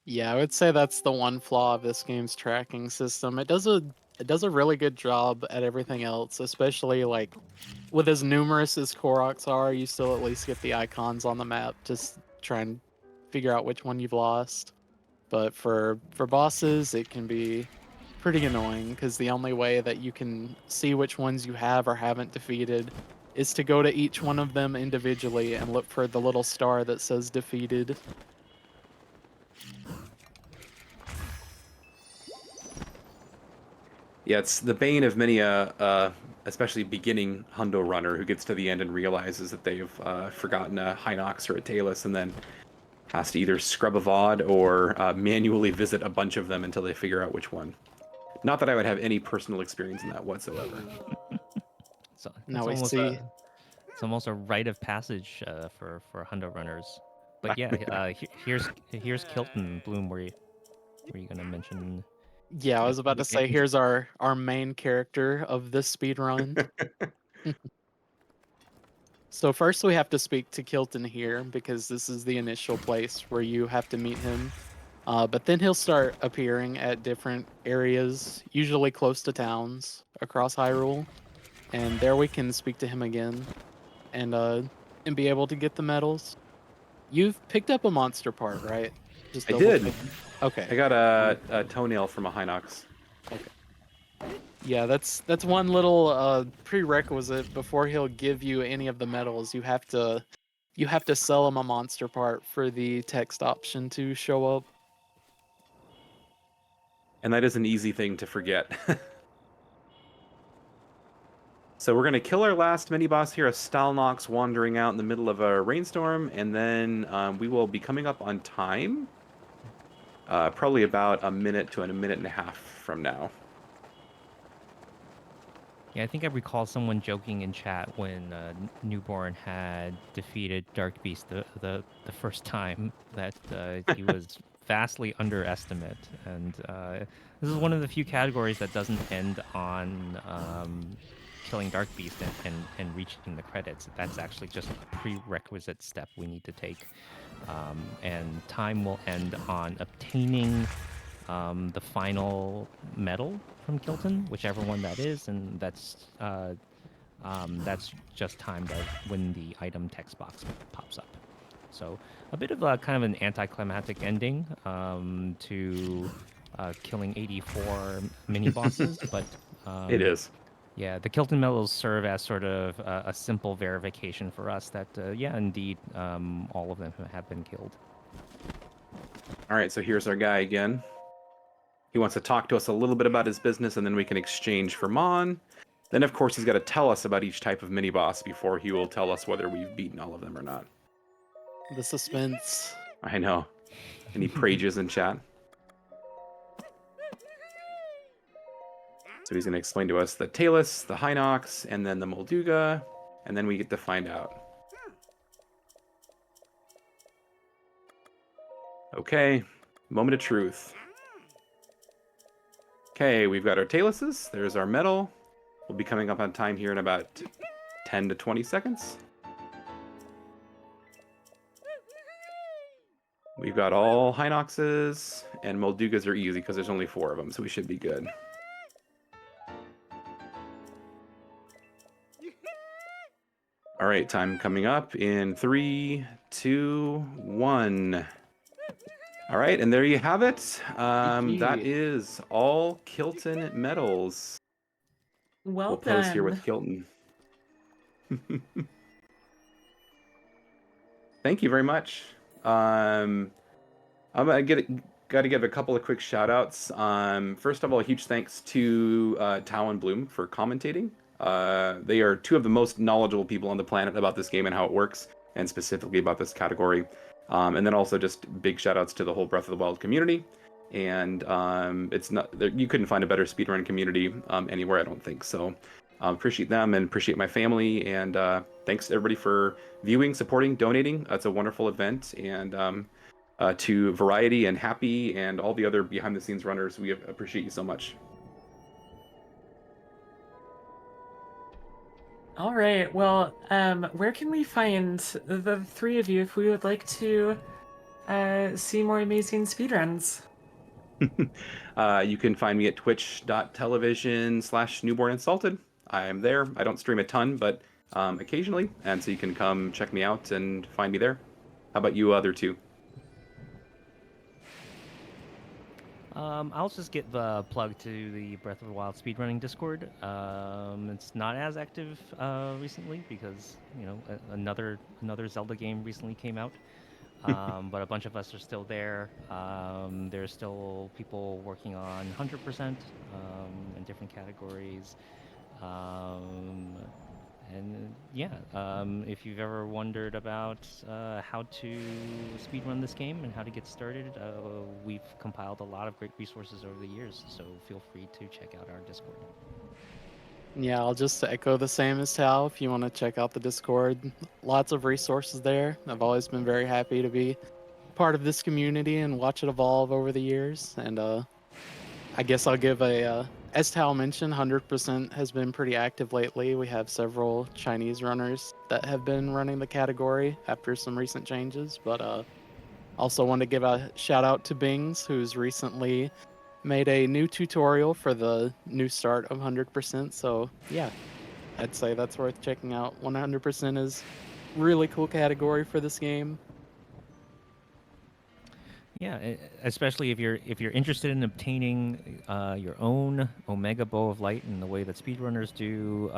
Yeah, I would say that's the one flaw of this game's tracking system. It does a really good job at everything else, especially like with as numerous as Koroks are, you still at least get the icons on the map to try and figure out which one you've lost. But for bosses, it can be pretty annoying because the only way that you can see which ones you have or haven't defeated is to go to each one of them individually and look for the little star that says defeated. Yeah, it's the bane of many especially beginning Hundo runner who gets to the end and realizes that they've forgotten a Hinox or a Talus, and then has to either scrub a VOD or manually visit a bunch of them until they figure out which one. Not that I would have any personal experience in that whatsoever. So Now we see. it's almost a rite of passage for Hundo runners. But yeah, here's Kilton. Bloom, were you gonna mention? Yeah, I was about to say, here's our main character of this speed run. So first we have to speak to Kilton here because this is the initial place where you have to meet him. But then he'll start appearing at different areas, usually close to towns across Hyrule, and there we can speak to him again and be able to get the medals. You've picked up a monster part, right? Just I double did. checking. Okay. I got a toenail from a Hinox. Okay. Yeah, that's one little prerequisite before he'll give you any of the medals. You have to sell him a monster part for the text option to show up. And that is an easy thing to forget. So we're going to kill our last mini-boss here, a Stalnox wandering out in the middle of a rainstorm, and then we will be coming up on time. Probably about a minute to a minute and a half from now. Yeah, I think I recall someone joking in chat when Newborn had defeated Dark Beast the first time that he was vastly underestimate, and this is one of the few categories that doesn't end on killing Dark Beast and reaching the credits. That's actually just a prerequisite step we need to take, and time will end on obtaining the final medal from Kilton, whichever one that is, and that's just timed at when the item text box pops up. So a bit of a kind of an anticlimactic ending to killing 84 mini bosses, but It is. yeah, the Kilton medals serve as sort of a simple verification for us that yeah, indeed, all of them have been killed. All right, so here's our guy again. He wants to talk to us a little bit about his business, and then we can exchange for Mon. Then, of course, he's got to tell us about each type of mini boss before he will tell us whether we've beaten all of them or not. The suspense. I know. Any prages in chat? So he's going to explain to us the Talus, the Hinox, and then the Molduga, and then we get to find out. Okay, moment of truth. Okay, we've got our Taluses. There's our medal. We'll be coming up on time here in about 10 to 20 seconds. We've got all Hinoxes, and Moldugas are easy because there's only 4 of them, so we should be good. All right, time coming up in 3, 2, 1. All right, and there you have it. That is all Kilton medals. Well We'll pose done. here with Kilton. Thank you very much. I'm gonna got to give a couple of quick shout outs. First of all, a huge thanks to Tao and Bloom for commentating. They are 2 of the most knowledgeable people on the planet about this game and how it works, and specifically about this category. And then also just big shout outs to the whole Breath of the Wild community. And it's not you couldn't find a better speedrun community anywhere, I don't think. So appreciate them and appreciate my family. And thanks everybody for viewing, supporting, donating. It's a wonderful event. And to Variety and Happy and all the other behind the scenes runners, we appreciate you so much. All right. Well, where can we find the 3 of you if we would like to see more amazing speedruns? You can find me at twitch.tv/NewbornAndSalted. I'm there. I don't stream a ton, but occasionally, and so you can come check me out and find me there. How about you other 2? I'll just get the plug to the Breath of the Wild speedrunning Discord. It's not as active recently because another Zelda game recently came out. But a bunch of us are still there. There's still people working on 100% in different categories. And yeah, if you've ever wondered about how to speedrun this game and how to get started, we've compiled a lot of great resources over the years, so feel free to check out our Discord. Yeah, I'll just echo the same as Tal. If you want to check out the Discord, lots of resources there. I've always been very happy to be part of this community and watch it evolve over the years. And I guess I'll give as Tal mentioned, 100% has been pretty active lately. We have several Chinese runners that have been running the category after some recent changes. But also want to give a shout out to Bings, who's recently made a new tutorial for the new start of 100%. So yeah, I'd say that's worth checking out. 100% is really cool category for this game. Yeah, especially if you're interested in obtaining your own Omega Bow of Light in the way that speedrunners do.